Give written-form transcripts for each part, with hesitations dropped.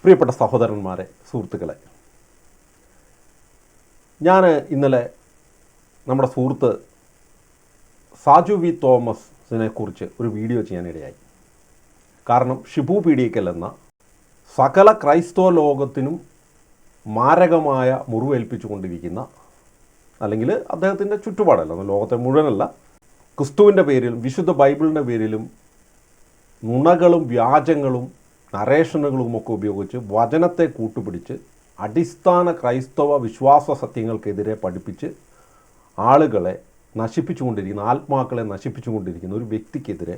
പ്രിയപ്പെട്ട സഹോദരന്മാരെ, സുഹൃത്തുക്കളെ, ഞാൻ ഇന്നലെ നമ്മുടെ സുഹൃത്ത് സാജു വി തോമസിനെ കുറിച്ച് ഒരു വീഡിയോ ചെയ്യാനിടയായി. കാരണം ഷിബു പീഡിയക്കൽ എന്ന സകല ക്രൈസ്തവ ലോകത്തിനും മാരകമായ മുറിവേൽപ്പിച്ചു കൊണ്ടിരിക്കുന്ന, അല്ലെങ്കിൽ അദ്ദേഹത്തിൻ്റെ ചുറ്റുപാടല്ല, ലോകത്തെ മുഴുവനല്ല, ക്രിസ്തുവിൻ്റെ പേരിലും വിശുദ്ധ ബൈബിളിൻ്റെ പേരിലും നുണകളും വ്യാജങ്ങളും നരേഷനുകളുമൊക്കെ ഉപയോഗിച്ച് വചനത്തെ കൂട്ടുപിടിച്ച് അടിസ്ഥാന ക്രൈസ്തവ വിശ്വാസ സത്യങ്ങൾക്കെതിരെ പഠിപ്പിച്ച് ആളുകളെ നശിപ്പിച്ചുകൊണ്ടിരിക്കുന്ന, ആത്മാക്കളെ നശിപ്പിച്ചുകൊണ്ടിരിക്കുന്ന ഒരു വ്യക്തിക്കെതിരെ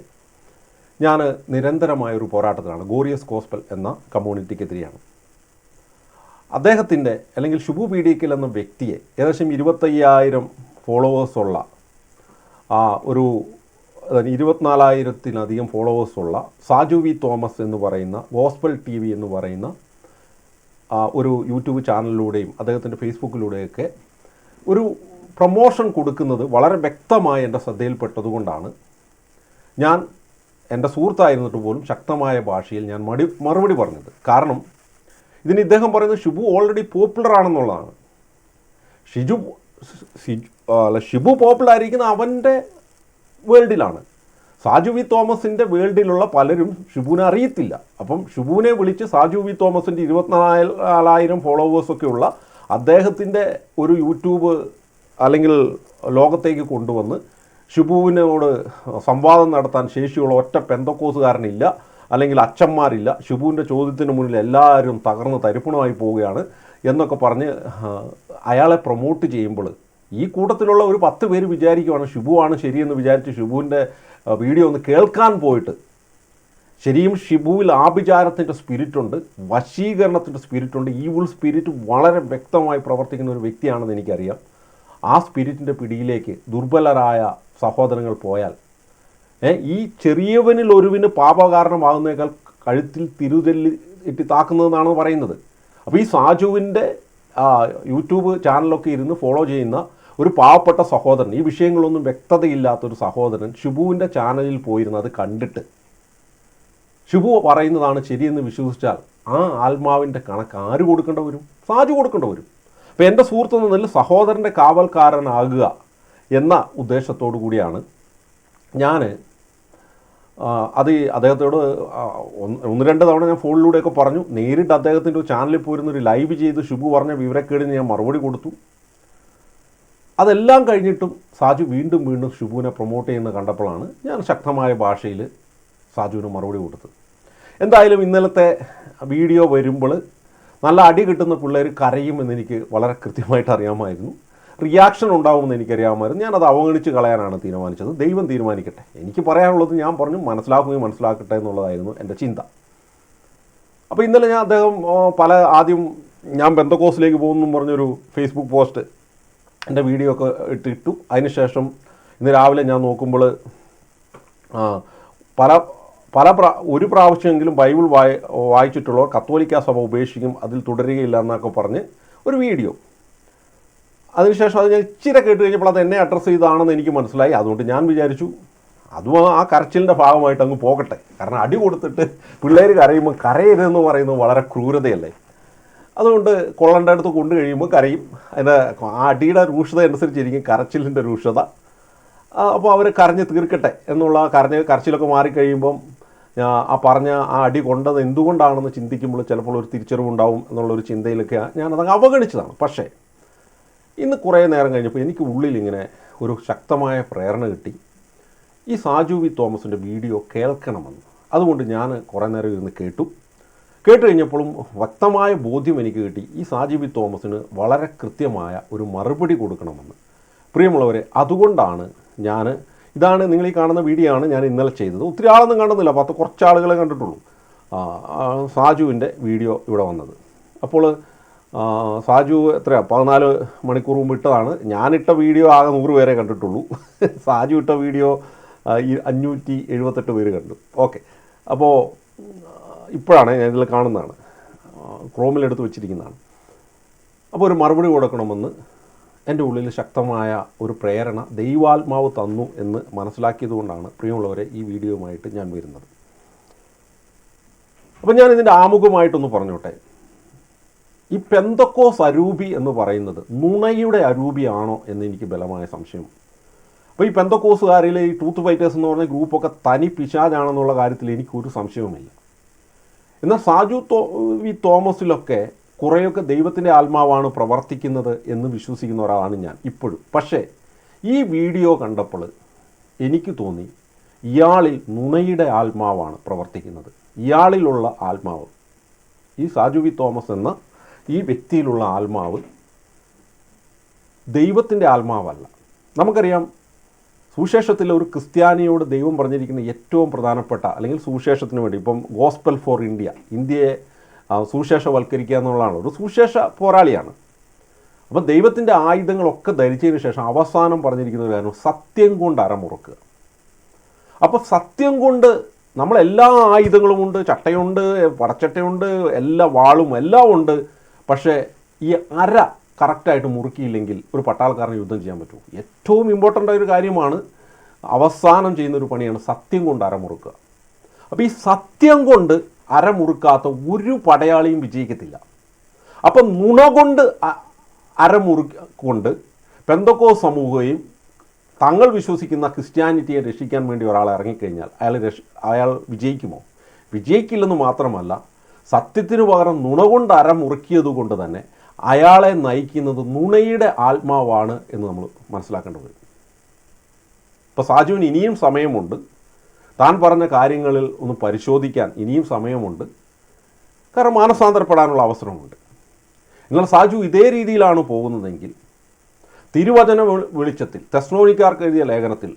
ഞാൻ നിരന്തരമായൊരു പോരാട്ടത്തിലാണ്. ഗോറിയസ് ഗോസ്പൽ എന്ന കമ്മ്യൂണിറ്റിക്കെതിരെയാണ്. അദ്ദേഹത്തിൻ്റെ, അല്ലെങ്കിൽ ഷിബു പീഡിയക്കൽ എന്ന വ്യക്തിയെ ഏകദേശം 25,000 ഫോളോവേഴ്സുള്ള ഒരു 24,000-ലധികം ഫോളോവേഴ്സുള്ള സാജു വി തോമസ് എന്ന് പറയുന്ന ഗോസ്പൽ TV എന്ന് പറയുന്ന ഒരു യൂട്യൂബ് ചാനലിലൂടെയും അദ്ദേഹത്തിൻ്റെ ഫേസ്ബുക്കിലൂടെയൊക്കെ ഒരു പ്രൊമോഷൻ കൊടുക്കുന്നത് വളരെ വ്യക്തമായി എൻ്റെ ശ്രദ്ധയിൽപ്പെട്ടതുകൊണ്ടാണ് ഞാൻ, എൻ്റെ സുഹൃത്തായിരുന്നിട്ട് പോലും ശക്തമായ ഭാഷയിൽ ഞാൻ മറുപടി പറഞ്ഞത്. കാരണം ഇതിന് ഇദ്ദേഹം പറയുന്നത് ഷിബു ഓൾറെഡി പോപ്പുലർ ആണെന്നുള്ളതാണ്. ഷിബു പോപ്പുലർ ആയിരിക്കുന്ന അവൻ്റെ വേൾഡിലാണ്. സാജു വി തോമസിൻ്റെ വേൾഡിലുള്ള പലരും ഷിബുവിനെ അറിയത്തില്ല. അപ്പം ഷിബുവിനെ വിളിച്ച് സാജു വി തോമസിൻ്റെ 24,000 ഫോളോവേഴ്സൊക്കെ ഉള്ള അദ്ദേഹത്തിൻ്റെ ഒരു യൂട്യൂബ് അല്ലെങ്കിൽ ലോകത്തേക്ക് കൊണ്ടുവന്ന് ഷിബുവിനോട് സംവാദം നടത്താൻ ശേഷിയുള്ള ഒറ്റ പെന്തക്കോസുകാരനില്ല, അല്ലെങ്കിൽ അച്ഛന്മാരില്ല, ഷിബുവിൻ്റെ ചോദ്യത്തിന് മുന്നിൽ എല്ലാവരും തകർന്ന് തരിപ്പണമായി പോവുകയാണ് എന്നൊക്കെ പറഞ്ഞ് അയാളെ പ്രൊമോട്ട് ചെയ്യുമ്പോൾ ഈ കൂട്ടത്തിലുള്ള ഒരു 10 പേര് വിചാരിക്കുവാണ് ഷിബുവാണ് ശരിയെന്ന് വിചാരിച്ച് ഷിബുവിൻ്റെ വീഡിയോ ഒന്ന് കേൾക്കാൻ പോയിട്ട്, ശരിയും ഷിബുവിൽ ആഭിചാരത്തിൻ്റെ സ്പിരിറ്റുണ്ട്, വശീകരണത്തിൻ്റെ സ്പിരിറ്റുണ്ട്, ഈവിൾ സ്പിരിറ്റ് വളരെ വ്യക്തമായി പ്രവർത്തിക്കുന്ന ഒരു വ്യക്തിയാണെന്ന് എനിക്കറിയാം. ആ സ്പിരിറ്റിൻ്റെ പിടിയിലേക്ക് ദുർബലരായ സഹോദരങ്ങൾ പോയാൽ, ഈ ചെറിയവനിൽ ഒരുവിന് പാപകാരണമാകുന്നേക്കാൾ കഴുത്തിൽ തിരുതെല്ലി ഇട്ടി താക്കുന്നതെന്നാണ് പറയുന്നത്. അപ്പോൾ ഈ സാജുവിൻ്റെ യൂട്യൂബ് ചാനലൊക്കെ ഇരുന്ന് ഫോളോ ചെയ്യുന്ന ഒരു പാവപ്പെട്ട സഹോദരൻ, ഈ വിഷയങ്ങളൊന്നും വ്യക്തതയില്ലാത്തൊരു സഹോദരൻ ഷിബുവിൻ്റെ ചാനലിൽ പോയിരുന്ന് അത് കണ്ടിട്ട് ഷിബു പറയുന്നതാണ് ശരിയെന്ന് വിശ്വസിച്ചാൽ ആ ആത്മാവിൻ്റെ കണക്ക് ആര് കൊടുക്കേണ്ട വരും? സാജു കൊടുക്കേണ്ട വരും. അപ്പോൾ എൻ്റെ സുഹൃത്ത് എന്നതിൽ സഹോദരൻ്റെ കാവൽക്കാരനാകുക എന്ന ഉദ്ദേശത്തോടു കൂടിയാണ് ഞാൻ അത് അദ്ദേഹത്തോട് 1-2 തവണ ഞാൻ ഫോണിലൂടെയൊക്കെ പറഞ്ഞു. നേരിട്ട് അദ്ദേഹത്തിൻ്റെ ഒരു ചാനലിൽ പോയിരുന്നൊരു ലൈവ് ചെയ്ത് ഷിബു പറഞ്ഞ വിവരക്കേടിന് ഞാൻ മറുപടി കൊടുത്തു. അതെല്ലാം കഴിഞ്ഞിട്ടും സാജു വീണ്ടും ഷിബുവിനെ പ്രൊമോട്ട് ചെയ്യുന്ന കണ്ടപ്പോഴാണ് ഞാൻ ശക്തമായ ഭാഷയിൽ സാജുവിന് മറുപടി കൊടുത്തത്. എന്തായാലും ഇന്നലത്തെ വീഡിയോ വരുമ്പോൾ നല്ല അടി കിട്ടുന്ന പിള്ളേർ കരയുമെന്ന് എനിക്ക് വളരെ കൃത്യമായിട്ട് അറിയാമായിരുന്നു. റിയാക്ഷൻ ഉണ്ടാവുമെന്ന് എനിക്കറിയാമായിരുന്നു. ഞാനത് അവഗണിച്ച് കളയാനാണ് തീരുമാനിച്ചത്. ദൈവം തീരുമാനിക്കട്ടെ. എനിക്ക് പറയാനുള്ളത് ഞാൻ പറഞ്ഞു, മനസ്സിലാക്കട്ടെ എന്നുള്ളതായിരുന്നു എൻ്റെ ചിന്ത. അപ്പോൾ ഇന്നലെ ഞാൻ ആദ്യം ഞാൻ പെന്തക്കോസിലേക്ക് പോകുന്നു പറഞ്ഞൊരു ഫേസ്ബുക്ക് പോസ്റ്റ് എൻ്റെ വീഡിയോ ഒക്കെ ഇട്ടു. അതിനുശേഷം ഇന്ന് രാവിലെ ഞാൻ നോക്കുമ്പോൾ ഒരു പ്രാവശ്യമെങ്കിലും ബൈബിൾ വായിച്ചിട്ടുള്ളവർ കത്തോലിക്ക സഭ ഉപേക്ഷിക്കും, അതിൽ തുടരുകയില്ല എന്നൊക്കെ പറഞ്ഞ് ഒരു വീഡിയോ. അതിനുശേഷം അത് ഞാൻ ഇച്ചിരി കേട്ട് കഴിഞ്ഞപ്പോൾ അത് എന്നെ അഡ്രസ്സ് ചെയ്തതാണെന്ന് എനിക്ക് മനസ്സിലായി. അതുകൊണ്ട് ഞാൻ വിചാരിച്ചു അതും ആ കരച്ചിലിൻ്റെ ഭാഗമായിട്ട് അങ്ങ് പോകട്ടെ. കാരണം അടി കൊടുത്തിട്ട് പിള്ളേർ കരയുമ്പോൾ കരയരുതെന്ന് പറയുന്നത് വളരെ ക്രൂരതയല്ലേ. അതുകൊണ്ട് കൊള്ളേണ്ട അടുത്ത് കൊണ്ടു കഴിയുമ്പോൾ കരയും. അതിൻ്റെ ആ അടിയുടെ രൂക്ഷത അനുസരിച്ചിരിക്കും കരച്ചിലിൻ്റെ രൂക്ഷത. അപ്പോൾ അവർ കരഞ്ഞ് തീർക്കട്ടെ എന്നുള്ള കരച്ചിലൊക്കെ മാറിക്കഴിയുമ്പം ആ അടി കൊണ്ടത് എന്തുകൊണ്ടാണെന്ന് ചിന്തിക്കുമ്പോൾ ചിലപ്പോൾ ഒരു തിരിച്ചറിവുണ്ടാവും എന്നുള്ളൊരു ചിന്തയിലൊക്കെ ഞാനത് അവഗണിച്ചതാണ്. പക്ഷേ ഇന്ന് കുറേ നേരം കഴിഞ്ഞപ്പോൾ എനിക്ക് ഉള്ളിലിങ്ങനെ ഒരു ശക്തമായ പ്രേരണ കിട്ടി, ഈ സാജു വി തോമസിൻ്റെ വീഡിയോ കേൾക്കണമെന്ന്. അതുകൊണ്ട് ഞാൻ കുറേ നേരം ഇരുന്ന് കേട്ടു കഴിഞ്ഞപ്പോഴും വ്യക്തമായ ബോധ്യം എനിക്ക് കിട്ടി, ഈ സാജു വി തോമസിന് വളരെ കൃത്യമായ ഒരു മറുപടി കൊടുക്കണമെന്ന്. പ്രിയമുള്ളവരെ, അതുകൊണ്ടാണ് ഇതാണ് നിങ്ങൾ ഈ കാണുന്ന വീഡിയോ ആണ് ഞാൻ ഇന്നലെ ചെയ്തത്. ഒത്തിരി ആളൊന്നും കണ്ടുന്നില്ല, കുറച്ച് ആളുകളെ കണ്ടിട്ടുള്ളൂ. സാജുവിൻ്റെ വീഡിയോ ഇവിടെ വന്നത്. അപ്പോൾ സാജു 14 മണിക്കൂർ മുമ്പ് ഇട്ടതാണ്. ഞാനിട്ട വീഡിയോ ആകെ 100 പേരെ കണ്ടിട്ടുള്ളൂ. സാജു ഇട്ട വീഡിയോ 578 പേര് കണ്ടു. ഓക്കെ, അപ്പോൾ ഇപ്പോഴാണ് ഞാൻ ഇതിൽ കാണുന്നതാണ്, ക്രോമിലെടുത്ത് വെച്ചിരിക്കുന്നതാണ്. അപ്പോൾ ഒരു മറുപടി കൊടുക്കണമെന്ന് എൻ്റെ ഉള്ളിൽ ശക്തമായ ഒരു പ്രേരണ ദൈവാത്മാവ് തന്നു എന്ന് മനസ്സിലാക്കിയതുകൊണ്ടാണ് പ്രിയമുള്ളവരെ ഈ വീഡിയോയുമായിട്ട് ഞാൻ വരുന്നത്. അപ്പം ഞാൻ ഇതിൻ്റെ ആമുഖമായിട്ടൊന്ന് പറഞ്ഞോട്ടെ. ഈ പെന്തക്കോസ് അരൂപി എന്ന് പറയുന്നത് നുണയുടെ അരൂപിയാണോ എന്ന് എനിക്ക് ബലമായ സംശയം. അപ്പോൾ ഈ പെന്തക്കോസുകാരിലെ ഈ ട്രൂത്ത് ഫൈറ്റേഴ്സ് എന്ന് പറഞ്ഞ ഗ്രൂപ്പൊക്കെ തനി പിശാചാണെന്നുള്ള കാര്യത്തിൽ എനിക്കൊരു സംശയവുമില്ല. എന്നാൽ സാജു വി തോമസിലൊക്കെ കുറേയൊക്കെ ദൈവത്തിൻ്റെ ആത്മാവാണ് പ്രവർത്തിക്കുന്നത് എന്ന് വിശ്വസിക്കുന്ന ഒരാളാണ് ഞാൻ ഇപ്പോഴും. പക്ഷേ ഈ വീഡിയോ കണ്ടപ്പോൾ എനിക്ക് തോന്നി ഇയാളിൽ നുണയുടെ ആത്മാവാണ് പ്രവർത്തിക്കുന്നത്. ഇയാളിലുള്ള ആത്മാവ്, ഈ സാജു വി തോമസ് എന്ന ഈ വ്യക്തിയിലുള്ള ആത്മാവ് ദൈവത്തിൻ്റെ ആത്മാവല്ല. നമുക്കറിയാം, സുവിശേഷത്തിൽ ഒരു ക്രിസ്ത്യാനിയോട് ദൈവം പറഞ്ഞിരിക്കുന്ന ഏറ്റവും പ്രധാനപ്പെട്ട, അല്ലെങ്കിൽ സുവിശേഷത്തിന് വേണ്ടി, ഇപ്പം ഗോസ്പൽ ഫോർ ഇന്ത്യയെ സുവിശേഷവൽക്കരിക്കുക എന്നുള്ളതാണ്. ഒരു സുവിശേഷ പോരാളിയാണ്. അപ്പം ദൈവത്തിൻ്റെ ആയുധങ്ങളൊക്കെ ധരിച്ചതിന് ശേഷം അവസാനം പറഞ്ഞിരിക്കുന്ന ഒരു കാര്യം സത്യം കൊണ്ട് അരമുറുക്കുക. അപ്പോൾ സത്യം കൊണ്ട് നമ്മളെല്ലാ ആയുധങ്ങളുമുണ്ട്, ചട്ടയുണ്ട്, പടച്ചട്ടയുണ്ട്, എല്ലാ വാളും എല്ലാം ഉണ്ട്. പക്ഷേ ഈ അര കറക്റ്റായിട്ട് മുറുക്കിയില്ലെങ്കിൽ ഒരു പട്ടാളക്കാരന് യുദ്ധം ചെയ്യാൻ പറ്റുമോ? ഏറ്റവും ഇമ്പോർട്ടൻ്റ് ആയൊരു കാര്യമാണ്, അവസാനം ചെയ്യുന്നൊരു പണിയാണ് സത്യം കൊണ്ട് അരമുറുക്കുക. അപ്പോൾ ഈ സത്യം കൊണ്ട് അരമുറുക്കാത്ത ഒരു പടയാളിയും വിജയിക്കത്തില്ല. അപ്പം നുണ കൊണ്ട് അരമുറുക്കൊണ്ട് പെന്തക്കോസ് സമൂഹയും തങ്ങൾ വിശ്വസിക്കുന്ന ക്രിസ്ത്യാനിറ്റിയെ രക്ഷിക്കാൻ വേണ്ടി ഒരാൾ ഇറങ്ങിക്കഴിഞ്ഞാൽ അയാൾ വിജയിക്കുമോ? വിജയിക്കില്ലെന്ന് മാത്രമല്ല, സത്യത്തിന് പകരം നുണ കൊണ്ട് അരമുറുക്കിയത് കൊണ്ട് തന്നെ അയാളെ നയിക്കുന്നത് നുണയുടെ ആത്മാവാണ് എന്ന് നമ്മൾ മനസ്സിലാക്കേണ്ടത്. ഇപ്പോൾ സാജുവിന് ഇനിയും സമയമുണ്ട്, താൻ പറഞ്ഞ കാര്യങ്ങളിൽ ഒന്ന് പരിശോധിക്കാൻ ഇനിയും സമയമുണ്ട്. കാരണം മാനസാന്തരപ്പെടാനുള്ള അവസരമുണ്ട്. എന്നാൽ സാജു ഇതേ രീതിയിലാണ് പോകുന്നതെങ്കിൽ തിരുവചന വെളിച്ചത്തിൽ തെസ്സലോനിക്കർക്ക് എഴുതിയ ലേഖനത്തിൽ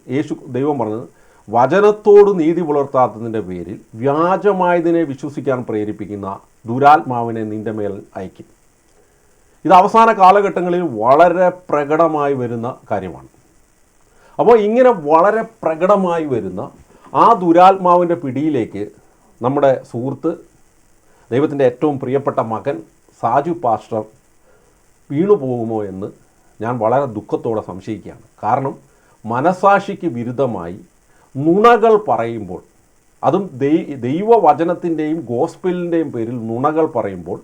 ദൈവം പറഞ്ഞത്, വചനത്തോട് നീതി പുലർത്താത്തതിൻ്റെ പേരിൽ വ്യാജമായതിനെ വിശ്വസിക്കാൻ പ്രേരിപ്പിക്കുന്ന ദുരാത്മാവിനെ നിൻ്റെ മേൽ അയക്കും. ഇത് അവസാന കാലഘട്ടങ്ങളിൽ വളരെ പ്രകടമായി വരുന്ന കാര്യമാണ്. അപ്പോൾ ഇങ്ങനെ വളരെ പ്രകടമായി വരുന്ന ആ ദുരാത്മാവിൻ്റെ പിടിയിലേക്ക് നമ്മുടെ സുഹൃത്ത്, ദൈവത്തിൻ്റെ ഏറ്റവും പ്രിയപ്പെട്ട മകൻ സാജു പാസ്റ്റർ വീണു പോകുമോ എന്ന് ഞാൻ വളരെ ദുഃഖത്തോടെ സംശയിക്കുകയാണ്. കാരണം മനസാക്ഷിക്ക് വിരുദ്ധമായി നുണകൾ പറയുമ്പോൾ, അതും ദൈവവചനത്തിൻ്റെയും ഗോസ്പലിൻ്റെയും പേരിൽ നുണകൾ പറയുമ്പോൾ,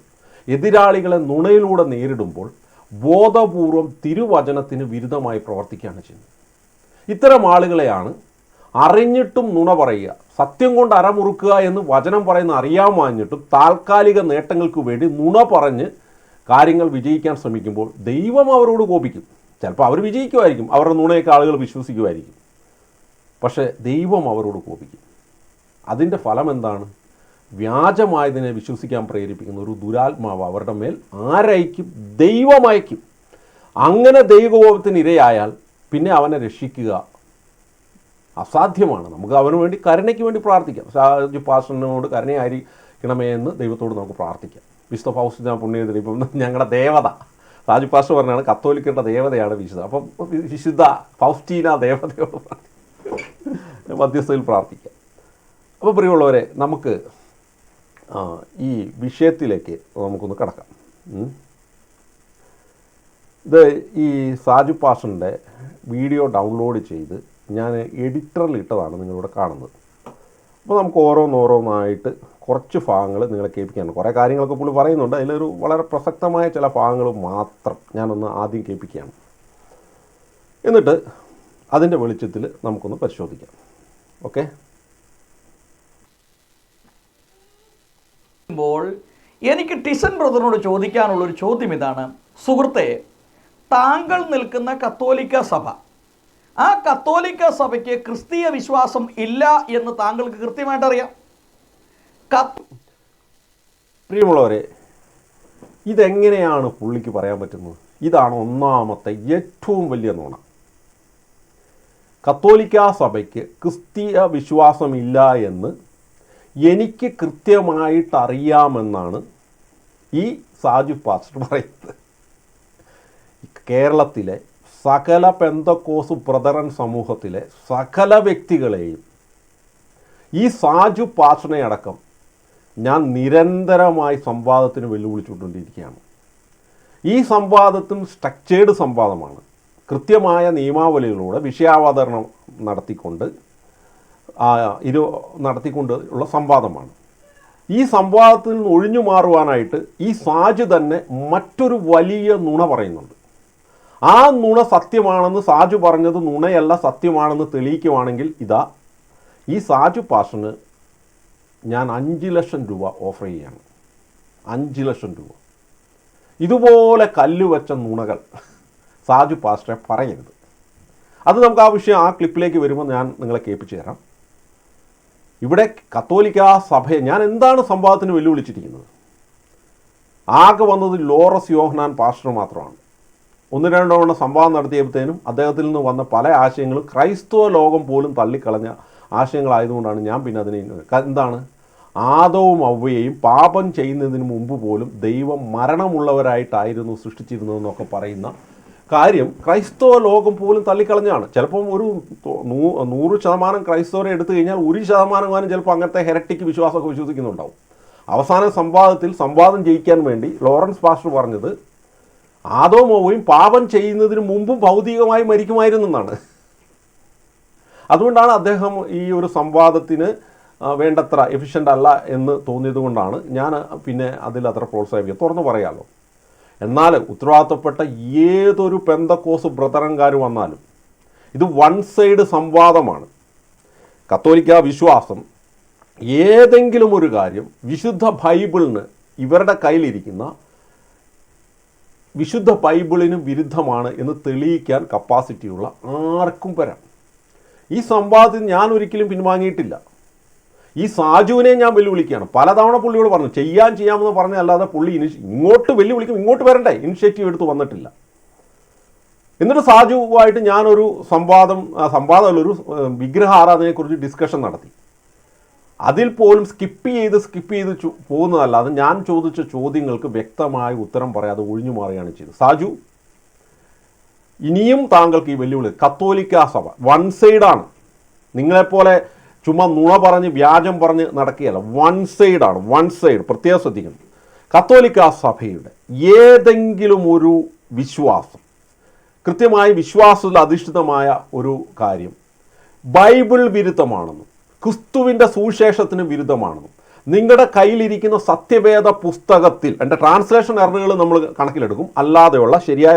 എതിരാളികളെ നുണയിലൂടെ നേരിടുമ്പോൾ ബോധപൂർവം തിരുവചനത്തിന് വിരുദ്ധമായി പ്രവർത്തിക്കുകയാണ് ചെയ്യുന്നത്. ഇത്തരം ആളുകളെയാണ് അറിഞ്ഞിട്ടും നുണ പറയുക, സത്യം കൊണ്ട് അരമുറുക്കുക എന്ന് വചനം പറയുന്ന അറിയാമാഞ്ഞിട്ടും താൽക്കാലിക നേട്ടങ്ങൾക്ക് വേണ്ടി നുണ പറഞ്ഞ് കാര്യങ്ങൾ വിജയിക്കാൻ ശ്രമിക്കുമ്പോൾ ദൈവം അവരോട് കോപിക്കും. ചിലപ്പോൾ അവർ വിജയിക്കുമായിരിക്കും, അവരുടെ നുണയൊക്കെ ആളുകൾ വിശ്വസിക്കുമായിരിക്കും. പക്ഷേ ദൈവം അവരോട് കോപിക്കും. അതിൻ്റെ ഫലം എന്താണ്? വ്യാജമായതിനെ വിശ്വസിക്കാൻ പ്രേരിപ്പിക്കുന്ന ഒരു ദുരാത്മാവ് അവരുടെ മേൽ ആരയക്കും? ദൈവമയക്കും. അങ്ങനെ ദൈവകോപത്തിന് ഇരയായാൽ പിന്നെ അവനെ രക്ഷിക്കുക അസാധ്യമാണ്. നമുക്ക് അവന് വേണ്ടി കരുണയ്ക്ക് വേണ്ടി പ്രാർത്ഥിക്കാം. സാജു പാസ്റ്ററിനോട് കരുണയായിരിക്കണമേ എന്ന് ദൈവത്തോട് നമുക്ക് പ്രാർത്ഥിക്കാം. വിശുദ്ധ ഫൗസ്റ്റീന പുണ്യവതിന് ഇപ്പം ഞങ്ങളുടെ ദേവത സാജു പാസ്റ്റർ പറഞ്ഞാണ് കത്തോലിക്കരുടെ ദേവതയാണ് വിശുദ്ധ. അപ്പം വിശുദ്ധ ഫൗസ്റ്റീന ദേവതയോട് മധ്യസ്ഥയിൽ പ്രാർത്ഥിക്കാം. അപ്പോൾ പ്രിയമുള്ളവരെ, നമുക്ക് ഈ വിഷയത്തിലേക്ക് നമുക്കൊന്ന് കിടക്കാം. ഇത് ഈ സാജു പാസ്റ്ററിൻ്റെ വീഡിയോ ഡൗൺലോഡ് ചെയ്ത് ഞാൻ എഡിറ്ററിൽ ഇട്ടതാണ് നിങ്ങളിവിടെ കാണുന്നത്. അപ്പോൾ നമുക്ക് ഓരോന്നോരോന്നായിട്ട് കുറച്ച് ഭാഗങ്ങൾ നിങ്ങളെ കേൾപ്പിക്കാനുണ്ട്. കുറേ കാര്യങ്ങളൊക്കെ പുള്ളി പറയുന്നുണ്ട്, അതിലൊരു വളരെ പ്രസക്തമായ ചില ഭാഗങ്ങൾ മാത്രം ഞാനൊന്ന് ആദ്യം കേൾപ്പിക്കുകയാണ്. എന്നിട്ട് അതിൻ്റെ വെളിച്ചത്തിൽ നമുക്കൊന്ന് പരിശോധിക്കാം. ഓക്കെ. എനിക്ക് ടിസൺ ബ്രദറിനോട് ചോദിക്കാനുള്ളൊരു ചോദ്യം ഇതാണ്. സുഹൃത്തെ, താങ്കൾ നിൽക്കുന്ന കത്തോലിക്ക സഭ, ആ കത്തോലിക്ക സഭയ്ക്ക് ക്രിസ്തീയ വിശ്വാസം ഇല്ല എന്ന് താങ്കൾക്ക് കൃത്യമായിട്ട് അറിയാം. പ്രിയമുള്ളവരെ, ഇതെങ്ങനെയാണ് പുള്ളിക്ക് പറയാൻ പറ്റുന്നത്? ഇതാണ് ഒന്നാമത്തെ ഏറ്റവും വലിയ നുണ. കത്തോലിക്ക സഭയ്ക്ക് ക്രിസ്തീയ വിശ്വാസമില്ല എന്ന് എനിക്ക് കൃത്യമായിട്ട് അറിയാമെന്നാണ് ഈ സാജു പാസ്റ്റർ പറയുന്നത്. കേരളത്തിലെ സകല പെന്തക്കോസ് ബ്രദറൻ സമൂഹത്തിലെ സകല വ്യക്തികളെയും ഈ സാജു പാസ്റ്ററിനെ അടക്കം ഞാൻ നിരന്തരമായി സംവാദത്തിന് വെല്ലുവിളിച്ചുകൊണ്ടിരിക്കുകയാണ്. ഈ സംവാദത്തും സ്ട്രക്ചേർഡ് സംവാദമാണ്. കൃത്യമായ നിയമാവലികളിലൂടെ വിഷയാവതരണം നടത്തിക്കൊണ്ട് ഉള്ള സംവാദമാണ്. ഈ സംവാദത്തിൽ നിന്ന് ഒഴിഞ്ഞു മാറുവാനായിട്ട് ഈ സാജു തന്നെ മറ്റൊരു വലിയ നുണ പറയുന്നുണ്ട്. ആ നുണ സത്യമാണെന്ന് സാജു പറഞ്ഞത് നുണയല്ല സത്യമാണെന്ന് തെളിയിക്കുവാണെങ്കിൽ ഇതാ ഈ സാജു പാഷന് ഞാൻ 5 ലക്ഷം രൂപ ഓഫർ ചെയ്യുകയാണ്. 5 ലക്ഷം രൂപ. ഇതുപോലെ കല്ലുവച്ച നുണകൾ സാജു പാസ്റ്ററെ പറയരുത്. അത് നമുക്ക് ആ വിഷയം ആ ക്ലിപ്പിലേക്ക് വരുമ്പോൾ ഞാൻ നിങ്ങളെ കേൾപ്പിച്ചു തരാം. ഇവിടെ കത്തോലിക്ക സഭയെ ഞാൻ എന്താണ് സംവാദത്തിന് വെല്ലുവിളിച്ചിരിക്കുന്നത്? ആകെ വന്നത് ലോറസ് യോഹന്നാൻ പാസ്റ്റർ മാത്രമാണ്. 1-2 തവണ സംവാദം നടത്തിയപ്പോഴത്തേനും അദ്ദേഹത്തിൽ നിന്ന് വന്ന പല ആശയങ്ങളും ക്രൈസ്തവ ലോകം പോലും തള്ളിക്കളഞ്ഞ ആശയങ്ങളായതുകൊണ്ടാണ് ഞാൻ പിന്നെ അതിനെ എന്താണ് ആദവും അവ്വയെയും പാപം ചെയ്യുന്നതിന് മുമ്പ് പോലും ദൈവം മരണമുള്ളവരായിട്ടായിരുന്നു സൃഷ്ടിച്ചിരുന്നതെന്നൊക്കെ പറയുന്ന കാര്യം ക്രൈസ്തവ ലോകം പോലും തള്ളിക്കളഞ്ഞാണ്. ചിലപ്പം ഒരു 100% ക്രൈസ്തവരെ എടുത്തു കഴിഞ്ഞാൽ 1% ചിലപ്പോൾ അങ്ങനത്തെ ഹെരറ്റിക് വിശ്വാസമൊക്കെ വിശ്വസിക്കുന്നുണ്ടാവും. അവസാന സംവാദം ജയിക്കാൻ വേണ്ടി ലോറൻസ് പാസ്റ്റർ പറഞ്ഞത് ആദവും അവ്വയും പാപം ചെയ്യുന്നതിന് മുമ്പും ഭൗതികമായി മരിക്കുമായിരുന്നെന്നാണ്. അതുകൊണ്ടാണ് അദ്ദേഹം ഈ ഒരു സംവാദത്തിന് വേണ്ടത്ര എഫിഷ്യൻ്റ് അല്ല എന്ന് തോന്നിയത് കൊണ്ടാണ് ഞാൻ പിന്നെ അതിലത്ര പ്രോത്സാഹിപ്പിക്കുക. തുറന്നു പറയാമല്ലോ. എന്നാൽ ഉത്തരവാദിത്തപ്പെട്ട ഏതൊരു പെന്തക്കോസ് ബ്രദറൻകാർ വന്നാലും ഇത് വൺ സൈഡ് സംവാദമാണ്. കത്തോലിക്ക വിശ്വാസം ഏതെങ്കിലും ഒരു കാര്യം വിശുദ്ധ ബൈബിളിന് ഇവരുടെ കയ്യിലിരിക്കുന്ന വിശുദ്ധ ബൈബിളിന് വിരുദ്ധമാണ് എന്ന് തെളിയിക്കാൻ കപ്പാസിറ്റിയുള്ള ആർക്കും വരാം. ഈ സംവാദത്തിൽ ഞാൻ ഒരിക്കലും പിൻവാങ്ങിയിട്ടില്ല. ഈ സാജുവിനെ ഞാൻ വെല്ലുവിളിക്കുകയാണ്. പലതവണ പുള്ളിയോട് പറഞ്ഞു ചെയ്യാമെന്ന് പറഞ്ഞല്ലാതെ പുള്ളി ഇങ്ങോട്ട് വെല്ലുവിളിക്കും, ഇങ്ങോട്ട് വരണ്ടേ, ഇനിഷ്യേറ്റീവ് എടുത്ത് വന്നിട്ടില്ല. എന്നിട്ട് സാജുവായിട്ട് ഞാനൊരു സംവാദമൊരു വിഗ്രഹ ആരാധനയെക്കുറിച്ച് ഡിസ്കഷൻ നടത്തി. അതിൽ പോലും സ്കിപ്പ് ചെയ്ത് പോകുന്നതല്ലാതെ ഞാൻ ചോദിച്ച ചോദ്യങ്ങൾക്ക് വ്യക്തമായ ഉത്തരം പറയാതെ ഒഴിഞ്ഞു മാറുകയാണ് ചെയ്തത്. സാജു, ഇനിയും താങ്കൾക്ക് ഈ വെല്ലുവിളി, കത്തോലിക്ക സഭ വൺ സൈഡാണ്. നിങ്ങളെപ്പോലെ ചുമ്മാ നുണ പറഞ്ഞ് വ്യാജം പറഞ്ഞ് നടക്കുകയല്ല, വൺ സൈഡാണ്. വൺ സൈഡ് പ്രത്യേകം ശ്രദ്ധിക്കണം. കത്തോലിക്ക സഭയുടെ ഏതെങ്കിലും ഒരു വിശ്വാസം, കൃത്യമായി വിശ്വാസത്തിൽ അധിഷ്ഠിതമായ ഒരു കാര്യം ബൈബിൾ വിരുദ്ധമാണെന്നും ക്രിസ്തുവിൻ്റെ സുവിശേഷത്തിന് വിരുദ്ധമാണെന്നും നിങ്ങളുടെ കയ്യിലിരിക്കുന്ന സത്യവേദ പുസ്തകത്തിൽ, എൻ്റെ ട്രാൻസ്ലേഷൻ എററുകൾ നമ്മൾ കണക്കിലെടുക്കും, അല്ലാതെയുള്ള ശരിയായ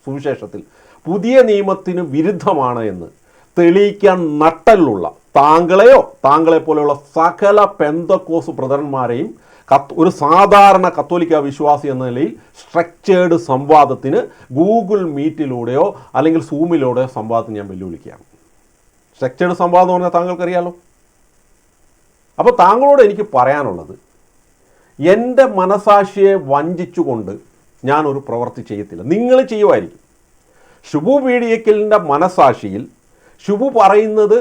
സുവിശേഷത്തിൽ പുതിയ നിയമത്തിന് വിരുദ്ധമാണ് എന്ന് തെളിയിക്കാൻ നട്ടലുള്ള താങ്കളെ പോലെയുള്ള സകല പെന്തക്കോസ് ബ്രദറന്മാരെയും ഒരു സാധാരണ കത്തോലിക്ക വിശ്വാസി എന്ന നിലയിൽ സ്ട്രക്ചേർഡ് സംവാദത്തിന് ഗൂഗിൾ മീറ്റിലൂടെയോ അല്ലെങ്കിൽ സൂമിലൂടെയോ സംവാദത്തിന് ഞാൻ വെല്ലുവിളിക്കുകയാണ്. സ്ട്രക്ചേർഡ് സംവാദം എന്ന് പറഞ്ഞാൽ താങ്കൾക്കറിയാലോ. അപ്പോൾ താങ്കളോട് എനിക്ക് പറയാനുള്ളത്, എൻ്റെ മനസാക്ഷിയെ വഞ്ചിച്ചുകൊണ്ട് ഞാനൊരു പ്രവൃത്തി ചെയ്യത്തില്ല. നിങ്ങൾ ചെയ്യുമായിരിക്കും. ഷുബു പീഡിയക്കലിൻ്റെ മനസാക്ഷിയിൽ ഷുബു പറയുന്നത്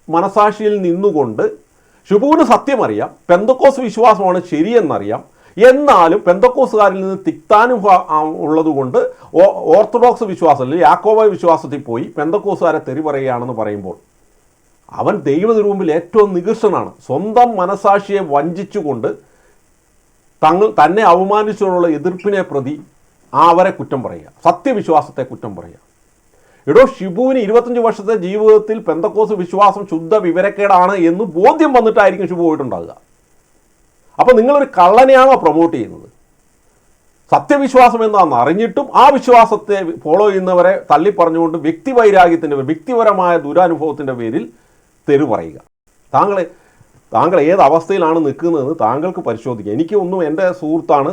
മനസാക്ഷിയിൽ നിന്നുകൊണ്ട് ഷുബുവിന് സത്യമറിയാം, പെന്തക്കോസ് വിശ്വാസമാണ് ശരിയെന്നറിയാം. എന്നാലും പെന്തക്കോസുകാരിൽ നിന്ന് തിക്താനും ഉള്ളതുകൊണ്ട് ഓർത്തഡോക്സ് വിശ്വാസത്തിൽ യാക്കോബായ വിശ്വാസത്തിൽ പോയി പെന്തക്കോസുകാരെ തെറി പറയുകയാണെന്ന് പറയുമ്പോൾ അവൻ ദൈവത്തിന് മുമ്പിൽ ഏറ്റവും നികൃഷ്ടനാണ്. സ്വന്തം മനസാക്ഷിയെ വഞ്ചിച്ചുകൊണ്ട് തന്നെ അവമാനിച്ചുള്ള എതിർപ്പിനെ പ്രതി അവരെ കുറ്റം പറയുക, സത്യവിശ്വാസത്തെ കുറ്റം പറയുക. എടോ, ഷിബുവിന് 25 വർഷത്തെ ജീവിതത്തിൽ പെന്തക്കോസ് വിശ്വാസം ശുദ്ധ വിവരക്കേടാണ് എന്ന് ബോധ്യം വന്നിട്ടായിരിക്കും ഷിബു പോയിട്ടുണ്ടാകുക. അപ്പോൾ നിങ്ങളൊരു കള്ളനെയാണോ പ്രൊമോട്ട് ചെയ്യുന്നത്? സത്യവിശ്വാസം എന്താണെന്ന് അറിഞ്ഞിട്ടും ആ വിശ്വാസത്തെ ഫോളോ ചെയ്യുന്നവരെ തള്ളിപ്പറഞ്ഞുകൊണ്ട് വ്യക്തിപരമായ ദുരനുഭവത്തിൻ്റെ പേരിൽ തെരു പറയുക. താങ്കൾ ഏത് അവസ്ഥയിലാണ് നിൽക്കുന്നതെന്ന് താങ്കൾക്ക് പരിശോധിക്കുക. എനിക്കൊന്നും എൻ്റെ സുഹൃത്താണ്,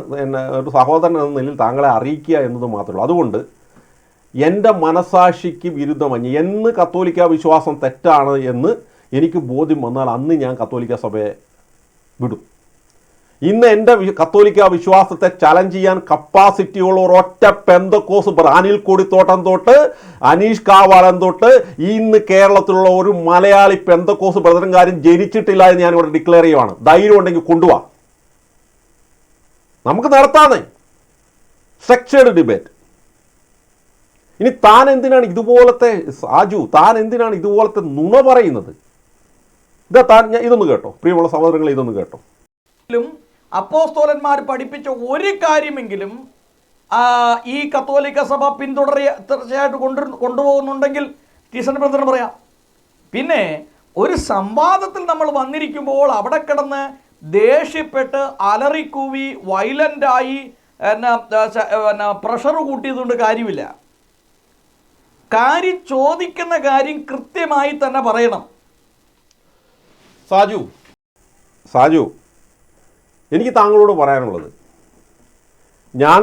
ഒരു സഹോദരൻ എന്ന നിലയിൽ താങ്കളെ അറിയിക്കുക എന്നത് മാത്രമേ ഉള്ളൂ. അതുകൊണ്ട് എൻ്റെ മനസാക്ഷിക്ക് വിരുദ്ധമഞ്ഞ് എന്ന് കത്തോലിക്ക വിശ്വാസം തെറ്റാണ് എന്ന് എനിക്ക് ബോധ്യം വന്നാൽ അന്ന് ഞാൻ കത്തോലിക്ക സഭയെ വിടും. ഇന്ന് എൻ്റെ കത്തോലിക്ക വിശ്വാസത്തെ ചലഞ്ച് ചെയ്യാൻ കപ്പാസിറ്റിയുള്ള ഒരൊറ്റ പെന്തക്കോസ് അനിൽ കൊടിത്തോട്ടം തൊട്ട് അനീഷ് കാവാലൻ തൊട്ട് ഇന്ന് കേരളത്തിലുള്ള ഒരു മലയാളി പെന്തക്കോസ് ബ്രദറുകാരും ജനിച്ചിട്ടില്ല എന്ന് ഞാനിവിടെ ഡിക്ലെയർ ചെയ്യുവാണ്. ധൈര്യം ഉണ്ടെങ്കിൽ കൊണ്ടുപോവാ, നമുക്ക് നടത്താന്നേ സ്ട്രക്ചേർഡ് ഡിബേറ്റ്. ഇനി താൻ എന്തിനാണ് ഇതുപോലത്തെ നുണ പറയുന്നത്? ഇതൊന്ന് കേട്ടോ, പ്രിയമുള്ള സഹോദരങ്ങളെ, ഇതൊന്ന് കേട്ടോ. അപ്പോസ്തലന്മാർ പഠിപ്പിച്ച ഒരു കാര്യമെങ്കിലും ഈ കത്തോലിക്ക സഭ തീർച്ചയായിട്ടും കൊണ്ടുപോകുന്നുണ്ടെങ്കിൽ ടീസൺ ബ്രദറിന് പറയാം. പിന്നെ ഒരു സംവാദത്തിൽ നമ്മൾ വന്നിരിക്കുമ്പോൾ അവിടെ കിടന്ന് ദേഷ്യപ്പെട്ട് അലറിക്കൂവി വയലൻ്റായി പ്രഷർ കൂട്ടിയതുകൊണ്ട് കാര്യമില്ല. കാര്യം ചോദിക്കുന്ന കാര്യം കൃത്യമായി തന്നെ പറയണം. സാജു എനിക്ക് താങ്കളോട് പറയാനുള്ളത്, ഞാൻ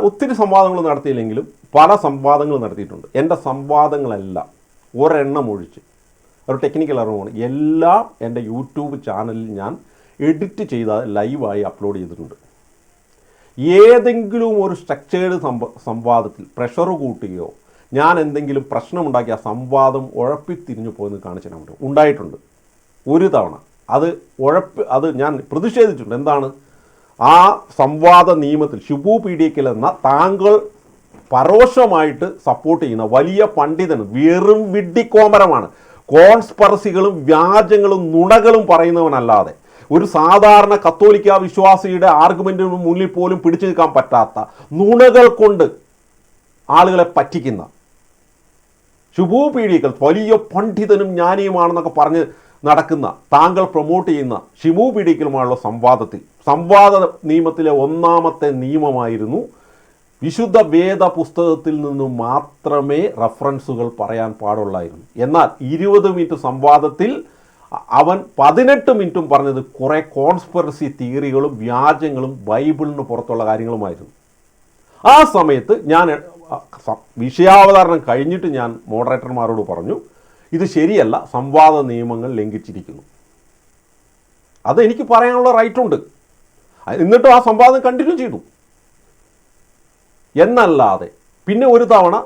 ഒത്തിരി സംവാദങ്ങൾ നടത്തിയില്ലെങ്കിലും പല സംവാദങ്ങൾ നടത്തിയിട്ടുണ്ട്. എൻ്റെ സംവാദങ്ങളെല്ലാം ഒരെണ്ണം ഒഴിച്ച് ഒരു ടെക്നിക്കൽ അറിവാണ് എല്ലാം എൻ്റെ യൂട്യൂബ് ചാനലിൽ ഞാൻ എഡിറ്റ് ചെയ്ത് ലൈവായി അപ്ലോഡ് ചെയ്തിട്ടുണ്ട്. ഏതെങ്കിലും ഒരു സ്ട്രക്ചേർഡ് സംവാദത്തിൽ പ്രഷർ കൂട്ടുകയോ ഞാൻ എന്തെങ്കിലും പ്രശ്നമുണ്ടാക്കി ആ സംവാദം ഉഴപ്പിത്തിരിഞ്ഞു പോയെന്ന് കാണിച്ചു തരാൻ പറ്റും. ഉണ്ടായിട്ടുണ്ട് ഒരു തവണ. അത് ഞാൻ പ്രതിഷേധിച്ചിട്ടുണ്ട്. എന്താണ് ആ സംവാദ നിയമത്തിൽ ഷിബു പീഡിയക്കൽ എന്ന താങ്കൾ പരോക്ഷമായിട്ട് സപ്പോർട്ട് ചെയ്യുന്ന വലിയ പണ്ഡിതൻ വെറും വിഡ്ഢിക്കോമരമാണ്. കോൺസ്പെറസികളും വ്യാജങ്ങളും നുണകളും പറയുന്നവനല്ലാതെ ഒരു സാധാരണ കത്തോലിക്ക വിശ്വാസിയുടെ ആർഗ്യുമെൻറ്റിന് മുന്നിൽ പോലും പിടിച്ചു നിൽക്കാൻ പറ്റാത്ത നുണകൾ കൊണ്ട് ആളുകളെ പറ്റിക്കുന്ന ഷിബു പീഡിയക്കൽ വലിയ പണ്ഡിതനും ജ്ഞാനിയുമാണെന്നൊക്കെ പറഞ്ഞ് നടക്കുന്ന താങ്കൾ പ്രൊമോട്ട് ചെയ്യുന്ന ഷിബു പീഡിയക്കലുമായുള്ള സംവാദ നിയമത്തിലെ ഒന്നാമത്തെ നിയമമായിരുന്നു വിശുദ്ധ വേദ പുസ്തകത്തിൽ നിന്നും മാത്രമേ റഫറൻസുകൾ പറയാൻ പാടുള്ളായിരുന്നു. എന്നാൽ 20 മിനിറ്റ് സംവാദത്തിൽ അവൻ 18 മിനിറ്റും പറഞ്ഞത് കുറേ കോൺസ്പിറസി തിയറികളും വ്യാജങ്ങളും ബൈബിളിന് പുറത്തുള്ള കാര്യങ്ങളുമായിരുന്നു. ആ സമയത്ത് ഞാൻ വിഷയാവതരണം കഴിഞ്ഞിട്ട് ഞാൻ മോഡറേറ്റർമാരോട് പറഞ്ഞു, ഇത് ശരിയല്ല, സംവാദ നിയമങ്ങൾ ലംഘിച്ചിരിക്കുന്നു. അത് എനിക്ക് പറയാനുള്ള റൈറ്റുണ്ട്. എന്നിട്ടും ആ സംവാദം കണ്ടിന്യൂ ചെയ്തു. എന്നല്ലാതെ പിന്നെ ഒരു തവണ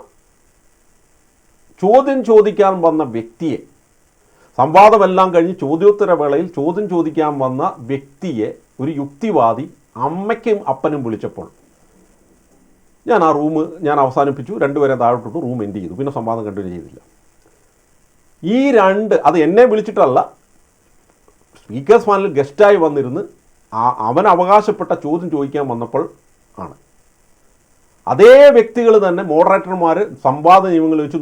ചോദ്യം ചോദിക്കാൻ വന്ന വ്യക്തിയെ, സംവാദമെല്ലാം കഴിഞ്ഞ് ചോദ്യോത്തര വേളയിൽ ചോദ്യം ചോദിക്കാൻ വന്ന വ്യക്തിയെ ഒരു യുക്തിവാദി അമ്മയ്ക്കും അപ്പനും വിളിച്ചപ്പോൾ ഞാൻ ആ റൂം അവസാനിപ്പിച്ചു. 2 പേരെ താഴോട്ടിട്ടു, റൂം എൻഡ് ചെയ്തു. പിന്നെ സംവാദം കണ്ടിന്യൂ ചെയ്തില്ല. അത് എന്നെ വിളിച്ചിട്ടല്ല, സ്പീക്കേഴ്സ് പാനലിൽ ഗസ്റ്റായി വന്നിരുന്ന് അവൻ അവകാശപ്പെട്ട ചോദ്യം ചോദിക്കാൻ വന്നപ്പോൾ ആണ്. അതേ വ്യക്തികൾ തന്നെ മോഡറേറ്റർമാർ സംവാദ നിയമങ്ങളിൽ വെച്ച്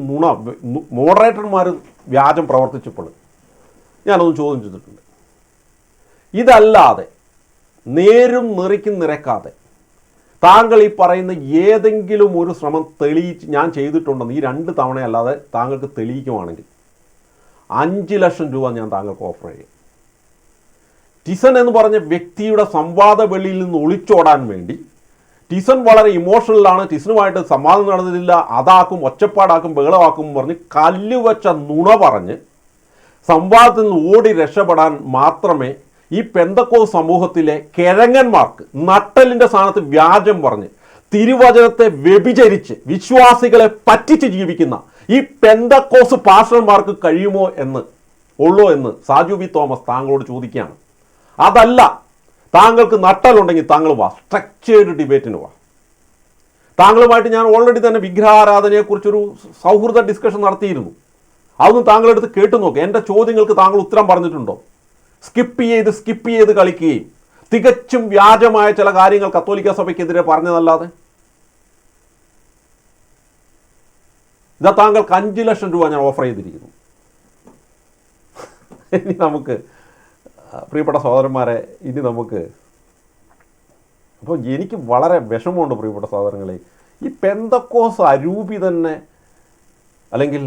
മോഡറേറ്റർമാർ വ്യാജം പ്രവർത്തിച്ചപ്പോൾ ഞാനൊന്ന് ചോദ്യം ചെയ്തിട്ടുണ്ട്. ഇതല്ലാതെ നേരും നിറയ്ക്കും നിരക്കാതെ താങ്കൾ ഈ പറയുന്ന ഏതെങ്കിലും ഒരു ശ്രമം തെളിയിച്ച് ഞാൻ ചെയ്തിട്ടുണ്ടെന്ന് ഈ 2 തവണയല്ലാതെ താങ്കൾക്ക് തെളിയിക്കുവാണെങ്കിൽ 5 ലക്ഷം രൂപ ഞാൻ താങ്കൾക്ക് ഓഫർ ചെയ്യും. ടിസൺ എന്ന് പറഞ്ഞ വ്യക്തിയുടെ സംവാദ വെളിയിൽ നിന്ന് ഒളിച്ചോടാൻ വേണ്ടി, ടിസൺ വളരെ ഇമോഷണലാണ്, ടിസണുമായിട്ട് സംവാദം നടന്നിട്ടില്ല, അതാക്കും, ഒച്ചപ്പാടാക്കും, ബഹളമാക്കും പറഞ്ഞ് കല്ലുവച്ച നുണ പറഞ്ഞ് സംവാദത്തിൽ നിന്ന് ഓടി രക്ഷപ്പെടാൻ മാത്രമേ ഈ പെന്തക്കോസ് സമൂഹത്തിലെ കിഴങ്ങന്മാർക്ക് നട്ടലിൻ്റെ സ്ഥാനത്ത് വ്യാജം പറഞ്ഞ് തിരുവചനത്തെ വ്യഭിചരിച്ച് വിശ്വാസികളെ പറ്റിച്ച് ജീവിക്കുന്ന ഈ പെന്തക്കോസ് പാസ്റ്റർമാർക്ക് കഴിയുമോ എന്ന് സാജു വി തോമസ് താങ്കളോട് ചോദിക്കുകയാണ്. അതല്ല, താങ്കൾക്ക് നട്ടലുണ്ടെങ്കിൽ താങ്കൾ വാ, സ്ട്രക്ചേർഡ് ഡിബേറ്റിന് വാ. താങ്കളുമായിട്ട് ഞാൻ ഓൾറെഡി തന്നെ വിഗ്രഹാരാധനയെക്കുറിച്ചൊരു സൗഹൃദ ഡിസ്കഷൻ നടത്തിയിരുന്നു. അതൊന്നും താങ്കളെടുത്ത് കേട്ടു നോക്കുക. എൻ്റെ ചോദ്യങ്ങൾക്ക് താങ്കൾ ഉത്തരം പറഞ്ഞിട്ടുണ്ടോ? സ്കിപ്പ് ചെയ്ത് കളിക്കുകയും തികച്ചും വ്യാജമായ ചില കാര്യങ്ങൾ കത്തോലിക്ക സഭയ്ക്കെതിരെ പറഞ്ഞതല്ലാതെ. ഇതാ താങ്കൾക്ക് 5 ലക്ഷം രൂപ ഞാൻ ഓഫർ ചെയ്തിരിക്കുന്നു. ഇനി നമുക്ക് പ്രിയപ്പെട്ട സഹോദരന്മാരെ, അപ്പോൾ എനിക്ക് വളരെ വിഷമമുണ്ട് പ്രിയപ്പെട്ട സഹോദരങ്ങളെ. ഈ പെന്തക്കോസ് അരൂപി തന്നെ, അല്ലെങ്കിൽ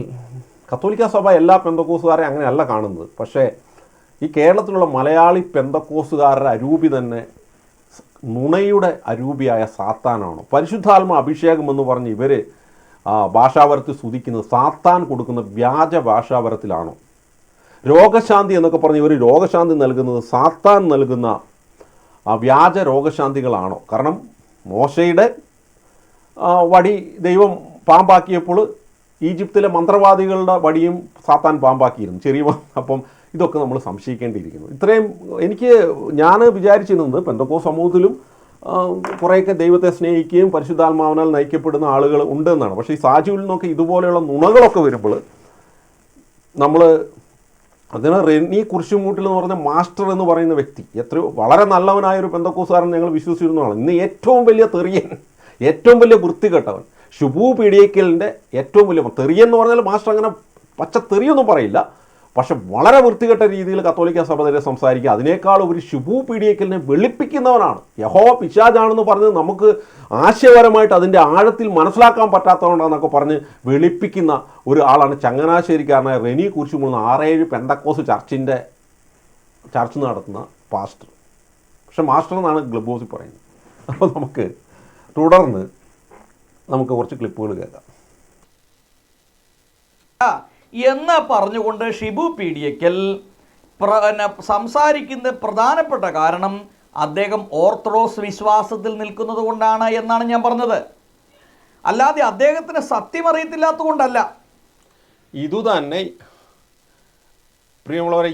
കത്തോലിക്ക സഭ എല്ലാ പെന്തക്കോസുകാരെയും അങ്ങനെയല്ല കാണുന്നത്. പക്ഷേ ഈ കേരളത്തിലുള്ള മലയാളി പെന്തക്കോസുകാരുടെ അരൂപി തന്നെ നുണയുടെ അരൂപിയായ സാത്താനാണോ? പരിശുദ്ധാത്മ അഭിഷേകം എന്ന് പറഞ്ഞ് ഇവർ ഭാഷാവരത്തിൽ സ്തുതിക്കുന്നത് സാത്താൻ കൊടുക്കുന്ന വ്യാജ ഭാഷാവരത്തിലാണോ? രോഗശാന്തി എന്നൊക്കെ പറഞ്ഞ് ഇവർ രോഗശാന്തി നൽകുന്നത് സാത്താൻ നൽകുന്ന വ്യാജ രോഗശാന്തികളാണോ? കാരണം മോശയുടെ വടി ദൈവം പാമ്പാക്കിയപ്പോൾ ഈജിപ്തിലെ മന്ത്രവാദികളുടെ വടിയും സാത്താൻ പാമ്പാക്കിയിരുന്നു, ചെറിയ. അപ്പം ഇതൊക്കെ നമ്മൾ സംശയിക്കേണ്ടിയിരിക്കുന്നു. ഇത്രയും ഞാൻ വിചാരിച്ചിരുന്നത് പെന്തക്കോസ് സമൂഹത്തിലും കുറേയൊക്കെ ദൈവത്തെ സ്നേഹിക്കുകയും പരിശുദ്ധാത്മാവിനാൽ നയിക്കപ്പെടുന്ന ആളുകൾ ഉണ്ടെന്നാണ്. പക്ഷേ ഈ സാജുവിൽ നിന്നൊക്കെ ഇതുപോലെയുള്ള നുണകളൊക്കെ വരുമ്പോൾ നമ്മൾ അതിന് റെനി കുരിശുമൂട്ടിൽ എന്ന് പറഞ്ഞ മാസ്റ്റർ എന്ന് പറയുന്ന വ്യക്തി എത്രയോ വളരെ നല്ലവനായൊരു പെന്തക്കോസുകാരൻ ഞങ്ങൾ വിശ്വസിച്ചിരുന്നതാണ്. ഇന്ന് ഏറ്റവും വലിയ തെറിയൻ, ഏറ്റവും വലിയ വൃത്തികെട്ടവൻ ഷിബു പീഡിയക്കലിൻ്റെ ഏറ്റവും വലിയ തെറിയൻ എന്ന് പറഞ്ഞാൽ മാസ്റ്റർ അങ്ങനെ പച്ച തെറിയൊന്നും പറയില്ല, പക്ഷെ വളരെ വൃത്തികെട്ട രീതിയിൽ കത്തോലിക്ക സഭ സംസാരിക്കുക. അതിനേക്കാൾ ഒരു ഷിബു പീഡിയക്കലിനെ വെളുപ്പിക്കുന്നവനാണ്. യഹോവ പിശാചാണെന്ന് പറഞ്ഞ് നമുക്ക് ആശയപരമായിട്ട് അതിൻ്റെ ആഴത്തിൽ മനസ്സിലാക്കാൻ പറ്റാത്തതുകൊണ്ടാണെന്നൊക്കെ പറഞ്ഞ് വെളുപ്പിക്കുന്ന ഒരു ആളാണ് ചങ്ങനാശ്ശേരിക്കാരനായ റെനി കുരിശുമുള്ള 6-7 പെന്തക്കോസ് ചർച്ച് നടത്തുന്ന പാസ്റ്റർ. പക്ഷെ മാസ്റ്റർ എന്നാണ് ഗ്ലബോസിൽ പറയുന്നത്. അപ്പോൾ തുടർന്ന് നമുക്ക് കുറച്ച് ക്ലിപ്പുകൾ കേൾക്കാം. എന്ന് പറഞ്ഞുകൊണ്ട് ഷിബു പീഡിയക്കൽ സംസാരിക്കുന്ന പ്രധാനപ്പെട്ട കാരണം അദ്ദേഹം ഓർത്തഡോക്സ് വിശ്വാസത്തിൽ നിൽക്കുന്നത് കൊണ്ടാണ് എന്നാണ് ഞാൻ പറഞ്ഞത്. അല്ലാതെ അദ്ദേഹത്തിന് സത്യം അറിയത്തില്ലാത്തത് കൊണ്ടല്ല. ഇതുതന്നെ പ്രിയമുള്ളവരെ,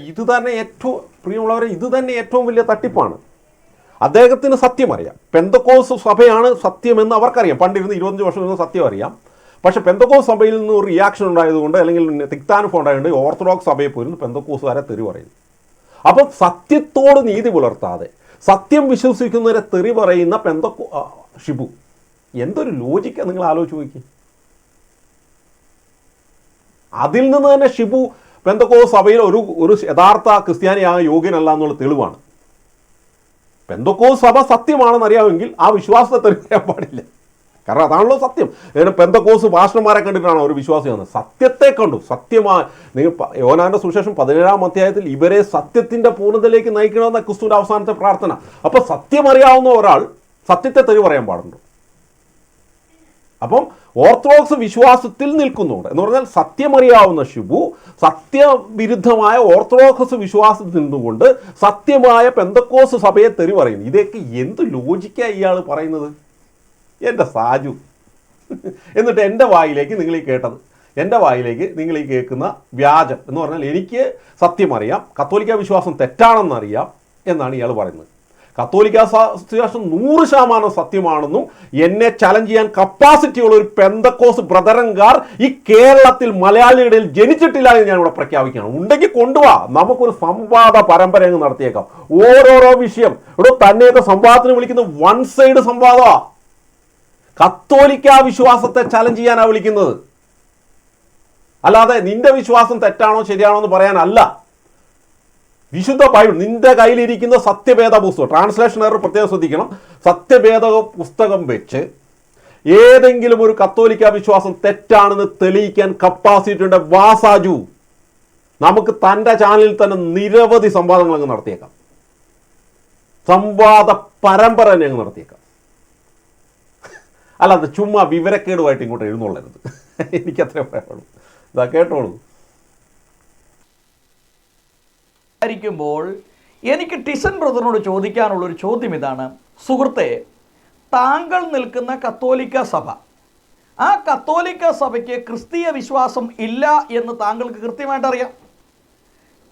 ഇത് തന്നെ ഏറ്റവും വലിയ തട്ടിപ്പാണ്. അദ്ദേഹത്തിന് സത്യം അറിയാം. പെന്തക്കോസ് സഭയാണ് സത്യമെന്ന് അവർക്കറിയാം. പണ്ടിരുന്ന് 25 വർഷം ഇരുന്ന് സത്യം അറിയാം. പക്ഷേ പെന്തക്കോസ് സഭയിൽ നിന്ന് ഒരു റിയാക്ഷൻ ഉണ്ടായതുകൊണ്ട്, അല്ലെങ്കിൽ തിക്താനുഭവം ഉണ്ടായതുകൊണ്ട് ഓർത്തഡോക്സ് സഭയെ പോലും പെന്തക്കോസുകാരെ തെറി പറയുന്നു. അപ്പോൾ സത്യത്തോട് നീതി പുലർത്താതെ സത്യം വിശ്വസിക്കുന്നവരെ തെറി പറയുന്ന ഷിബു, എന്തൊരു ലോജിക്കാണ് നിങ്ങൾ ആലോചിച്ച് നോക്കി. അതിൽ നിന്ന് തന്നെ ഷിബു പെന്തക്കോസ് സഭയിൽ ഒരു യഥാർത്ഥ ക്രിസ്ത്യാനിയാകാൻ യോഗ്യനല്ല എന്നുള്ള തെളിവാണ്. പെന്തക്കോസ് സഭ സത്യമാണെന്ന് അറിയാമെങ്കിൽ ആ വിശ്വാസത്തെ തെറി പറയാൻ പാടില്ല. കാരണം അതാണല്ലോ സത്യം. പെന്തക്കോസ് പാസ്റ്റർമാരെ കണ്ടിട്ടാണ് ഒരു വിശ്വാസിയാകുന്നത്. സത്യത്തെ കണ്ടു. സത്യമായി നിങ്ങൾ യോഹന്നാന്റെ സുവിശേഷം 17-ാം അധ്യായത്തിൽ ഇവരെ സത്യത്തിൻ്റെ പൂർണ്ണതയിലേക്ക് നയിക്കണമെന്ന ക്രിസ്തുവിൻ്റെ അവസാനത്തെ പ്രാർത്ഥന. അപ്പോൾ സത്യം അറിയാവുന്ന ഒരാൾ സത്യത്തെ തെറി പറയാൻ പാടുണ്ടോ? അപ്പം ഓർത്തഡോക്സ് വിശ്വാസത്തിൽ നിൽക്കുന്നുണ്ട് എന്ന് പറഞ്ഞാൽ സത്യമറിയാവുന്ന ഷിബു സത്യവിരുദ്ധമായ ഓർത്തഡോക്സ് വിശ്വാസത്തിൽ നിന്നുകൊണ്ട് സത്യമായ പെന്തക്കോസ് സഭയെ തെറി പറയുന്നു. ഇതൊക്കെ എന്ത് ലോജിക്കാണ് ഇയാൾ പറയുന്നത്? എൻ്റെ സാജു. എന്നിട്ട് എൻ്റെ വായിലേക്ക് നിങ്ങൾ ഈ കേൾക്കുന്ന വ്യാജം എന്ന് പറഞ്ഞാൽ എനിക്ക് സത്യം അറിയാം, കത്തോലിക്ക വിശ്വാസം തെറ്റാണെന്നറിയാം എന്നാണ് ഇയാൾ പറയുന്നത്. കത്തോലിക്ക വിശ്വാസം 100% സത്യമാണെന്നും എന്നെ ചലഞ്ച് ചെയ്യാൻ കപ്പാസിറ്റിയുള്ള ഒരു പെന്തക്കോസ് ബ്രദറൻകാർ ഈ കേരളത്തിൽ മലയാളിയുടെ ജനിച്ചിട്ടില്ല എന്ന് ഞാനിവിടെ പ്രഖ്യാപിക്കുകയാണ്. ഉണ്ടെങ്കിൽ കൊണ്ടുപോവാ, നമുക്കൊരു സംവാദ പരമ്പര അങ്ങ് നടത്തിയേക്കാം. ഓരോരോ വിഷയം ഇവിടെ തന്നെയൊക്കെ സംവാദത്തിന് വിളിക്കുന്നത് വൺ സൈഡ് സംവാദമാണ്. കത്തോലിക്ക വിശ്വാസത്തെ ചലഞ്ച് ചെയ്യാനാണ് വിളിക്കുന്നത്, അല്ലാതെ നിന്റെ വിശ്വാസം തെറ്റാണോ ശരിയാണോ എന്ന് പറയാനല്ല. വിശുദ്ധ ബൈബിൾ നിന്റെ കയ്യിലിരിക്കുന്ന സത്യവേദ പുസ്തകം, ട്രാൻസ്ലേഷൻ എറർ പ്രത്യേകം ശ്രദ്ധിക്കണം, സത്യവേദ പുസ്തകം വെച്ച് ഏതെങ്കിലും ഒരു കത്തോലിക്ക വിശ്വാസം തെറ്റാണെന്ന് തെളിയിക്കാൻ കപ്പാസിറ്റി ഉണ്ട് വാസാജു. നമുക്ക് തൻ്റെ ചാനലിൽ തന്നെ നിരവധി സംവാദങ്ങൾ അങ്ങ് നടത്തിയേക്കാം, സംവാദ പരമ്പര തന്നെ അങ്ങ് നടത്തിയേക്കാം. അല്ലാതെ ചുമ്മാ വിവരക്കേടുമായിട്ട് ഇങ്ങോട്ട് എഴുന്നള്ളരുത്. എനിക്കത്രേ പറയാനുള്ളൂ. ഇതാ കേട്ടോളൂ. ിക്കുമ്പോൾ എനിക്ക് ടിസൺ ബ്രദറിനോട് ചോദിക്കാനുള്ളൊരു ചോദ്യം ഇതാണ്. സുഹൃത്തെ, താങ്കൾ നിൽക്കുന്ന കത്തോലിക്ക സഭ, ആ കത്തോലിക്ക സഭയ്ക്ക് ക്രിസ്തീയ വിശ്വാസം ഇല്ല എന്ന് താങ്കൾക്ക് കൃത്യമായിട്ട് അറിയാം.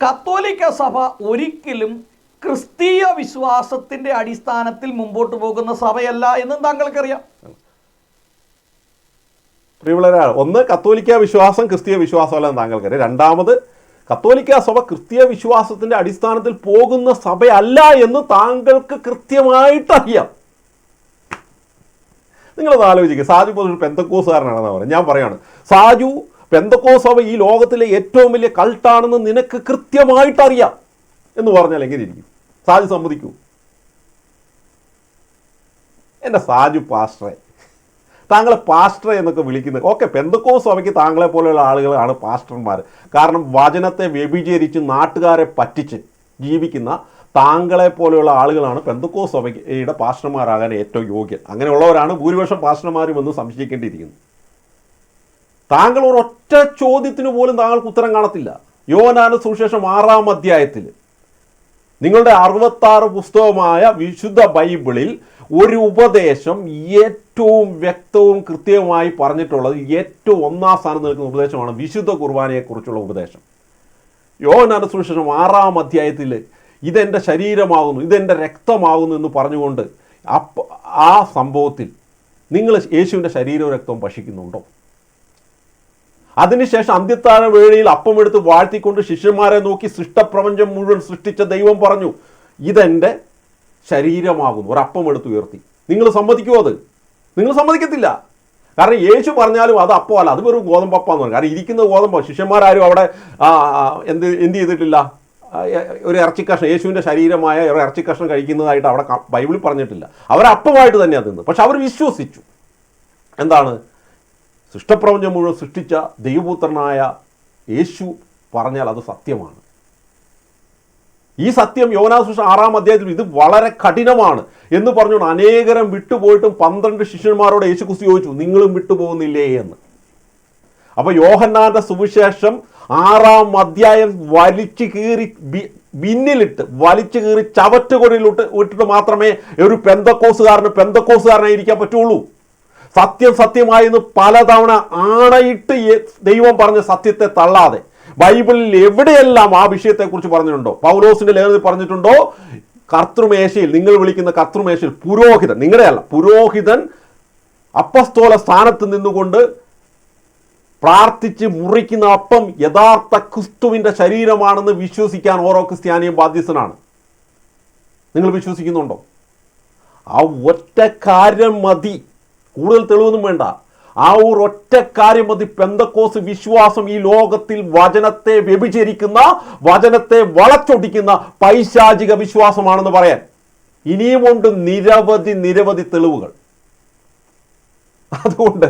കത്തോലിക്ക സഭ ഒരിക്കലും ക്രിസ്തീയ വിശ്വാസത്തിൻ്റെ അടിസ്ഥാനത്തിൽ മുമ്പോട്ട് പോകുന്ന സഭയല്ല എന്നും താങ്കൾക്കറിയാം. പ്രിയമുള്ളവരെ, ഒന്ന് കത്തോലിക്ക വിശ്വാസം ക്രിസ്തീയ വിശ്വാസമല്ല എന്ന് താങ്കൾക്കറിയാം. രണ്ടാമത് കത്തോലിക്ക സഭ ക്രിസ്തീയ വിശ്വാസത്തിൻ്റെ അടിസ്ഥാനത്തിൽ പോകുന്ന സഭയല്ല എന്ന് താങ്കൾക്ക് കൃത്യമായിട്ട് അറിയാം. നിങ്ങളത് ആലോചിക്കുക. സാജു ഒരു പെന്തക്കോസുകാരനാണെന്ന് പറയുന്നത്. ഞാൻ പറയാണ്, സാജു പെന്തക്കോസ് സഭ ഈ ലോകത്തിലെ ഏറ്റവും വലിയ കൾട്ടാണെന്ന് നിനക്ക് കൃത്യമായിട്ട് അറിയാം എന്ന് പറഞ്ഞാൽ എങ്ങനെ ഇരിക്കും? സാജു സമ്മതിക്കൂ? എൻ്റെ സാജു പാസ്റ്ററെ, താങ്കളെ പാസ്റ്റർ എന്നൊക്കെ വിളിക്കുന്നത് ഓക്കെ, പെന്തക്കോസ് സഭയ്ക്ക് താങ്കളെ പോലെയുള്ള ആളുകളാണ് പാസ്റ്റർമാർ. കാരണം വചനത്തെ വ്യഭിചരിച്ച് നാട്ടുകാരെ പറ്റിച്ച് ജീവിക്കുന്ന താങ്കളെ പോലെയുള്ള ആളുകളാണ് പെന്തക്കോസ് സഭയുടെ പാസ്റ്റർമാരാകാൻ ഏറ്റവും യോഗ്യൻ. അങ്ങനെയുള്ളവരാണ് ഭൂരിപക്ഷം പാസ്റ്റർമാരും എന്ന് സംശയിക്കേണ്ടിയിരിക്കുന്നു. താങ്കൾ ഒരൊറ്റ ചോദ്യത്തിന് പോലും താങ്കൾക്ക് ഉത്തരം കാണത്തില്ല. യോഹന്നാന്റെ സുവിശേഷം 6-ാം അധ്യായത്തിൽ നിങ്ങളുടെ 66 പുസ്തകമായ വിശുദ്ധ ബൈബിളിൽ ഒരു ഉപദേശം ഏറ്റവും വ്യക്തവും കൃത്യവുമായി പറഞ്ഞിട്ടുള്ളത്, ഏറ്റവും ഒന്നാം സ്ഥാനത്ത് നിൽക്കുന്ന ഉപദേശമാണ് വിശുദ്ധ കുർബാനയെക്കുറിച്ചുള്ള ഉപദേശം. യോഹന്നാന്റെ സുവിശേഷം 6-ാം അധ്യായത്തിൽ ഇതെൻ്റെ ശരീരമാകുന്നു, ഇതെൻ്റെ രക്തമാകുന്നു എന്ന് പറഞ്ഞുകൊണ്ട് ആ സംഭവത്തിൽ നിങ്ങൾ യേശുവിൻ്റെ ശരീരവും രക്തവും ഭക്ഷിക്കുന്നുണ്ടോ? അതിനുശേഷം അന്ത്യത്താഴ വേളയിൽ അപ്പമെടുത്ത് വാഴ്ത്തിക്കൊണ്ട് ശിഷ്യന്മാരെ നോക്കി സൃഷ്ടപ്രപഞ്ചം മുഴുവൻ സൃഷ്ടിച്ച ദൈവം പറഞ്ഞു, ഇതെൻ്റെ ശരീരമാകുന്നു. ഒരപ്പം എടുത്ത് ഉയർത്തി. നിങ്ങൾ സമ്മതിക്കുമോ? അത് നിങ്ങൾ സമ്മതിക്കത്തില്ല. കാരണം യേശു പറഞ്ഞാലും അത് അപ്പോൾ അല്ല, അത് വെറും ഗോതമ്പപ്പാന്ന് പറഞ്ഞു. കാരണം ഇരിക്കുന്ന ഗോതമ്പ്, ശിഷ്യന്മാരാരും അവിടെ എന്ത് ചെയ്തിട്ടില്ല, ഒരു ഇറച്ചിക്കഷ്ണം, യേശുവിൻ്റെ ശരീരമായ ഒരു ഇറച്ചിക്കഷ്ണം കഴിക്കുന്നതായിട്ട് അവിടെ ബൈബിളിൽ പറഞ്ഞിട്ടില്ല. അവരപ്പമായിട്ട് തന്നെയാണ് തിന്നത്. പക്ഷെ അവർ വിശ്വസിച്ചു. എന്താണ്? സൃഷ്ടപ്രപഞ്ചം മുഴുവൻ സൃഷ്ടിച്ച ദൈവപുത്രനായ യേശു പറഞ്ഞാൽ അത് സത്യമാണ്. ഈ സത്യം യോഹന്നാൻ 6-ാം അധ്യായത്തിൽ ഇത് വളരെ കഠിനമാണ് എന്ന് പറഞ്ഞുകൊണ്ട് അനേകരം വിട്ടുപോയിട്ടും 12 ശിഷ്യന്മാരോട് യേശു ക്രിസ്തു ചോദിച്ചു, നിങ്ങളും വിട്ടുപോകുന്നില്ലേ എന്ന്. അപ്പോൾ യോഹന്നാന്റെ സുവിശേഷം 6-ാം അധ്യായം വലിച്ചു കീറി ബിന്നിലിട്ട് വലിച്ചു കീറി ചവറ്റുകൊടിയിലിട്ട് വിട്ടിട്ട് മാത്രമേ ഒരു പെന്തക്കോസുകാരനായിരിക്കാൻ പറ്റുള്ളൂ. സത്യം സത്യമായെന്ന് പലതവണ ആണയിട്ട് ദൈവം പറഞ്ഞ സത്യത്തെ തള്ളാതെ ബൈബിളിൽ എവിടെയെല്ലാം ആ വിഷയത്തെക്കുറിച്ച് പറഞ്ഞിട്ടുണ്ടോ? പൗലോസിന്റെ ലേഖനത്തിൽ പറഞ്ഞിട്ടുണ്ടോ? കർത്തൃമേശയിൽ, നിങ്ങൾ വിളിക്കുന്ന കർത്തൃമേശയിൽ പുരോഹിതൻ, നിങ്ങളുടെയല്ല, പുരോഹിതൻ അപ്പസ്തോല സ്ഥാനത്ത് നിന്നുകൊണ്ട് പ്രാർത്ഥിച്ച് മുറിക്കുന്ന അപ്പം യഥാർത്ഥ ക്രിസ്തുവിൻ്റെ ശരീരമാണെന്ന് വിശ്വസിക്കാൻ ഓരോ ക്രിസ്ത്യാനിയും ബാധ്യസ്ഥനാണ്. നിങ്ങൾ വിശ്വസിക്കുന്നുണ്ടോ? ആ ഒറ്റ കാര്യം മതി, കൂടുതൽ തെളിവൊന്നും വേണ്ട. ആ ഒരു ഒറ്റ കാര്യം മതി പെന്തക്കോസ് വിശ്വാസം ഈ ലോകത്തിൽ വചനത്തെ വ്യഭിചരിക്കുന്ന, വചനത്തെ വളച്ചൊടിക്കുന്ന പൈശാചിക വിശ്വാസമാണെന്ന് പറയാൻ. ഇനിയുമുണ്ട് നിരവധി തെളിവുകൾ. അതുകൊണ്ട്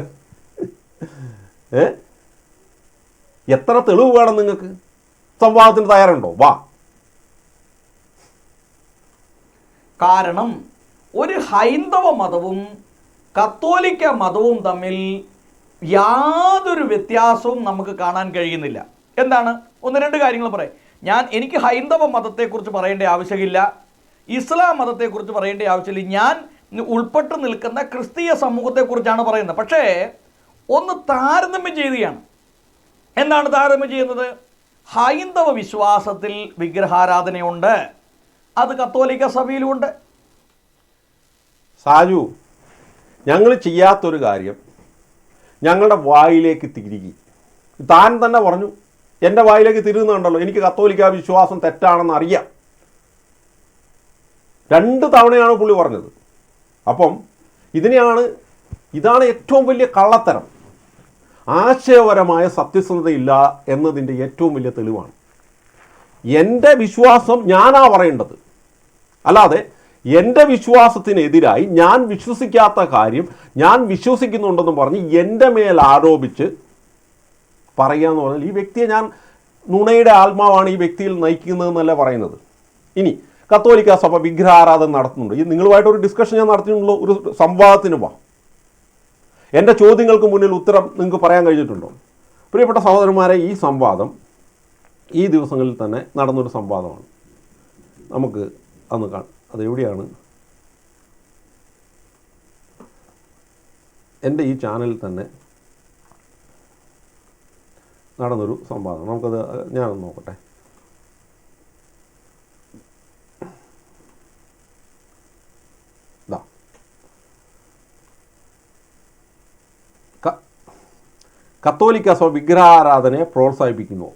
എത്ര തെളിവ് വേണം നിങ്ങൾക്ക്? സംവാദത്തിന് തയ്യാറുണ്ടോ? വാ. കാരണം ഒരു ഹൈന്ദവ മതവും കത്തോലിക്ക മതവും തമ്മിൽ യാതൊരു വ്യത്യാസവും നമുക്ക് കാണാൻ കഴിയുന്നില്ല. എന്താണ്? 1-2 കാര്യങ്ങൾ പറയാം. എനിക്ക് ഹൈന്ദവ മതത്തെക്കുറിച്ച് പറയേണ്ട ആവശ്യമില്ല, ഇസ്ലാം മതത്തെക്കുറിച്ച് പറയേണ്ട ആവശ്യമില്ല. ഞാൻ ഉൾപ്പെട്ട് നിൽക്കുന്ന ക്രിസ്തീയ സമൂഹത്തെക്കുറിച്ചാണ് പറയുന്നത്. പക്ഷേ ഒന്ന് താരതമ്യം ചെയ്യുകയാണ്. എന്താണ് താരതമ്യം ചെയ്യുന്നത്? ഹൈന്ദവ വിശ്വാസത്തിൽ വിഗ്രഹാരാധനയുണ്ട്, അത് കത്തോലിക്ക സഭയിലുമുണ്ട്. സാജു, ഞങ്ങൾ ചെയ്യാത്തൊരു കാര്യം ഞങ്ങളുടെ വായിലേക്ക് തിരികി. താൻ തന്നെ പറഞ്ഞു, എൻ്റെ വായിലേക്ക് തിരുന്നുണ്ടല്ലോ, എനിക്ക് കത്തോലിക്ക വിശ്വാസം തെറ്റാണെന്ന് അറിയാം. 2 തവണയാണ് പുള്ളി പറഞ്ഞത്. അപ്പം ഇതാണ് ഏറ്റവും വലിയ കള്ളത്തരം. ആശയപരമായ സത്യസന്ധതയില്ല എന്നതിൻ്റെ ഏറ്റവും വലിയ തെളിവാണ്. എൻ്റെ വിശ്വാസം ഞാനാ പറയേണ്ടത്, അല്ലാതെ എൻ്റെ വിശ്വാസത്തിനെതിരായി ഞാൻ വിശ്വസിക്കാത്ത കാര്യം ഞാൻ വിശ്വസിക്കുന്നുണ്ടെന്ന് പറഞ്ഞ് എൻ്റെ മേൽ ആരോപിച്ച് പറയുക എന്ന് പറഞ്ഞാൽ ഈ വ്യക്തിയെ ഞാൻ നുണയുടെ ആത്മാവാണ് ഈ വ്യക്തിയിൽ നയിക്കുന്നതെന്നല്ല പറയുന്നത്. ഇനി കത്തോലിക്ക സഭ വിഗ്രഹാരാധന നടത്തുന്നുണ്ട്. ഈ നിങ്ങളുമായിട്ടൊരു ഡിസ്കഷൻ ഞാൻ നടത്തിയിട്ടുണ്ടല്ലോ, ഒരു സംവാദത്തിന് വാ. എൻ്റെ ചോദ്യങ്ങൾക്ക് മുന്നിൽ ഉത്തരം നിങ്ങൾക്ക് പറയാൻ കഴിഞ്ഞിട്ടുണ്ടോ? പ്രിയപ്പെട്ട സഹോദരന്മാരെ, ഈ സംവാദം ഈ ദിവസങ്ങളിൽ തന്നെ നടന്നൊരു സംവാദമാണ്. നമുക്ക് അന്ന് കാണാം. അതെവിടെയാണ്? എൻ്റെ ഈ ചാനലിൽ തന്നെ നടന്നൊരു സംവാദം. നമുക്കത് ഞാനൊന്ന് നോക്കട്ടെ. കത്തോലിക്ക സഭ വിഗ്രഹാരാധനയെ പ്രോത്സാഹിപ്പിക്കുന്നു.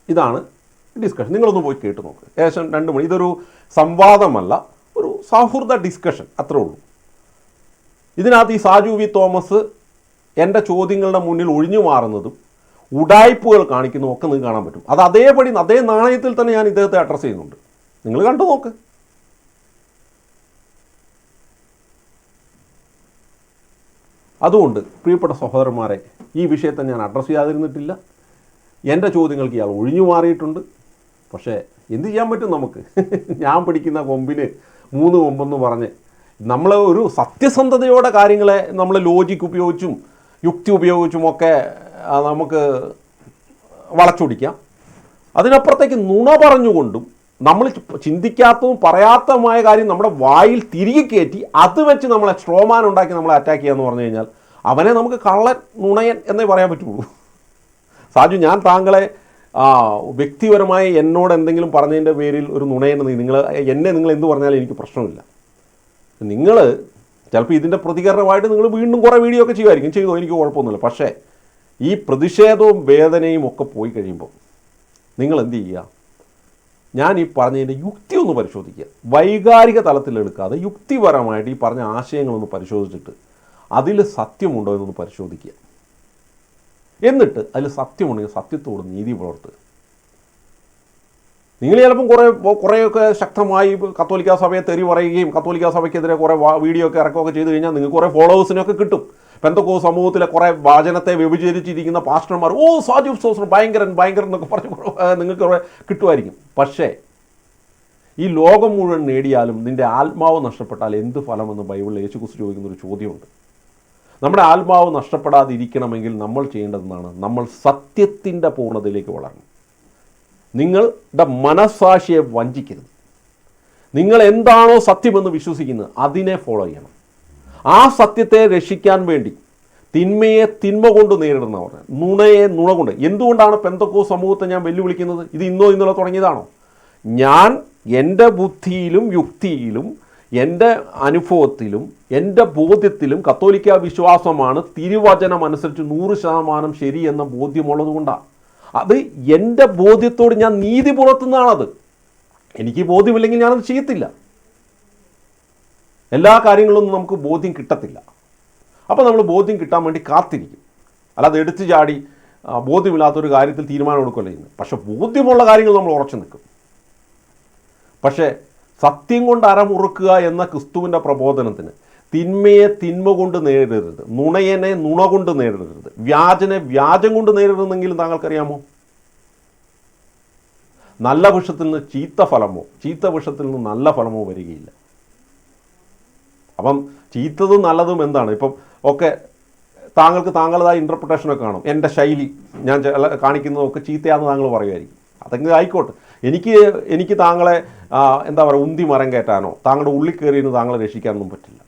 ഇതാണ് ഡിസ്കഷൻ. നിങ്ങളൊന്ന് പോയി കേട്ട് നോക്ക്. ഏകദേശം 2 മണി. ഇതൊരു സംവാദമല്ല, ഒരു സൗഹൃദ ഡിസ്കഷൻ, അത്രേ ഉള്ളൂ. ഇതിനകത്ത് ഈ സാജു വി തോമസ് എൻ്റെ ചോദ്യങ്ങളുടെ മുന്നിൽ ഒഴിഞ്ഞു മാറുന്നതും ഉടായ്പുകൾ കാണിക്കുന്നതും ഒക്കെ നിങ്ങൾക്ക് കാണാൻ പറ്റും. അത് അതേപടി അതേ നാണയത്തിൽ തന്നെ ഞാൻ ഇദ്ദേഹത്തെ അഡ്രസ്സ് ചെയ്യുന്നുണ്ട്. നിങ്ങൾ കണ്ടു നോക്ക്. അതുകൊണ്ട് പ്രിയപ്പെട്ട സഹോദരന്മാരെ, ഈ വിഷയത്തെ ഞാൻ അഡ്രസ്സ് ചെയ്യാതിരുന്നിട്ടില്ല. എൻ്റെ ചോദ്യങ്ങൾക്ക് ഇയാൾ ഒഴിഞ്ഞു മാറിയിട്ടുണ്ട്. പക്ഷേ എന്ത് ചെയ്യാൻ പറ്റും നമുക്ക്? ഞാൻ പിടിക്കുന്ന കൊമ്പിന് 3 കൊമ്പെന്ന് പറഞ്ഞ് നമ്മൾ ഒരു സത്യസന്ധതയോടെ കാര്യങ്ങളെ നമ്മൾ ലോജിക്ക് ഉപയോഗിച്ചും യുക്തി ഉപയോഗിച്ചുമൊക്കെ നമുക്ക് വളച്ചൊടിക്കാം. അതിനപ്പുറത്തേക്ക് നുണ പറഞ്ഞുകൊണ്ടും നമ്മൾ ചിന്തിക്കാത്തതും പറയാത്തതുമായ കാര്യം നമ്മുടെ വായിൽ തിരികെ കയറ്റി അത് വെച്ച് നമ്മളെ സ്ട്രോമാൻ ഉണ്ടാക്കി നമ്മളെ അറ്റാക്ക് ചെയ്യാന്ന് പറഞ്ഞു കഴിഞ്ഞാൽ അവനെ നമുക്ക് കള്ളൻ, നുണയൻ എന്നേ പറയാൻ പറ്റുള്ളൂ. സാജു, ഞാൻ താങ്കളെ വ്യക്തിപരമായി എന്നോട് എന്തെങ്കിലും പറഞ്ഞതിൻ്റെ പേരിൽ ഒരു നുണയെന്ന് നിങ്ങൾ എന്ത് പറഞ്ഞാലും എനിക്ക് പ്രശ്നമില്ല. നിങ്ങൾ ചിലപ്പോൾ ഇതിൻ്റെ പ്രതികരണമായിട്ട് നിങ്ങൾ വീണ്ടും കുറേ വീഡിയോ ഒക്കെ ചെയ്യുമായിരിക്കും, ചെയ്തോ, എനിക്ക് കുഴപ്പമൊന്നുമില്ല. പക്ഷേ ഈ പ്രതിഷേധവും വേദനയും ഒക്കെ പോയി കഴിയുമ്പോൾ നിങ്ങൾ എന്ത് ചെയ്യുക? ഞാൻ ഈ പറഞ്ഞതിൻ്റെ യുക്തി ഒന്ന് പരിശോധിക്കുക. വൈകാരിക തലത്തിലെടുക്കാതെ യുക്തിപരമായിട്ട് ഈ പറഞ്ഞ ആശയങ്ങളൊന്ന് പരിശോധിച്ചിട്ട് അതിൽ സത്യമുണ്ടോ എന്നൊന്ന് പരിശോധിക്കുക. എന്നിട്ട് അതിൽ സത്യമുണ്ടെങ്കിൽ സത്യത്തോട് നീതി പുലർത്തുക. നിങ്ങൾ ചിലപ്പം കുറേയൊക്കെ ശക്തമായി കത്തോലിക്ക സഭയെ തെറി പറയുകയും കത്തോലിക്ക സഭയ്ക്കെതിരെ കുറേ വീഡിയോ ഒക്കെ ഇറക്കുകയൊക്കെ ചെയ്ത് കഴിഞ്ഞാൽ നിങ്ങൾക്ക് കുറേ ഫോളോവേഴ്സിനൊക്കെ കിട്ടും. പെന്തക്കോസ്ത് സമൂഹത്തിലെ കുറേ വചനത്തെ വ്യഭിചരിച്ചിരിക്കുന്ന പാസ്റ്റർമാർ സാജു സോസർ ഭയങ്കരൻ എന്നൊക്കെ പറഞ്ഞ് നിങ്ങൾക്ക് കുറേ കിട്ടുമായിരിക്കും. പക്ഷേ ഈ ലോകം മുഴുവൻ നേടിയാലും നിൻ്റെ ആത്മാവ് നഷ്ടപ്പെട്ടാൽ എന്ത് ഫലമെന്ന് ബൈബിളിൽ യേശുക്രിസ്തു ചോദിക്കുന്നൊരു ചോദ്യമുണ്ട്. നമ്മുടെ ആത്മാവ് നഷ്ടപ്പെടാതിരിക്കണമെങ്കിൽ നമ്മൾ ചെയ്യേണ്ടതെന്നാണ്, നമ്മൾ സത്യത്തിൻ്റെ പൂർണ്ണതയിലേക്ക് വളരണം. നിങ്ങളുടെ മനസ്സാക്ഷിയെ വഞ്ചിക്കരുത്. നിങ്ങൾ എന്താണോ സത്യമെന്ന് വിശ്വസിക്കുന്നത് അതിനെ ഫോളോ ചെയ്യണം. ആ സത്യത്തെ രക്ഷിക്കാൻ വേണ്ടി തിന്മയെ തിന്മ കൊണ്ട് നേരിടുന്നവർ, നുണയെ നുണ കൊണ്ട്. എന്തുകൊണ്ടാണ് പെന്തക്കോസ്ത് സമൂഹത്തെ ഞാൻ വെല്ലുവിളിക്കുന്നത്? ഇത് ഇന്നലെ തുടങ്ങിയതാണോ? ഞാൻ എൻ്റെ ബുദ്ധിയിലും യുക്തിയിലും എൻ്റെ അനുഭവത്തിലും എൻ്റെ ബോധ്യത്തിലും കത്തോലിക്ക വിശ്വാസമാണ് തിരുവചനം അനുസരിച്ച് 100% ശരിയെന്ന ബോധ്യമുള്ളത് കൊണ്ടാണ്. അത് എൻ്റെ ബോധ്യത്തോട് ഞാൻ നീതി പുലർത്തുന്നതാണത്. എനിക്ക് ബോധ്യമില്ലെങ്കിൽ ഞാനത് ചെയ്യത്തില്ല. എല്ലാ കാര്യങ്ങളൊന്നും നമുക്ക് ബോധ്യം കിട്ടത്തില്ല. അപ്പോൾ നമ്മൾ ബോധ്യം കിട്ടാൻ വേണ്ടി കാത്തിരിക്കും. അല്ലാതെ എടുത്തു ചാടി ബോധ്യമില്ലാത്തൊരു കാര്യത്തിൽ തീരുമാനം എടുക്കുകയല്ല ചെയ്യുന്നത്. പക്ഷെ ബോധ്യമുള്ള കാര്യങ്ങൾ നമ്മൾ ഉറച്ചു നിൽക്കും. പക്ഷേ സത്യം കൊണ്ട് അരമുറുക്കുക എന്ന ക്രിസ്തുവിൻ്റെ പ്രബോധനത്തിന് തിന്മയെ തിന്മ കൊണ്ട് നേരിടരുത്, നുണയനെ നുണ കൊണ്ട് നേരിടരുത്, വ്യാജനെ വ്യാജം കൊണ്ട് നേരിടുന്നെങ്കിലും താങ്കൾക്കറിയാമോ? നല്ല വൃക്ഷത്തിൽ നിന്ന് ചീത്ത ഫലമോ ചീത്ത വൃക്ഷത്തിൽ നിന്ന് നല്ല ഫലമോ വരികയില്ല. അപ്പം ചീത്തതും നല്ലതും എന്താണ്? ഇപ്പം ഒക്കെ താങ്കൾക്ക് താങ്കളുടേതായ ഇൻ്റർപ്രിട്ടേഷനൊക്കെ കാണും. എൻ്റെ ശൈലി ഞാൻ കാണിക്കുന്നതൊക്കെ ചീത്തയാണെന്ന് താങ്കൾ പറയുമായിരിക്കും. അതെങ്കിലും ആയിക്കോട്ടെ. എനിക്ക് താങ്കളെ എന്താ പറയുക, ഉന്തി മരം കയറ്റാനോ താങ്കളുടെ ഉള്ളിൽ കയറിയെന്ന് താങ്കളെ രക്ഷിക്കാനൊന്നും പറ്റില്ല.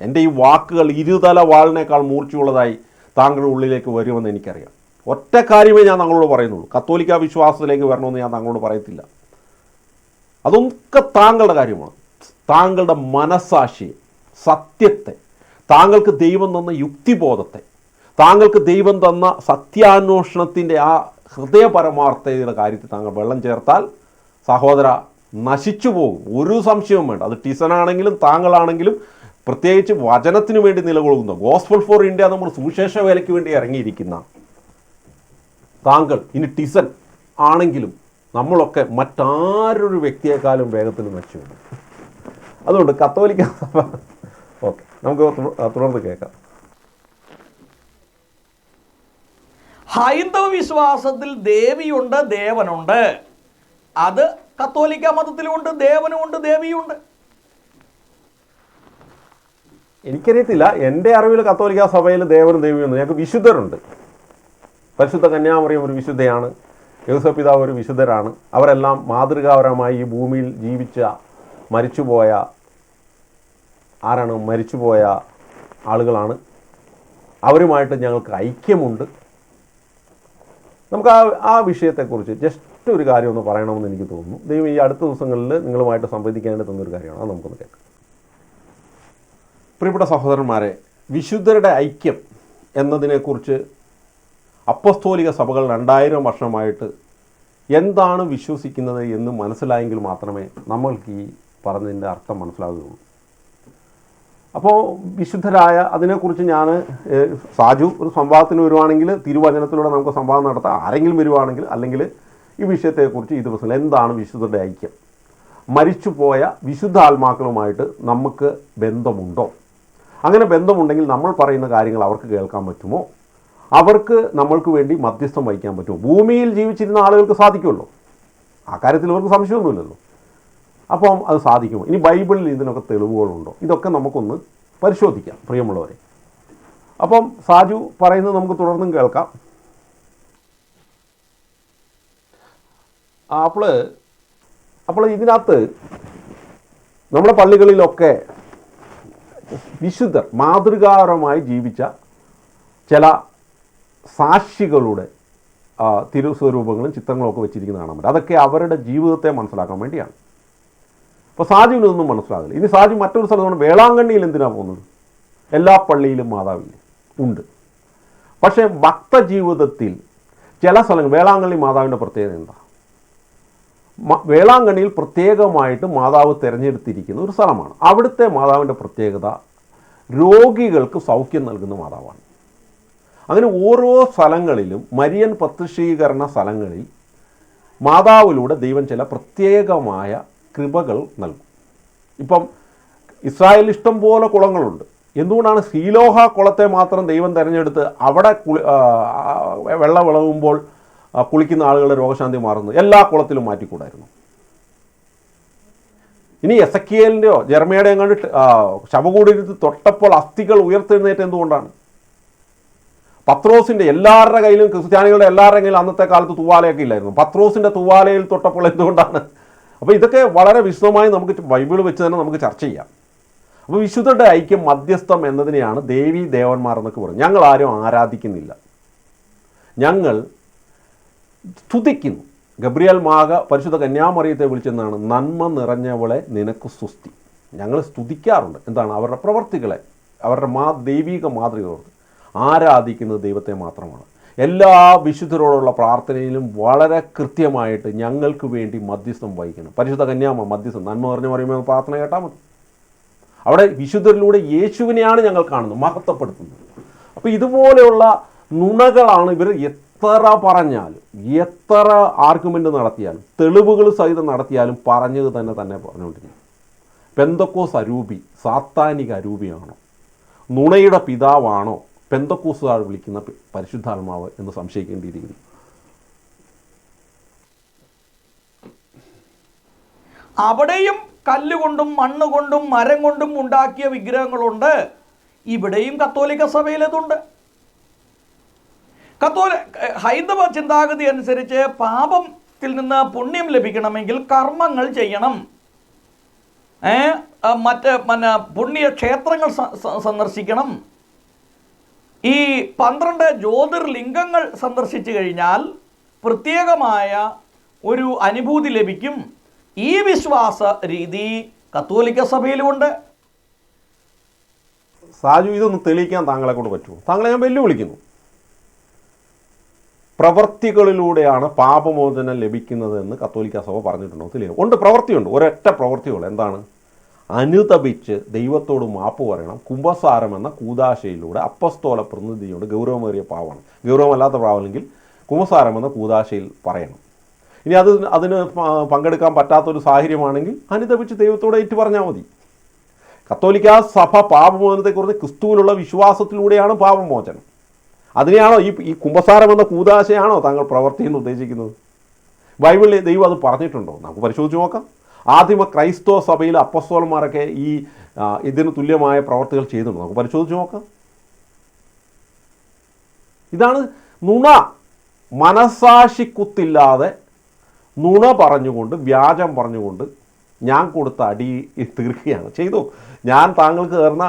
എൻ്റെ ഈ വാക്കുകൾ ഇരുതല വാളിനേക്കാൾ മൂർച്ചയുള്ളതായി താങ്കളുടെ ഉള്ളിലേക്ക് വരുമെന്ന് എനിക്കറിയാം. ഒറ്റ കാര്യമേ ഞാൻ താങ്കളോട് പറയുന്നുള്ളൂ, കത്തോലിക്ക വിശ്വാസത്തിലേക്ക് വരണമെന്ന് ഞാൻ താങ്കളോട് പറയത്തില്ല. അതൊക്കെ താങ്കളുടെ കാര്യമാണ്. താങ്കളുടെ മനസ്സാക്ഷിയെ, സത്യത്തെ, താങ്കൾക്ക് ദൈവം തന്ന യുക്തിബോധത്തെ, താങ്കൾക്ക് ദൈവം തന്ന സത്യാന്വേഷണത്തിൻ്റെ ആ ഹൃദയപരമാർത്ഥതയുടെ കാര്യത്തിൽ താങ്കൾ വെള്ളം ചേർത്താൽ സഹോദര നശിച്ചു പോകും. ഒരു സംശയവും വേണ്ട. അത് ടിസനാണെങ്കിലും താങ്കളാണെങ്കിലും, പ്രത്യേകിച്ച് വചനത്തിന് വേണ്ടി നിലകൊള്ളുന്ന ഗോസ്പൽ ഫോർ ഇന്ത്യ നമ്മൾ സുവിശേഷ വേലയ്ക്ക് വേണ്ടി ഇറങ്ങിയിരിക്കുന്ന താങ്കൾ, ഇനി ടിസൻ ആണെങ്കിലും നമ്മളൊക്കെ മറ്റാരൊരു വ്യക്തിയെക്കാളും വേഗത്തിൽ നശിച്ചു. അതുകൊണ്ട് കത്തോലിക്ക സഭ ഓക്കെ, നമുക്ക് തുടർന്ന് കേൾക്കാം. ഹൈന്ദവ വിശ്വാസത്തിൽ ദേവിയുണ്ട്, ദേവനുണ്ട്. അത് കത്തോലിക്ക മതത്തിലുമുണ്ട്, ദേവനുമുണ്ട്, ദേവിയുണ്ട്. എനിക്കറിയത്തില്ല. എൻ്റെ അറിവിൽ കത്തോലിക്ക സഭയിൽ ദേവനും ദേവിയൊന്നും. ഞങ്ങൾക്ക് വിശുദ്ധരുണ്ട്. പരിശുദ്ധ കന്യാമറിയം ഒരു വിശുദ്ധയാണ്, യോസേപ്പ് പിതാവ് ഒരു വിശുദ്ധരാണ്. അവരെല്ലാം മാതൃകാപരമായി ഈ ഭൂമിയിൽ ജീവിച്ച മരിച്ചുപോയ ആളുകളാണ്. അവരുമായിട്ട് ഞങ്ങൾക്ക് ഐക്യമുണ്ട്. നമുക്ക് ആ വിഷയത്തെക്കുറിച്ച് ജസ്റ്റ് ഒരു കാര്യം ഒന്ന് പറയണമെന്ന് എനിക്ക് തോന്നുന്നു. ദൈവം ഈ അടുത്ത ദിവസങ്ങളിൽ നിങ്ങളുമായിട്ട് സംവദിക്കാനായിട്ട് തന്നൊരു കാര്യമാണ്. അത് നമുക്കൊന്ന് കേൾക്കാം. പ്രിയപ്പെട്ട സഹോദരന്മാരെ, വിശുദ്ധരുടെ ഐക്യം എന്നതിനെക്കുറിച്ച് അപ്പസ്തോലിക സഭകൾ 2000 വർഷമായിട്ട് എന്താണ് വിശ്വസിക്കുന്നത് എന്ന് മനസ്സിലായെങ്കിൽ മാത്രമേ നമ്മൾക്ക് ഈ പറഞ്ഞതിൻ്റെ അർത്ഥം മനസ്സിലാവുകയുള്ളൂ. അപ്പോൾ വിശുദ്ധരായ അതിനെക്കുറിച്ച് ഞാൻ സാജു ഒരു സംവാദത്തിന് വരുവാണെങ്കിൽ തിരുവചനത്തിലൂടെ നമുക്ക് സംവാദം നടത്താം. ആരെങ്കിലും വരുവാണെങ്കിൽ, അല്ലെങ്കിൽ ഈ വിഷയത്തെക്കുറിച്ച് ഈ ദിവസം എന്താണ് വിശുദ്ധരുടെ ഐക്യം, മരിച്ചുപോയ വിശുദ്ധാത്മാക്കളുമായിട്ട് നമുക്ക് ബന്ധമുണ്ടോ, അങ്ങനെ ബന്ധമുണ്ടെങ്കിൽ നമ്മൾ പറയുന്ന കാര്യങ്ങൾ അവർക്ക് കേൾക്കാൻ പറ്റുമോ, അവർക്ക് നമ്മൾക്ക് വേണ്ടി മധ്യസ്ഥം വഹിക്കാൻ പറ്റുമോ? ഭൂമിയിൽ ജീവിച്ചിരുന്ന ആളുകൾക്ക് സാധിക്കുമല്ലോ, ആ കാര്യത്തിൽ അവർക്ക് സംശയമൊന്നുമില്ലല്ലോ. അപ്പം അത് സാധിക്കുമോ? ഇനി ബൈബിളിൽ ഇതിനൊക്കെ തെളിവുകളുണ്ടോ? ഇതൊക്കെ നമുക്കൊന്ന് പരിശോധിക്കാം പ്രിയമുള്ളവരെ. അപ്പം സാജു പറയുന്നത് നമുക്ക് തുടർന്നും കേൾക്കാം. അപ്പോൾ ഇതിനകത്ത് നമ്മുടെ പള്ളികളിലൊക്കെ വിശുദ്ധർ മാതൃകാപരമായി ജീവിച്ച ചില സാക്ഷികളുടെ തിരുസ്വരൂപങ്ങളും ചിത്രങ്ങളും ഒക്കെ വെച്ചിരിക്കുന്ന കാണാൻ പറ്റും. അതൊക്കെ അവരുടെ ജീവിതത്തെ മനസ്സിലാക്കാൻ വേണ്ടിയാണ്. അപ്പോൾ സാജുവിനൊന്നും മനസ്സിലാകില്ല. ഇനി സാജു മറ്റൊരു സ്ഥലത്താണ്, വേളാങ്കണ്ണിയിൽ എന്തിനാണ് പോകുന്നത്? എല്ലാ പള്ളിയിലും മാതാവില്ല ഉണ്ട്. പക്ഷേ ഭക്തജീവിതത്തിൽ ചില സ്ഥലങ്ങൾ, വേളാങ്കണ്ണി മാതാവിൻ്റെ പ്രത്യേകത എന്താ? വേളാങ്കണ്ണിയിൽ പ്രത്യേകമായിട്ട് മാതാവ് തിരഞ്ഞെടുത്തിരിക്കുന്ന ഒരു സ്ഥലമാണ്. അവിടുത്തെ മാതാവിൻ്റെ പ്രത്യേകത രോഗികൾക്ക് സൗഖ്യം നൽകുന്ന മാതാവാണ്. അങ്ങനെ ഓരോ സ്ഥലങ്ങളിലും മരിയൻ പ്രത്യക്ഷീകരണ സ്ഥലങ്ങളിൽ മാതാവിലൂടെ ദൈവം ചില പ്രത്യേകമായ കൃപകൾ നൽകും. ഇപ്പം ഇസ്രായേലിൽ ഇഷ്ടം പോലെ കുളങ്ങളുണ്ട്. എന്തുകൊണ്ടാണ് സീലോഹ കുളത്തെ മാത്രം ദൈവം തിരഞ്ഞെടുത്ത് അവിടെ വെള്ളം വിളവുമ്പോൾ കുളിക്കുന്ന ആളുകളുടെ രോഗശാന്തി മാറുന്നത്? എല്ലാ കുളത്തിലും മാറ്റിക്കൂടായിരുന്നു? ഇനി എസക്കിയേലിൻ്റെയോ ജെർമയുടെ എങ്ങാണ്ട് ശവകൂടിയിരുത്ത് തൊട്ടപ്പോൾ അസ്ഥികൾ ഉയർത്തെഴുന്നേറ്റ് എന്തുകൊണ്ടാണ്? പത്രോസിൻ്റെ എല്ലാവരുടെ കയ്യിലും, ക്രിസ്ത്യാനികളുടെ എല്ലാവരുടെ കയ്യിലും അന്നത്തെ കാലത്ത് തൂവാലയൊക്കെ ഇല്ലായിരുന്നു. പത്രോസിൻ്റെ തൂവാലയിൽ തൊട്ടപ്പോൾ എന്തുകൊണ്ടാണ്? അപ്പോൾ ഇതൊക്കെ വളരെ വിശദമായി നമുക്ക് ബൈബിൾ വെച്ച് തന്നെ നമുക്ക് ചർച്ച ചെയ്യാം. അപ്പോൾ വിശുദ്ധരുടെ ഐക്യം മധ്യസ്ഥം എന്നതിനെയാണ് ദേവീ ദേവന്മാർ എന്നൊക്കെ പറയും. ഞങ്ങൾ ആരും ആരാധിക്കുന്നില്ല, ഞങ്ങൾ സ്തുതിക്കുന്നു. ഗബ്രിയേൽ മാക പരിശുദ്ധ കന്യാമറിയത്തെ വിളിച്ചെന്നാണ് നന്മ നിറഞ്ഞവളെ നിനക്ക് സ്തുതി. ഞങ്ങൾ സ്തുതിക്കാറുണ്ട്. എന്താണ്? അവരുടെ പ്രവർത്തികളെ, അവരുടെ ദൈവിക മാതൃകയോട് ആരാധിക്കുന്നത് ദൈവത്തെ മാത്രമാണ്. എല്ലാ വിശുദ്ധരോടുള്ള പ്രാർത്ഥനയിലും വളരെ കൃത്യമായിട്ട് ഞങ്ങൾക്ക് വേണ്ടി മധ്യസ്ഥം വഹിക്കണം. പരിശുദ്ധ കന്യാമ മധ്യസ്ഥം, നന്മ നിറഞ്ഞ പറയുമ്പോൾ പ്രാർത്ഥന കേട്ടാൽ മതി. അവിടെ വിശുദ്ധരിലൂടെ യേശുവിനെയാണ് ഞങ്ങൾ കാണുന്നത്, മഹത്വപ്പെടുത്തുന്നത്. അപ്പോൾ ഇതുപോലെയുള്ള നുണകളാണ് ഇവർ എത്ര പറഞ്ഞാലും, എത്ര ആർഗ്യുമെൻ്റ് നടത്തിയാലും, തെളിവുകൾ സഹിതം നടത്തിയാലും പറഞ്ഞത് തന്നെ പറഞ്ഞുകൊണ്ടിരിക്കും. പെന്തക്കോസ് അരൂപി സാത്താനിക അരൂപിയാണോ? നുണയുടെ പിതാവാണോ പെന്തക്കോസുകാർ വിളിക്കുന്ന പരിശുദ്ധാത്മാവ് എന്ന് സംശയിക്കേണ്ടിയിരിക്കുന്നു. അവിടെയും കല്ലുകൊണ്ടും മണ്ണുകൊണ്ടും മരം കൊണ്ടും ഉണ്ടാക്കിയ വിഗ്രഹങ്ങളുണ്ട്. ഇവിടെയും കത്തോലിക്ക സഭയിലതുണ്ട്. ഹൈന്ദവ ചിന്താഗതി അനുസരിച്ച് പാപത്തിൽ നിന്ന് പുണ്യം ലഭിക്കണമെങ്കിൽ കർമ്മങ്ങൾ ചെയ്യണം. പുണ്യ ക്ഷേത്രങ്ങൾ സന്ദർശിക്കണം. ഈ 12 ജ്യോതിർലിംഗങ്ങൾ സന്ദർശിച്ചു കഴിഞ്ഞാൽ പ്രത്യേകമായ ഒരു അനുഭൂതി ലഭിക്കും. ഈ വിശ്വാസ രീതി കത്തോലിക്ക സഭയിലുമുണ്ട്. സാജു, ഇതൊന്ന് തെളിയിക്കാൻ താങ്കളെ കൊണ്ട് പറ്റുമോ? താങ്കളെ ഞാൻ വെല്ലുവിളിക്കുന്നു. പ്രവർത്തികളിലൂടെയാണ് പാപമോചനം ലഭിക്കുന്നതെന്ന് കത്തോലിക്ക സഭ പറഞ്ഞിട്ടുണ്ടോ? തെളിയിക്കും. ഉണ്ട്, പ്രവൃത്തിയുണ്ട്. ഒരൊറ്റ പ്രവൃത്തിയുള്ളൂ. എന്താണ്? അനുതപിച്ച് ദൈവത്തോട് മാപ്പ് പറയണം. കുംഭസാരം എന്ന കൂദാശയിലൂടെ അപ്പസ്തോല പ്രതിനിധിയോട് ഗൗരവമേറിയ പാവമാണ്. ഗൗരവമല്ലാത്ത പാവമെങ്കിൽ കുംഭസാരം എന്ന കൂദാശയിൽ പറയണം. ഇനി അതിന് പങ്കെടുക്കാൻ പറ്റാത്തൊരു സാഹചര്യമാണെങ്കിൽ അനുതപിച്ച് ദൈവത്തോട് ഏറ്റു പറഞ്ഞാൽ മതി. കത്തോലിക്ക സഭ പാപമോചനത്തെക്കുറിച്ച് ക്രിസ്തുവിലുള്ള വിശ്വാസത്തിലൂടെയാണ് പാപമോചനം. അതിനെയാണോ ഈ കുംഭസാരം എന്ന കൂദാശയാണോ താങ്കൾ പ്രവൃത്തി എന്ന് ഉദ്ദേശിക്കുന്നത്? ബൈബിളിൽ ദൈവം അത് പറഞ്ഞിട്ടുണ്ടോ? നമുക്ക് പരിശോധിച്ച് നോക്കാം. ആദിമ ക്രൈസ്തവ സഭയിൽ അപ്പസ്തോലന്മാരൊക്കെ ഇതിന് തുല്യമായ പ്രവർത്തികൾ ചെയ്തിട്ടുണ്ട്. നമുക്ക് പരിശോധിച്ച് നോക്കാം. ഇതാണ് നുണ. മനസാക്ഷിക്കുത്തില്ലാതെ നുണ പറഞ്ഞുകൊണ്ട്, വ്യാജം പറഞ്ഞുകൊണ്ട് ഞാൻ കൊടുത്ത അടി തീർക്കുകയാണ് ചെയ്തു. ഞാൻ താങ്കൾക്ക് തരുന്ന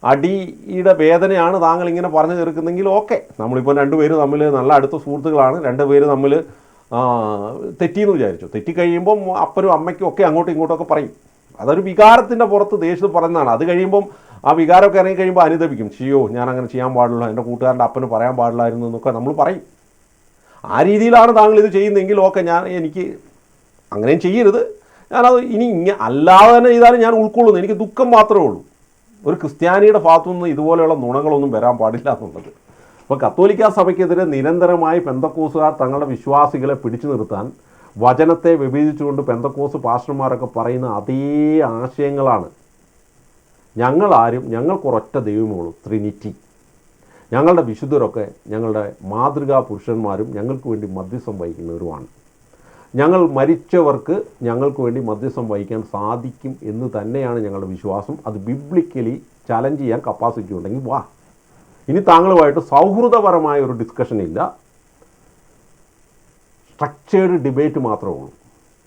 അടിയുടെ വേദനയാണ് താങ്കൾ ഇങ്ങനെ പറഞ്ഞു തീർക്കുന്നെങ്കിൽ ഓക്കെ. നമ്മളിപ്പോൾ രണ്ടുപേരും തമ്മിൽ നല്ല അടുത്ത സുഹൃത്തുക്കളാണ്, രണ്ടുപേരും തമ്മിൽ തെറ്റിയെന്ന് വിചാരിച്ചു. തെറ്റിക്കഴിയുമ്പം അപ്പനും അമ്മയ്ക്കും ഒക്കെ അങ്ങോട്ടും ഇങ്ങോട്ടൊക്കെ പറയും. അതൊരു വികാരത്തിൻ്റെ പുറത്ത് ദേഷ്യത്തിൽ പറയുന്നതാണ്. അത് കഴിയുമ്പം ആ വികാരമൊക്കെ ഇറങ്ങി കഴിയുമ്പോൾ അനുദപിക്കും. ചെയ്യോ, ഞാൻ അങ്ങനെ ചെയ്യാൻ പാടില്ല, എൻ്റെ കൂട്ടുകാരൻ്റെ അപ്പന് പറയാൻ പാടില്ലായിരുന്നു എന്നൊക്കെ നമ്മൾ പറയും. ആ രീതിയിലാണ് താങ്കൾ ഇത് ചെയ്യുന്നതെങ്കിൽ ഓക്കെ, എനിക്ക് അങ്ങനെയും ചെയ്യരുത്, ഞാനത് ഇനി അല്ലാതെ തന്നെ ചെയ്താലും ഞാൻ ഉൾക്കൊള്ളുന്നു. എനിക്ക് ദുഃഖം മാത്രമേ ഉള്ളൂ. ഒരു ക്രിസ്ത്യാനിയുടെ ഭാഗത്തുനിന്ന് ഇതുപോലെയുള്ള നുണകളൊന്നും വരാൻ പാടില്ല എന്നുള്ളത്. അപ്പോൾ കത്തോലിക്ക സഭയ്ക്കെതിരെ നിരന്തരമായി പെന്തക്കോസുകാർ തങ്ങളുടെ വിശ്വാസികളെ പിടിച്ചു നിർത്താൻ വചനത്തെ വിഭജിച്ചുകൊണ്ട് പെന്തക്കോസ് പാസ്റ്റർമാരൊക്കെ പറയുന്ന അതേ ആശയങ്ങളാണ്. ഞങ്ങൾക്കൊരൊറ്റ ദൈവമേ ഉള്ളൂ, ട്രിനിറ്റി. ഞങ്ങളുടെ വിശുദ്ധരൊക്കെ ഞങ്ങളുടെ മാതൃകാ പുരുഷന്മാരും ഞങ്ങൾക്ക് വേണ്ടി മധ്യസ്ഥം വഹിക്കുന്നവരുമാണ്. ഞങ്ങൾ മരിച്ചവർക്ക് ഞങ്ങൾക്ക് വേണ്ടി മധ്യസ്ഥം വഹിക്കാൻ സാധിക്കും എന്ന് തന്നെയാണ് ഞങ്ങളുടെ വിശ്വാസം. അത് ബിബ്ലിക്കലി ചലഞ്ച് ചെയ്യാൻ കപ്പാസിറ്റി ഉണ്ടെങ്കിൽ വാ. ഇനി താങ്കളുമായിട്ട് സൗഹൃദപരമായ ഒരു ഡിസ്കഷൻ ഇല്ല, സ്ട്രക്ചേർഡ് ഡിബേറ്റ് മാത്രമേ ഉള്ളൂ.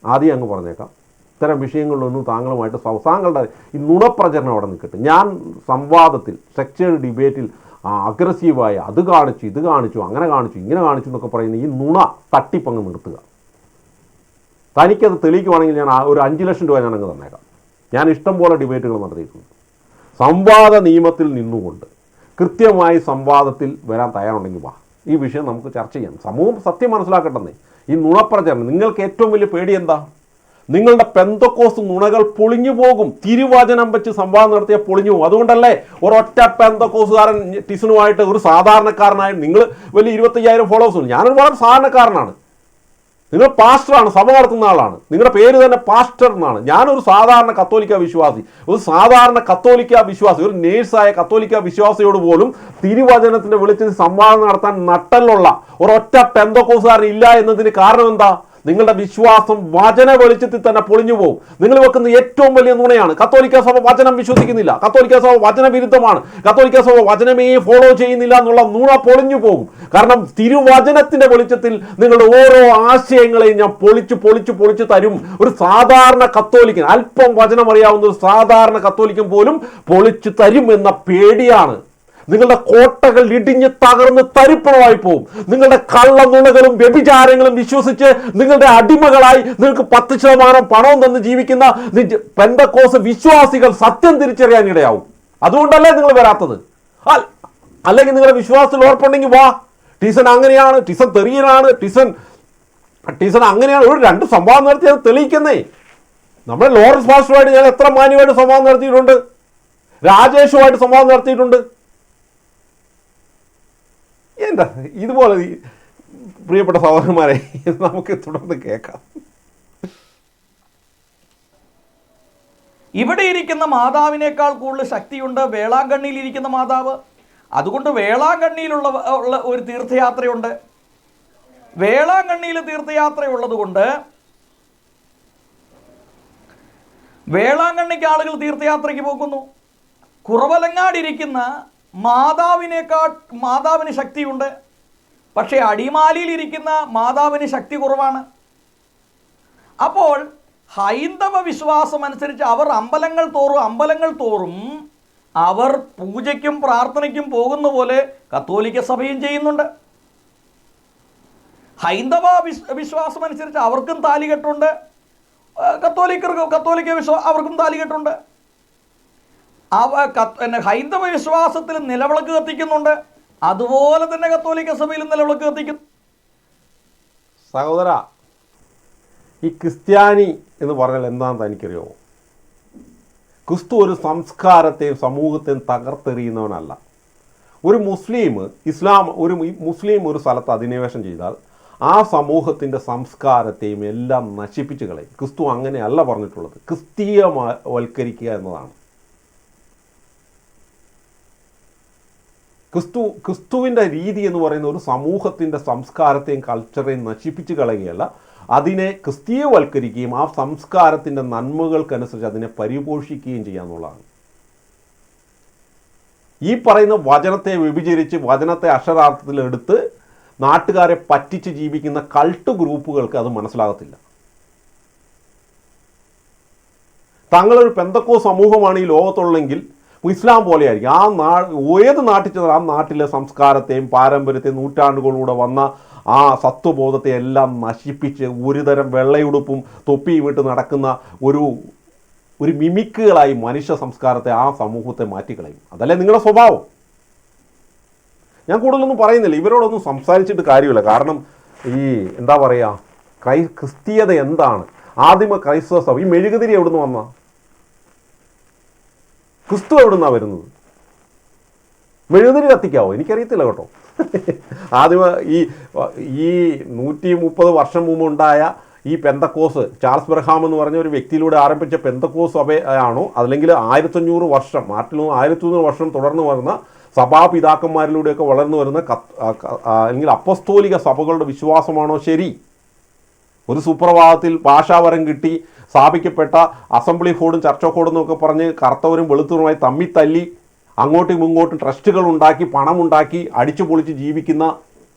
ആദ്യം അങ്ങ് പറഞ്ഞേക്കാം, ഇത്തരം വിഷയങ്ങളിലൊന്നും താങ്കളുമായിട്ട് താങ്കളുടെ ഈ നുണപ്രചരണം അവിടെ നിൽക്കട്ടെ. ഞാൻ സംവാദത്തിൽ, സ്ട്രക്ചേർഡ് ഡിബേറ്റിൽ അഗ്രസീവായ അത് കാണിച്ചു, ഇത് കാണിച്ചു, അങ്ങനെ കാണിച്ചു, ഇങ്ങനെ കാണിച്ചു എന്നൊക്കെ പറയുന്ന ഈ നുണ തട്ടിപ്പങ്ങ് നിർത്തുക. തനിക്കത് തെളിയിക്കുവാണെങ്കിൽ ഞാൻ ഒരു 5 ലക്ഷം രൂപ ഞാൻ അങ്ങ് തന്നേക്കാം. ഞാൻ ഇഷ്ടം പോലെ ഡിബേറ്റുകൾ നടത്തിയിട്ടുണ്ട്. സംവാദ നിയമത്തിൽ നിന്നുകൊണ്ട് കൃത്യമായി സംവാദത്തിൽ വരാൻ തയ്യാറുണ്ടെങ്കിൽ വാ, ഈ വിഷയം നമുക്ക് ചർച്ച ചെയ്യാം. സമൂഹം സത്യം മനസ്സിലാക്കട്ടെന്നേ. ഈ നുണപ്രചരണം, നിങ്ങൾക്ക് ഏറ്റവും വലിയ പേടി എന്താ? നിങ്ങളുടെ പെന്തക്കോസ് നുണകൾ പൊളിഞ്ഞു പോകും. തിരുവചനം വെച്ച് സംവാദം നടത്തിയാൽ പൊളിഞ്ഞു പോകും. അതുകൊണ്ടല്ലേ ഒരൊറ്റ പെന്തക്കോസുകാരൻ ടിസനുമായിട്ട്, ഒരു സാധാരണക്കാരനായ, നിങ്ങൾ വലിയ 25,000 ഫോളോവേഴ്സ് ഉണ്ട്, ഞാനൊരു വളരെ സാധാരണക്കാരനാണ്, നിങ്ങൾ പാസ്റ്ററാണ്, സഭ നടത്തുന്ന ആളാണ്, നിങ്ങളുടെ പേര് തന്നെ പാസ്റ്റർ എന്നാണ്. ഞാനൊരു സാധാരണ കത്തോലിക്ക വിശ്വാസി, ഒരു സാധാരണ കത്തോലിക്ക വിശ്വാസി, ഒരു നേഴ്സായ കത്തോലിക്ക വിശ്വാസിയോട് പോലും തിരുവചനത്തിന്റെ വെളിച്ചത്തിൽ സംവാദം നടത്താൻ നട്ടലുള്ള ഒരൊറ്റ പെന്തക്കോസുകാരൻ ഇല്ല എന്നതിന് കാരണം എന്താ? നിങ്ങളുടെ വിശ്വാസം വചന വെളിച്ചത്തിൽ തന്നെ പൊളിഞ്ഞു പോകും. നിങ്ങൾ വെക്കുന്ന ഏറ്റവും വലിയ നുണയാണ് കത്തോലിക്ക സഭ വചനം വിശ്വസിക്കുന്നില്ല, കത്തോലിക്ക സഭ വചന വിരുദ്ധമാണ്, കത്തോലിക്ക സഭ വചനമേ ഫോളോ ചെയ്യുന്നില്ല എന്നുള്ള നുണ പൊളിഞ്ഞു പോകും. കാരണം തിരുവചനത്തിന്റെ വെളിച്ചത്തിൽ നിങ്ങളുടെ ഓരോ ആശയങ്ങളെയും ഞാൻ പൊളിച്ചു തരും. ഒരു സാധാരണ കത്തോലിക്കൻ, അല്പം വചനം അറിയാവുന്ന ഒരു സാധാരണ കത്തോലിക്കൻ പോലും പൊളിച്ചു തരും എന്ന പേടിയാണ്. നിങ്ങളുടെ കോട്ടകൾ ഇടിഞ്ഞ് തകർന്ന് തരിപ്പണമായി പോകും. നിങ്ങളുടെ കള്ളനുണകളും വ്യഭിചാരങ്ങളും വിശ്വസിച്ച് നിങ്ങളുടെ അടിമകളായി നിങ്ങൾക്ക് 10% പണവും തന്ന് ജീവിക്കുന്ന പെന്തക്കോസ് വിശ്വാസികൾ സത്യം തിരിച്ചറിയാനിടയാവും. അതുകൊണ്ടല്ലേ നിങ്ങൾ വരാത്തത്? അല്ലെങ്കിൽ നിങ്ങളുടെ വിശ്വാസത്തിൽ ഉറപ്പുണ്ടെങ്കിൽ വാ. ടിസൺ അങ്ങനെയാണ്, ടിസൺ തെറിയനാണ്, ടിസൺ അങ്ങനെയാണ്. ഒരു 2 സംവാദം നടത്തി അത് തെളിയിക്കുന്നേ. നമ്മുടെ ലോറൻസ് പാസ്റ്ററുമായിട്ട് ഞാൻ എത്ര മാന്യമായിട്ട് സംവാദം നടത്തിയിട്ടുണ്ട്, രാജേഷുമായിട്ട് സംവാദം നടത്തിയിട്ടുണ്ട്. എന്താ ഇതുപോലെ പ്രിയപ്പെട്ട സഹോദരന്മാരെ നമുക്ക് തുടർന്ന് കേൾക്കാം. ഇവിടെ ഇരിക്കുന്ന മാതാവിനേക്കാൾ കൂടുതൽ ശക്തിയുണ്ട് വേളാങ്കണ്ണിയിൽ ഇരിക്കുന്ന മാതാവ്. അതുകൊണ്ട് വേളാങ്കണ്ണിയിലുള്ള ഒരു തീർത്ഥയാത്രയുണ്ട്. വേളാങ്കണ്ണിയിൽ തീർത്ഥയാത്രയുള്ളത് കൊണ്ട് വേളാങ്കണ്ണിക്ക് ആളുകൾ തീർത്ഥയാത്രയ്ക്ക് പോകുന്നു. കുറവലങ്ങാടിരിക്കുന്ന മാതാവിന് ശക്തിയുണ്ട്, പക്ഷേ അടിമാലിയിലിരിക്കുന്ന മാതാവിന് ശക്തി കുറവാണ്. അപ്പോൾ ഹൈന്ദവ വിശ്വാസം അനുസരിച്ച് അവർ അമ്പലങ്ങൾ തോറും അവർ പൂജയ്ക്കും പ്രാർത്ഥനയ്ക്കും പോകുന്ന പോലെ കത്തോലിക്ക സഭയും ചെയ്യുന്നുണ്ട്. ഹൈന്ദവ വിശ്വാസം അനുസരിച്ച് അവർക്കും താലികെട്ടുണ്ട്, അവർക്കും താലികെട്ടുണ്ട്. ഹൈന്ദവ വിശ്വാസത്തിൽ നിലവിളക്ക് കത്തിക്കുന്നുണ്ട്, അതുപോലെ തന്നെ കത്തോലിക്ക സഭയിലും നിലവിളക്ക് കത്തിക്കുന്നു. സഹോദര, ഈ ക്രിസ്ത്യാനി എന്ന് പറഞ്ഞാൽ എന്താണെന്ന് എനിക്കറിയാമോ? ക്രിസ്തു ഒരു സംസ്കാരത്തെയും സമൂഹത്തെയും തകർത്തെറിയുന്നവനല്ല. ഒരു മുസ്ലിം ഒരു സ്ഥലത്ത് അധിനിവേശം ചെയ്താൽ ആ സമൂഹത്തിൻ്റെ സംസ്കാരത്തെയും എല്ലാം നശിപ്പിച്ച് കളയും. ക്രിസ്തു അങ്ങനെയല്ല പറഞ്ഞിട്ടുള്ളത്. ക്രിസ്തീയവൽക്കരിക്കുക എന്നതാണ്. ക്രിസ്തുവിൻ്റെ രീതി എന്ന് പറയുന്ന ഒരു സമൂഹത്തിൻ്റെ സംസ്കാരത്തെയും കൾച്ചറേയും നശിപ്പിച്ച് കളയുകയല്ല, അതിനെ ക്രിസ്തീയവൽക്കരിക്കുകയും ആ സംസ്കാരത്തിൻ്റെ നന്മകൾക്കനുസരിച്ച് അതിനെ പരിപോഷിക്കുകയും ചെയ്യുക എന്നുള്ളതാണ്. ഈ പറയുന്ന വചനത്തെ വ്യഭിചരിച്ച് വചനത്തെ അക്ഷരാർത്ഥത്തിലെടുത്ത് നാട്ടുകാരെ പറ്റിച്ച് ജീവിക്കുന്ന കൾട്ട് ഗ്രൂപ്പുകൾക്ക് അത് മനസ്സിലാകത്തില്ല. തങ്ങളൊരു പെന്തക്കോ സമൂഹമാണ് ഈ ലോകത്തുള്ളെങ്കിൽ ഇസ്ലാം പോലെയായിരിക്കും. ഏത് നാട്ടിൽ ചെന്നാൽ ആ നാട്ടിലെ സംസ്കാരത്തെയും പാരമ്പര്യത്തെയും നൂറ്റാണ്ടുകളിലൂടെ വന്ന ആ സത്വബോധത്തെ എല്ലാം നശിപ്പിച്ച് ഒരുതരം വെള്ളയുടുപ്പും തൊപ്പിയും ഇട്ട് നടക്കുന്ന ഒരു മിമിക്കുകളായി മനുഷ്യ സംസ്കാരത്തെ, ആ സമൂഹത്തെ മാറ്റിക്കളയും. അതല്ലേ നിങ്ങളുടെ സ്വഭാവം. ഞാൻ കൂടുതലൊന്നും പറയുന്നില്ല, ഇവരോടൊന്നും സംസാരിച്ചിട്ട് കാര്യമില്ല. കാരണം ഈ എന്താ പറയുക, ക്രിസ്തീയത എന്താണ്? ആദിമ ക്രൈസ്തവ സഭ, ഈ മെഴുകുതിരി എവിടുന്ന് വന്ന? ക്രിസ്തു എവിടുന്നാണ് വരുന്നത്? മെഴുകുതിരി കത്തിക്കാവോ? എനിക്കറിയത്തില്ല കേട്ടോ. ആദ്യമ ഈ 130 വർഷം മുമ്പ് ഉണ്ടായ ഈ പെന്തക്കോസ്, ചാൾസ് ബ്രഹാം എന്ന് പറഞ്ഞ ഒരു വ്യക്തിയിലൂടെ ആരംഭിച്ച പെന്തക്കോസ് സഭയാണോ, അല്ലെങ്കിൽ 1500 വർഷം, 1500 വർഷം തുടർന്ന് വരുന്ന സഭാപിതാക്കന്മാരിലൂടെയൊക്കെ വളർന്നു വരുന്ന അല്ലെങ്കിൽ അപ്പസ്തോലിക സഭകളുടെ വിശ്വാസമാണോ ശരി? ഒരു സുപ്രഭാതത്തിൽ ഭാഷാവരം കിട്ടി സ്ഥാപിക്കപ്പെട്ട അസംബ്ലി ഫോർഡും ചർച്ച് കോഡും എന്നൊക്കെ പറഞ്ഞ് കറുത്തവരും വെളുത്തവരുമായി തമ്മിത്തല്ലി അങ്ങോട്ടും ഇങ്ങോട്ടും ട്രസ്റ്റുകൾ ഉണ്ടാക്കി പണമുണ്ടാക്കി അടിച്ചു പൊളിച്ച് ജീവിക്കുന്ന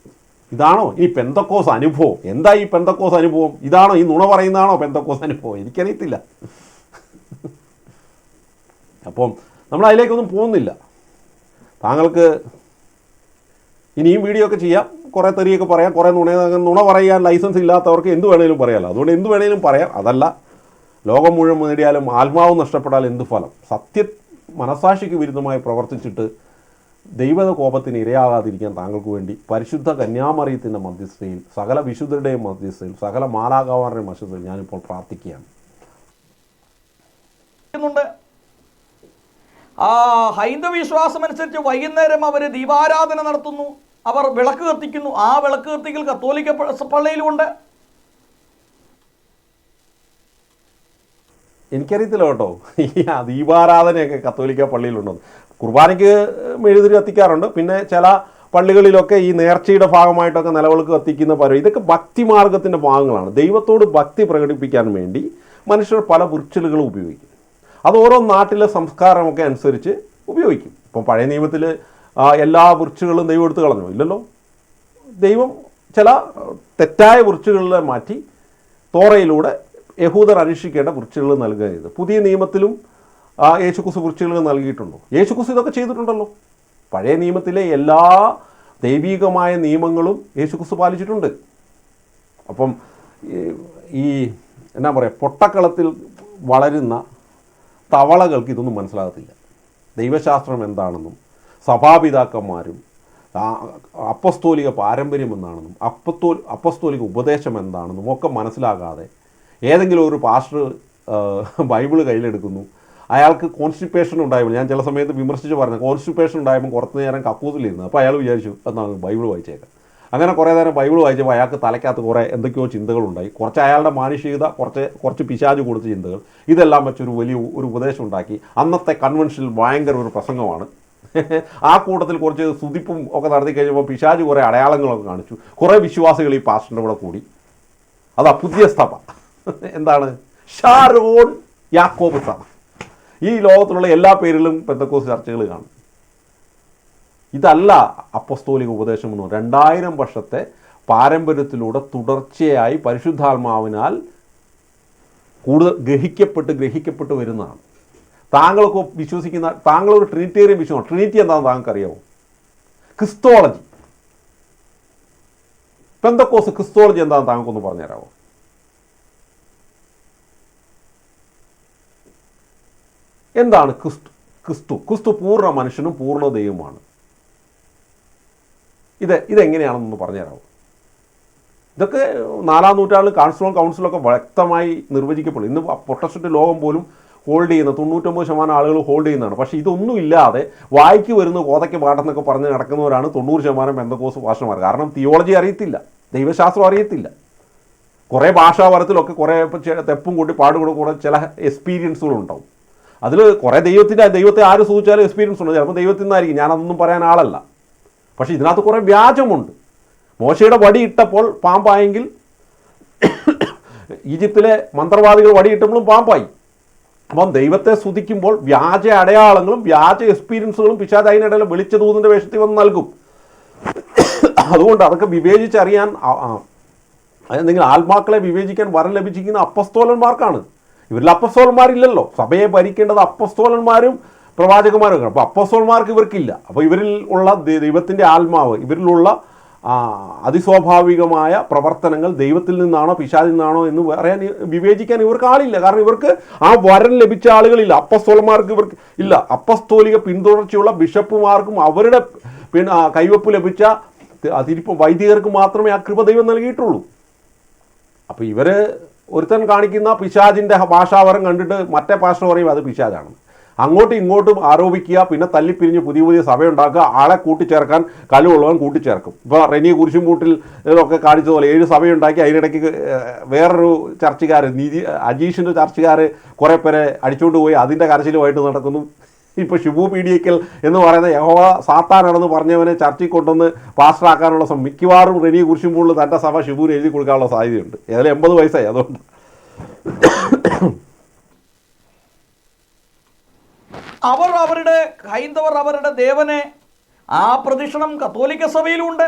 ഇതാണോ ഈ പെന്തക്കോസ് അനുഭവം? എന്താ ഈ പെന്തക്കോസ് അനുഭവം? ഇതാണോ ഈ നുണ പറയുന്നതാണോ പെന്തക്കോസ് അനുഭവം? എനിക്കറിയത്തില്ല. അപ്പം നമ്മൾ അതിലേക്കൊന്നും പോകുന്നില്ല. താങ്കൾക്ക് ഇനിയും വീഡിയോ ഒക്കെ ചെയ്യാം, കുറേ തെറിയൊക്കെ പറയാം, കുറേ നുണ പറയാൻ ലൈസൻസ് ഇല്ലാത്തവർക്ക് എന്ത് വേണേലും പറയാമല്ലോ. അതുകൊണ്ട് എന്ത് വേണേലും പറയാം. അതല്ല, ലോകം മുഴുവൻ നേടിയാലും ആത്മാവ് നഷ്ടപ്പെട്ടാൽ എന്ത് ഫലം? മനസാക്ഷിക്ക് വിരുദ്ധമായി പ്രവർത്തിച്ചിട്ട് ദൈവ കോപത്തിന് ഇരയാകാതിരിക്കാൻ താങ്കൾക്ക് വേണ്ടി പരിശുദ്ധ കന്യാമറിയത്തിൻ്റെ മധ്യസ്ഥയിൽ, സകല വിശുദ്ധരുടെയും മധ്യസ്ഥയിൽ, സകല മാലാഖമാരുടെയും മധ്യസ്ഥയിൽ ഞാനിപ്പോൾ പ്രാർത്ഥിക്കുകയാണ്. ഹൈന്ദവ വിശ്വാസം അനുസരിച്ച് വൈകുന്നേരം അവർ ദീപാരാധന നടത്തുന്നു, അവർ വിളക്ക് കത്തിക്കുന്നു. ആ വിളക്ക് കത്തിക്കൽ കത്തോലിക്ക പള്ളിയിലുമുണ്ട്. എനിക്കറിയത്തില്ല കേട്ടോ ഈ ദീപാരാധനയൊക്കെ കത്തോലിക്ക പള്ളിയിലുണ്ടോ. കുർബാനയ്ക്ക് മെഴുതിരി കത്തിക്കാറുണ്ട്. പിന്നെ ചില പള്ളികളിലൊക്കെ ഈ നേർച്ചയുടെ ഭാഗമായിട്ടൊക്കെ നിലവിളക്ക് കത്തിക്കുന്ന പരം ഇതൊക്കെ ഭക്തിമാർഗത്തിൻ്റെ ഭാഗങ്ങളാണ്. ദൈവത്തോട് ഭക്തി പ്രകടിപ്പിക്കാൻ വേണ്ടി മനുഷ്യർ പല വിർച്വലുകളും ഉപയോഗിക്കും. അത് ഓരോ നാട്ടിലെ സംസ്കാരമൊക്കെ അനുസരിച്ച് ഉപയോഗിക്കും. ഇപ്പം പഴയ നിയമത്തിൽ എല്ലാ വിർച്ചുകളും ദൈവം എടുത്ത് കളഞ്ഞു ഇല്ലല്ലോ. ദൈവം ചില തെറ്റായ വിർച്ചുകളിലെ മാറ്റി തോറയിലൂടെ യഹൂദർ അനുഷ്ഠിക്കേണ്ട വിർച്ചുകൾ നൽകുക ചെയ്ത്. പുതിയ നിയമത്തിലും യേശുക്രിസ്തു വിർച്ചുകൾ നൽകിയിട്ടുണ്ടോ? യേശുക്രിസ്തു ഇതൊക്കെ ചെയ്തിട്ടുണ്ടല്ലോ. പഴയ നിയമത്തിലെ എല്ലാ ദൈവികമായ നിയമങ്ങളും യേശുക്രിസ്തു പാലിച്ചിട്ടുണ്ട്. അപ്പം ഈ എന്നാ പറയുക, പൊട്ടക്കളത്തിൽ വളരുന്ന തവളകൾക്ക് ഇതൊന്നും മനസ്സിലാകത്തില്ല. ദൈവശാസ്ത്രം എന്താണെന്നും സഭാപിതാക്കന്മാരും അപ്പസ്തോലിക പാരമ്പര്യം എന്താണെന്നും അപ്പസ്തോലിക ഉപദേശം എന്താണെന്നും ഒക്കെ മനസ്സിലാകാതെ ഏതെങ്കിലും ഒരു പാസ്റ്റർ ബൈബിള് കയ്യിലെടുക്കുന്നു. അയാൾക്ക് കോൺസ്റ്റിപ്പേഷൻ ഉണ്ടായപ്പോൾ, ഞാൻ ചില സമയത്ത് വിമർശിച്ച് പറഞ്ഞു, കോൺസ്റ്റിപ്പേഷൻ ഉണ്ടായപ്പോൾ കുറച്ച് നേരം കക്കൂസിലിരുന്നു. അപ്പോൾ അയാൾ വിചാരിച്ചു എന്നാണ് ബൈബിൾ വായിച്ചേക്കാം. അങ്ങനെ കുറേ നേരം ബൈബിൾ വായിച്ചപ്പോൾ അയാൾക്ക് തലയ്ക്കകത്ത് കുറേ എന്തൊക്കെയോ ചിന്തകളുണ്ടായി. കുറച്ച് അയാളുടെ മാനുഷികത, കുറച്ച് പിശാച് കൊടുത്ത ചിന്തകൾ, ഇതെല്ലാം വെച്ചൊരു വലിയ ഒരു ഉപദേശം ഉണ്ടാക്കി. അന്നത്തെ കൺവെൻഷനിൽ ഭയങ്കര ഒരു പ്രസംഗമാണ്. ആ കൂട്ടത്തിൽ കുറച്ച് സ്തുതിപ്പും ഒക്കെ നടത്തി കഴിഞ്ഞപ്പോൾ പിശാച് കുറേ അടയാളങ്ങളൊക്കെ കാണിച്ചു. കുറേ വിശ്വാസികൾ ഈ പാസ്റ്ററിൻ്റെ കൂടെ കൂടി. അതാ പുതിയ സഭ. എന്താണ്? ഷാരോൺ യാക്കോബ് സഭ. ഈ ലോകത്തിലുള്ള എല്ലാ പേരിലും പെന്തക്കോസ്ത് ചർച്ചകൾ കാണും. ഇതല്ല അപ്പസ്തോലിക ഉപദേശം എന്ന് പറയുന്നത്. 2000 വർഷത്തെ പാരമ്പര്യത്തിലൂടെ തുടർച്ചയായി പരിശുദ്ധാത്മാവിനാൽ കൂടുതൽ ഗ്രഹിക്കപ്പെട്ട് വരുന്നതാണ്. താങ്കളൊക്കെ വിശ്വസിക്കുന്ന, താങ്കളൊരു ട്രിനിറ്റേറിയൻ വിശ്വാസം. ട്രിനിറ്റി എന്താണെന്ന് താങ്കൾക്ക് അറിയാമോ? ക്രിസ്തോളജി, പെന്തക്കോസ്ത് ക്രിസ്തോളജി എന്താണെന്ന് താങ്കൾക്കൊന്ന് പറഞ്ഞുതരാമോ? എന്താണ് ക്രിസ്തു പൂർണ്ണ മനുഷ്യനും പൂർണ്ണ ദൈവമാണ്. ഇതെങ്ങനെയാണെന്നൊന്ന് പറഞ്ഞുതരാമോ? ഇതൊക്കെ 4-ാം നൂറ്റാണ്ടിൽ കൗൺസിലൊക്കെ വ്യക്തമായി നിർവചിക്കപ്പെടും. ഇന്ന് പ്രൊട്ടസ്റ്റന്റ് ലോകം പോലും ഹോൾഡ് ചെയ്യുന്ന 99% ആളുകൾ ഹോൾഡ് ചെയ്യുന്നതാണ്. പക്ഷേ ഇതൊന്നും ഇല്ലാതെ വായിക്ക് വരുന്ന കോതയ്ക്ക് പാട്ടെന്നൊക്കെ പറഞ്ഞ് നടക്കുന്നവരാണ് 90% പെന്തക്കോസ്ത് പാസ്റ്റർമാർ. കാരണം തിയോളജി അറിയത്തില്ല, ദൈവശാസ്ത്രം അറിയത്തില്ല. കുറേ ഭാഷാപരത്തിലൊക്കെ കുറേ തെപ്പും കൂട്ടി പാടുകൂടെ കൂടെ ചില എക്സ്പീരിയൻസുകളുണ്ടാവും. അതിൽ കുറേ ദൈവത്തെ ആര് സൂചിച്ചാലും എക്സ്പീരിയൻസ് ഉണ്ട്. ചിലപ്പോൾ ദൈവത്തിൽ നിന്നായിരിക്കും, ഞാനതൊന്നും പറയാൻ ആളല്ല. പക്ഷേ ഇതിനകത്ത് കുറേ വ്യാജമുണ്ട്. മോശയുടെ വടി ഇട്ടപ്പോൾ പാമ്പായെങ്കിൽ ഈജിപ്തിലെ മന്ത്രവാദികൾ വടിയിട്ടപ്പോഴും പാമ്പായി. അപ്പം ദൈവത്തെ സ്തുതിക്കുമ്പോൾ വ്യാജ അടയാളങ്ങളും വ്യാജ എക്സ്പീരിയൻസുകളും പിശാച് അതിനിടയിൽ വെളിച്ചതൂതിൻ്റെ വേഷത്തിൽ വന്ന് നൽകും. അതുകൊണ്ട് അതൊക്കെ വിവേചിച്ചറിയാൻ, എന്തെങ്കിലും ആത്മാക്കളെ വിവേചിക്കാൻ വരം ലഭിച്ചിരിക്കുന്ന അപ്പസ്തോലന്മാർക്കാണ്. ഇവരിൽ അപ്പസ്തോലന്മാരില്ലല്ലോ. സഭയെ ഭരിക്കേണ്ടത് അപ്പസ്തോലന്മാരും പ്രവാചകന്മാരും. അപ്പോൾ അപ്പസ്തോലന്മാർക്ക് ഇവർക്കില്ല. അപ്പോൾ ഇവരിൽ ഉള്ള ദൈവത്തിൻ്റെ ആത്മാവ്, ഇവരിലുള്ള അതിസ്വാഭാവികമായ പ്രവർത്തനങ്ങൾ ദൈവത്തിൽ നിന്നാണോ പിശാചിൽ നിന്നാണോ എന്ന് പറയാൻ, വിവേചിക്കാൻ ഇവർക്ക് ആളില്ല. കാരണം ഇവർക്ക് ആ വരം ലഭിച്ച ആളുകളില്ല. അപ്പസ്തോലന്മാർക്ക് ഇവർക്ക് ഇല്ല. അപ്പസ്തോലിക പിന്തുടർച്ചയുള്ള ബിഷപ്പുമാർക്കും അവരുടെ കൈവപ്പ് ലഭിച്ച വൈദികർക്ക് മാത്രമേ ആ കൃപ ദൈവം നൽകിയിട്ടുള്ളൂ. അപ്പോൾ ഇവർ ഒരുത്തൻ കാണിക്കുന്ന പിശാചിൻ്റെ ഭാഷാവരം കണ്ടിട്ട് മറ്റേ പാസ്റ്റർ പറയും അത് പിശാചാണ്. അങ്ങോട്ടും ഇങ്ങോട്ടും ആരോപിക്കുക, പിന്നെ തല്ലിപ്പിരിഞ്ഞ് പുതിയ സഭയുണ്ടാക്കുക, ആളെ കൂട്ടിച്ചേർക്കാൻ കഴിവുള്ളവൻ കൂട്ടിച്ചേർക്കും. ഇപ്പോൾ റെനി കുരിശുംകൂട്ടിൽ ഇതൊക്കെ കാണിച്ചതുപോലെ 7 സഭയുണ്ടാക്കി അതിനിടയ്ക്ക് വേറൊരു ചർച്ചുകാർ, അജീഷിൻ്റെ ചർച്ചുകാർ കുറേ പേരെ അടിച്ചുകൊണ്ട് പോയി അതിൻ്റെ കരച്ചിലുമായിട്ട് നടക്കുന്നു. ഇപ്പോൾ ഷിബു പീഡിയക്കൽ എന്ന് പറയുന്ന യഹോവ സാത്താനാണെന്ന് പറഞ്ഞവനെ ചർച്ചയിൽ കൊണ്ടുവന്ന് പാസ്റ്ററാക്കാനുള്ള മിക്കവാറും റെനി കുരിശുംകൂട്ടിൽ തൻ്റെ സഭ ഷിബുവിന് എഴുതി കൊടുക്കാനുള്ള സാധ്യതയുണ്ട്. ഏതായാലും 80 വയസ്സായി. അതുകൊണ്ട് ഹൈന്ദവർ അവരുടെ ദേവനെ ആ പ്രദക്ഷിണം കത്തോലിക്ക സഭയിലുണ്ട്.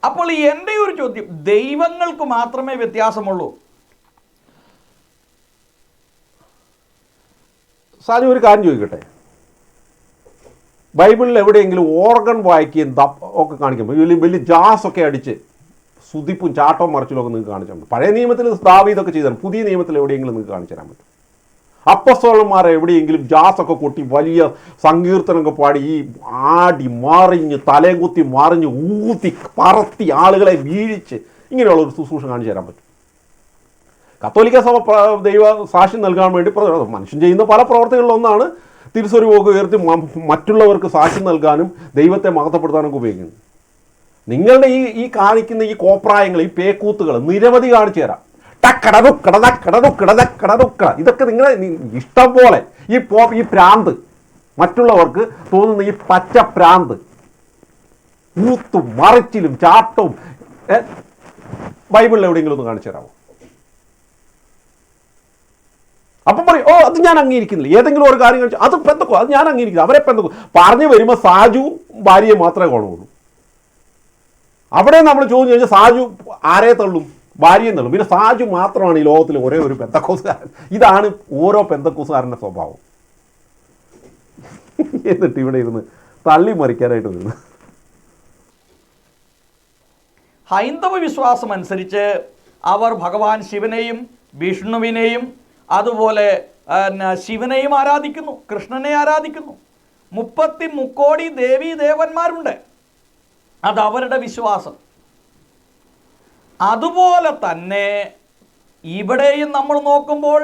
അപ്പോൾ എൻ്റെ ഒരു ചോദ്യം, ദൈവങ്ങൾക്ക് മാത്രമേ വ്യത്യാസമുള്ളൂ? സാജു ഒരു കാര്യം ചോദിക്കട്ടെ, ബൈബിളിൽ എവിടെയെങ്കിലും ഓർഗൻ വായിക്കുകയും ഒക്കെ കാണിക്കുമ്പോൾ വലിയ ജാസൊക്കെ അടിച്ച് സ്തുതിപ്പും ചാട്ടവും മറിച്ചിലും ഒക്കെ നിങ്ങൾക്ക് കാണിച്ചാൽ മതി. പഴയ നിയമത്തിൽ ദാവീദൊക്കെ ചെയ്താണ്. പുതിയ നിയമത്തിൽ എവിടെയെങ്കിലും നിങ്ങൾക്ക് കാണിച്ചു തരാൻ പറ്റും? അപ്പസ്തോലന്മാരെ എവിടെയെങ്കിലും ജാസൊക്കെ കൊട്ടി വലിയ സങ്കീർത്തനമൊക്കെ പാടി ഈ ആടി മറിഞ്ഞ് തലയും കുത്തി മറിഞ്ഞ് ഊത്തി പറത്തി ആളുകളെ വീഴിച്ച് ഇങ്ങനെയുള്ള ഒരു ശുശ്രൂഷ കാണിച്ചു തരാൻ പറ്റും? കത്തോലിക്ക സഭ ദൈവ സാക്ഷ്യം നൽകാൻ വേണ്ടി മനുഷ്യൻ ചെയ്യുന്ന പല പ്രവർത്തികളിലൊന്നാണ് തിരുസ്വരൂപമൊക്കെ ഉയർത്തി മറ്റുള്ളവർക്ക് സാക്ഷ്യം നൽകാനും ദൈവത്തെ മഹത്വപ്പെടുത്താനൊക്കെ ഉപയോഗിക്കുന്നു. നിങ്ങളുടെ ഈ കാണിക്കുന്ന ഈ കോപ്രായങ്ങൾ, ഈ പേക്കൂത്തുകൾ നിരവധി കാണിച്ചു തരാം. ഇതൊക്കെ നിങ്ങളെ ഇഷ്ടം പോലെ ഈ പ്രാന്ത്, മറ്റുള്ളവർക്ക് തോന്നുന്ന ഈ പച്ച പ്രാന്ത്, ഊത്തും മറിച്ചിലും ചാട്ടവും ബൈബിളിൽ എവിടെയെങ്കിലും ഒന്ന് കാണിച്ചു തരാമോ? അപ്പം പറയും, ഓ അത് ഞാൻ അംഗീകരിക്കുന്നില്ല. ഏതെങ്കിലും ഒരു കാര്യം കാണിച്ചു അത് പെന്തക്കോ, അത് ഞാൻ അംഗീകരിക്കുന്നു, അവരെ പെന്തക്കോ. പറഞ്ഞു വരുമ്പോൾ സാജു ഭാര്യയെ മാത്രമേ കാണുള്ളൂ. അവിടെ നമ്മൾ ചോദിച്ചു കഴിഞ്ഞാൽ സാജു ആരെ തള്ളും? ഭാര്യയെ തള്ളും. പിന്നെ സാജു മാത്രമാണ് ഈ ലോകത്തിൽ ഒരേ ഒരു പെന്തക്കോസുകാരൻ. ഇതാണ് ഓരോ പെന്തക്കോസുകാരൻ്റെ സ്വഭാവം. എന്നിട്ട് ഇവിടെ ഇരുന്ന് തള്ളി മറിക്കാനായിട്ട് നിന്ന്. ഹൈന്ദവ വിശ്വാസം അനുസരിച്ച് അവർ ഭഗവാൻ ശിവനെയും വിഷ്ണുവിനെയും അതുപോലെ ശിവനെയും ആരാധിക്കുന്നു, കൃഷ്ണനെ ആരാധിക്കുന്നു. 33 കോടി ദേവീ ദേവന്മാരുണ്ട്. അതവരുടെ വിശ്വാസം. അതുപോലെ തന്നെ ഇവിടെയും നമ്മൾ നോക്കുമ്പോൾ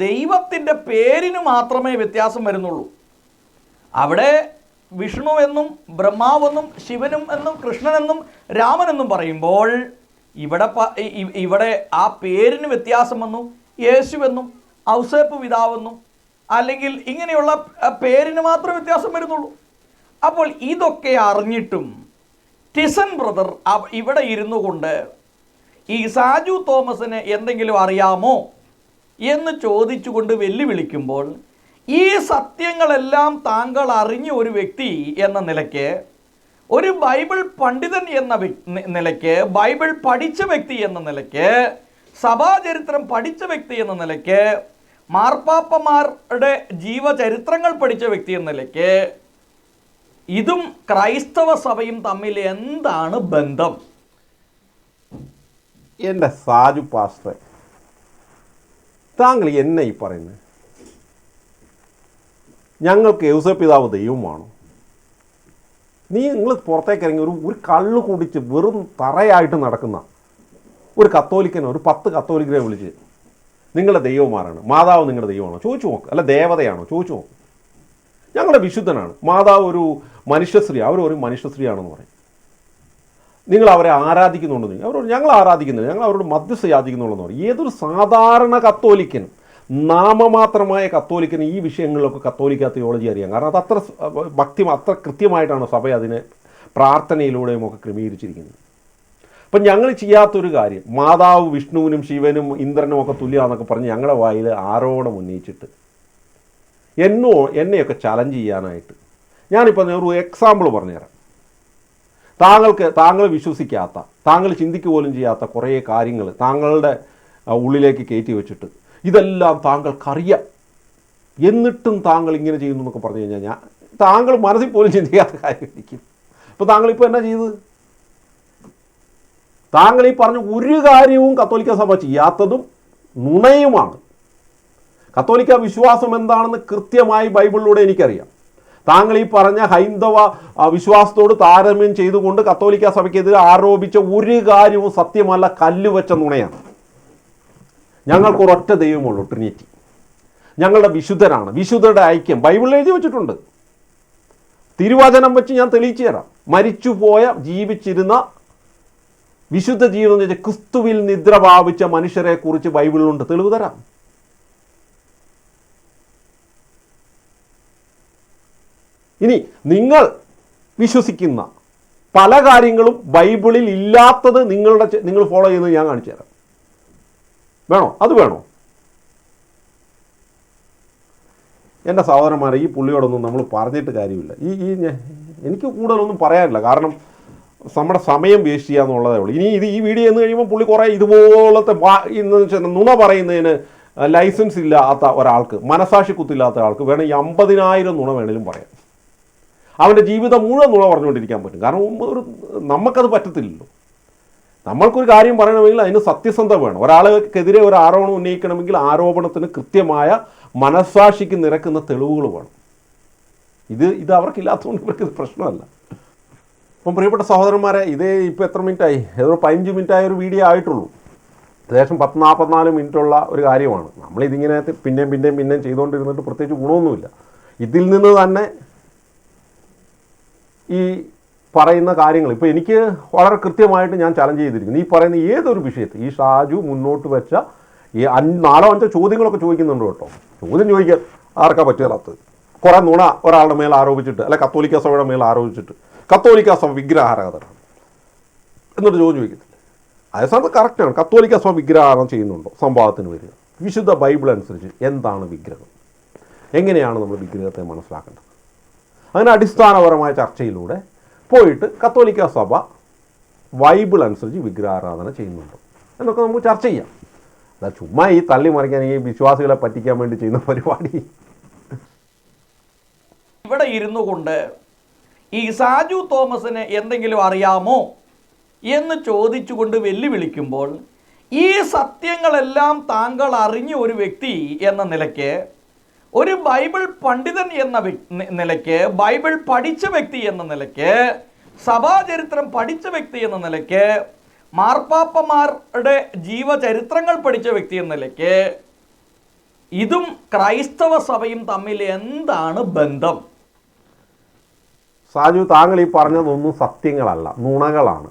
ദൈവത്തിൻ്റെ പേരിന് മാത്രമേ വ്യത്യാസം വരുന്നുള്ളൂ. അവിടെ വിഷ്ണു എന്നും ബ്രഹ്മാവെന്നും ശിവനും എന്നും കൃഷ്ണനെന്നും രാമനെന്നും പറയുമ്പോൾ ഇവിടെ ആ പേരിന് വ്യത്യാസം വന്നു. യേശുവെന്നും ഔസേപ്പ് പിതാവെന്നും അല്ലെങ്കിൽ ഇങ്ങനെയുള്ള പേരിന് മാത്രമേ വ്യത്യാസം വരുന്നുള്ളൂ. അപ്പോൾ ഇതൊക്കെ അറിഞ്ഞിട്ടും ടിസൺ ബ്രദർ ഇവിടെ ഇരുന്നു കൊണ്ട് ഈ സാജു തോമസിന് എന്തെങ്കിലും അറിയാമോ എന്ന് ചോദിച്ചുകൊണ്ട് വെല്ലുവിളിക്കുമ്പോൾ, ഈ സത്യങ്ങളെല്ലാം താങ്കൾ അറിഞ്ഞ ഒരു വ്യക്തി എന്ന നിലയ്ക്ക്, ഒരു ബൈബിൾ പണ്ഡിതൻ എന്ന നിലയ്ക്ക്, ബൈബിൾ പഠിച്ച വ്യക്തി എന്ന നിലയ്ക്ക്, സഭാചരിത്രം പഠിച്ച വ്യക്തി എന്ന നിലയ്ക്ക്, മാർപ്പാപ്പമാരുടെ ജീവചരിത്രങ്ങൾ പഠിച്ച വ്യക്തി എന്ന നിലയ്ക്ക്, ഇതും ക്രൈസ്തവ സഭയും തമ്മിൽ എന്താണ് ബന്ധം? എൻ്റെ സാജു പാസ്റ്റർ, താങ്കൾ എന്നെ ഈ പറയുന്നത് ഞങ്ങൾക്ക് ഔസേപ്പ് പിതാവ് ദൈവമാണോ? നിങ്ങൾ പുറത്തേക്ക് ഇറങ്ങി ഒരു കള്ളു കുടിച്ച് വെറും തറയായിട്ട് നടക്കുന്ന ഒരു കത്തോലിക്കനോ ഒരു 10 കത്തോലിക്കനെ വിളിച്ച് നിങ്ങളുടെ ദൈവമാരാണ്, മാതാവ് നിങ്ങളുടെ ദൈവമാണോ ചോദിച്ചു നോക്ക്. അല്ല ദേവതയാണോ ചോദിച്ചു നോക്ക്. ഞങ്ങളുടെ വിശുദ്ധനാണ്, മാതാവ് ഒരു മനുഷ്യശ്രീ, അവരൊരു മനുഷ്യശ്രീയാണെന്ന് പറയും. നിങ്ങൾ അവരെ ആരാധിക്കുന്നുണ്ടെന്ന് അവരോട് ഞങ്ങൾ ആരാധിക്കുന്നില്ല, ഞങ്ങൾ അവരോട് മധ്യസ്ഥ യാചിക്കുന്നുള്ളെന്ന് പറയും. ഏതൊരു സാധാരണ കത്തോലിക്കനും, നാമമാത്രമായ കത്തോലിക്കന് ഈ വിഷയങ്ങളിലൊക്കെ കത്തോലിക്ക തിയോളജി അറിയാം. കാരണം അത് അത്ര ഭക്തി, അത്ര കൃത്യമായിട്ടാണ് സഭ അതിനെ പ്രാർത്ഥനയിലൂടെയും ഒക്കെ ക്രമീകരിച്ചിരിക്കുന്നത്. അപ്പം ഞങ്ങൾ ചെയ്യാത്തൊരു കാര്യം, മാതാവ് വിഷ്ണുവിനും ശിവനും ഇന്ദ്രനും ഒക്കെ തുല്യമാണെന്നൊക്കെ പറഞ്ഞ് ഞങ്ങളുടെ വായിൽ ആരോപണം ഉന്നയിച്ചിട്ട് എന്നെയൊക്കെ ചലഞ്ച് ചെയ്യാനായിട്ട്, ഞാനിപ്പോൾ ഒരു എക്സാമ്പിൾ പറഞ്ഞുതരാം. താങ്കൾ വിശ്വസിക്കാത്ത, താങ്കൾ ചിന്തിക്കുക പോലും ചെയ്യാത്ത കുറേ കാര്യങ്ങൾ താങ്കളുടെ ഉള്ളിലേക്ക് കയറ്റി വെച്ചിട്ട് ഇതെല്ലാം താങ്കൾക്കറിയാം, എന്നിട്ടും താങ്കൾ ഇങ്ങനെ ചെയ്യുന്നു എന്നൊക്കെ പറഞ്ഞു കഴിഞ്ഞാൽ താങ്കൾ മനസ്സിൽ പോലും ചിന്തിക്കാത്ത കാര്യമായിരിക്കും. അപ്പോൾ താങ്കളിപ്പോൾ എന്നാ ചെയ്തത്? താങ്കൾ ഈ പറഞ്ഞ ഒരു കാര്യവും കത്തോലിക്ക സഭ ചെയ്യാത്തതും നുണയുമാണ്. കത്തോലിക്ക വിശ്വാസം എന്താണെന്ന് കൃത്യമായി ബൈബിളിലൂടെ എനിക്കറിയാം. താങ്കൾ ഈ പറഞ്ഞ ഹൈന്ദവ വിശ്വാസത്തോട് താരതമ്യം ചെയ്തുകൊണ്ട് കത്തോലിക്ക സഭയ്ക്കെതിരെ ആരോപിച്ച ഒരു കാര്യവും സത്യമല്ല, കല്ലുവെച്ച നുണയാണ്. ഞങ്ങൾക്കൊരൊറ്റ ദൈവമുള്ളൂ, ട്രിനിറ്റി. ഞങ്ങളുടെ വിശുദ്ധരാണ്, വിശുദ്ധരുടെ ഐക്യം ബൈബിളിൽ എഴുതി വെച്ചിട്ടുണ്ട്. തിരുവചനം വെച്ച് ഞാൻ തെളിയിച്ചു തരാം. മരിച്ചുപോയ ജീവിച്ചിരുന്ന വിശുദ്ധ ജീവിതം എന്ന് വെച്ചാൽ ക്രിസ്തുവിൽ നിദ്ര പ്രാപിച്ച മനുഷ്യരെ കുറിച്ച് ബൈബിളിലുണ്ട്, തെളിവ് തരാം. ഇനി നിങ്ങൾ വിശ്വസിക്കുന്ന പല കാര്യങ്ങളും ബൈബിളിൽ ഇല്ലാത്തത് നിങ്ങൾ ഫോളോ ചെയ്യുന്നത് ഞാൻ കാണിച്ചു തരാം. വേണോ? അത് വേണോ? എൻ്റെ സഹോദരന്മാരെ, ഈ പുള്ളിയോടൊന്നും നമ്മൾ പറഞ്ഞിട്ട് കാര്യമില്ല. എനിക്ക് കൂടുതലൊന്നും പറയാനില്ല, കാരണം നമ്മുടെ സമയം വേസ്റ്റ് ചെയ്യാന്നുള്ളതേ ഉള്ളൂ. ഇനി ഈ വീഡിയോ എന്ന് കഴിയുമ്പോൾ പുള്ളി കുറേ ഇതുപോലത്തെ നുണ പറയുന്നതിന് ലൈസൻസ് ഇല്ലാത്ത ഒരാൾക്ക്, മനസാക്ഷി കുത്തില്ലാത്ത ആൾക്ക് വേണം 50,000 നുണ വേണേലും പറയാം. അവൻ്റെ ജീവിതം മുഴുവൻ നുണ പറഞ്ഞുകൊണ്ടിരിക്കാൻ പറ്റും. കാരണം നമുക്കത് പറ്റത്തില്ലല്ലോ. നമ്മൾക്കൊരു കാര്യം പറയണമെങ്കിൽ അതിന് സത്യസന്ധത വേണം. ഒരാൾക്കെതിരെ ഒരു ആരോപണം ഉന്നയിക്കണമെങ്കിൽ ആരോപണത്തിന് കൃത്യമായ മനസ്സാക്ഷിക്ക് നിരക്കുന്ന തെളിവുകൾ വേണം. ഇത് അവർക്കില്ലാത്തതുകൊണ്ട് ഇവർക്കിത് പ്രശ്നമല്ല. അപ്പം പ്രിയപ്പെട്ട സഹോദരന്മാരെ, ഇതേ ഇപ്പോൾ എത്ര മിനിറ്റായി? ഏതോ 15 മിനിറ്റായ ഒരു വീഡിയോ ആയിട്ടുള്ളൂ. ഏകദേശം 10-44 മിനിറ്റുള്ള ഒരു കാര്യമാണ്. നമ്മളിതിങ്ങനെ പിന്നെയും ചെയ്തുകൊണ്ടിരുന്നിട്ട് പ്രത്യേകിച്ച് ഗുണമൊന്നുമില്ല. ഇതിൽ നിന്ന് തന്നെ ഈ പറയുന്ന കാര്യങ്ങൾ ഇപ്പോൾ എനിക്ക് വളരെ കൃത്യമായിട്ട് ഞാൻ ചലഞ്ച് ചെയ്തിരിക്കുന്നു. ഈ പറയുന്ന ഏതൊരു വിഷയത്തിൽ ഈ ഷാജു മുന്നോട്ട് വെച്ച ഈ 4-5 ചോദ്യങ്ങളൊക്കെ ചോദിക്കുന്നുണ്ട് കേട്ടോ. ചോദ്യം ചോദിക്കാൻ ആർക്കാ പറ്റില്ലാത്തത്? കുറേ നുണ ഒരാളുടെ മേൽ ആരോപിച്ചിട്ട്, അല്ലെ കത്തോലിക്ക സഭയുടെ മേൽ ആരോപിച്ചിട്ട് കത്തോലിക്ക സഭ വിഗ്രഹാരാധകരാണ് എന്നിട്ട് ചോദ്യം ചോദിക്കത്തില്ല. അതേ സ്ഥാനത്ത് കറക്റ്റാണ്. കത്തോലിക്ക സഭ വിഗ്രഹാരാധന ചെയ്യുന്നുണ്ടോ? സംഭവത്തിന് വരിക. വിശുദ്ധ ബൈബിൾ അനുസരിച്ച് എന്താണ് വിഗ്രഹം? എങ്ങനെയാണ് നമ്മൾ വിഗ്രഹത്തെ മനസ്സിലാക്കേണ്ടത്? അങ്ങനെ അടിസ്ഥാനപരമായ ചർച്ചയിലൂടെ പോയിട്ട് കത്തോലിക്ക സഭ ബൈബിൾ അനുസരിച്ച് വിഗ്രഹാരാധന ചെയ്യുന്നുണ്ടോ എന്നൊക്കെ നമുക്ക് ചർച്ച ചെയ്യാം. അല്ല ചുമ്മാ ഈ തള്ളി മറിക്കാൻ, ഈ വിശ്വാസികളെ പറ്റിക്കാൻ വേണ്ടി ചെയ്യുന്ന പരിപാടി. ഇവിടെ ഇരുന്നു കൊണ്ട് ഈ സാജു തോമസിന് എന്തെങ്കിലും അറിയാമോ എന്ന് ചോദിച്ചുകൊണ്ട് വെല്ലുവിളിക്കുമ്പോൾ ഈ സത്യങ്ങളെല്ലാം താങ്കൾ അറിഞ്ഞ ഒരു വ്യക്തി എന്ന നിലയ്ക്ക്, ഒരു ബൈബിൾ പണ്ഡിതൻ എന്ന നിലയ്ക്ക്, ബൈബിൾ പഠിച്ച വ്യക്തി എന്ന നിലയ്ക്ക്, സഭാചരിത്രം പഠിച്ച വ്യക്തി എന്ന നിലയ്ക്ക്, മാർപ്പാപ്പമാരുടെ ജീവചരിത്രങ്ങൾ പഠിച്ച വ്യക്തി എന്ന നിലയ്ക്ക് ഇതും ക്രൈസ്തവ സഭയും തമ്മിൽ എന്താണ് ബന്ധം? സാജു, താങ്കൾ ഈ പറഞ്ഞതൊന്നും സത്യങ്ങളല്ല, നുണകളാണ്.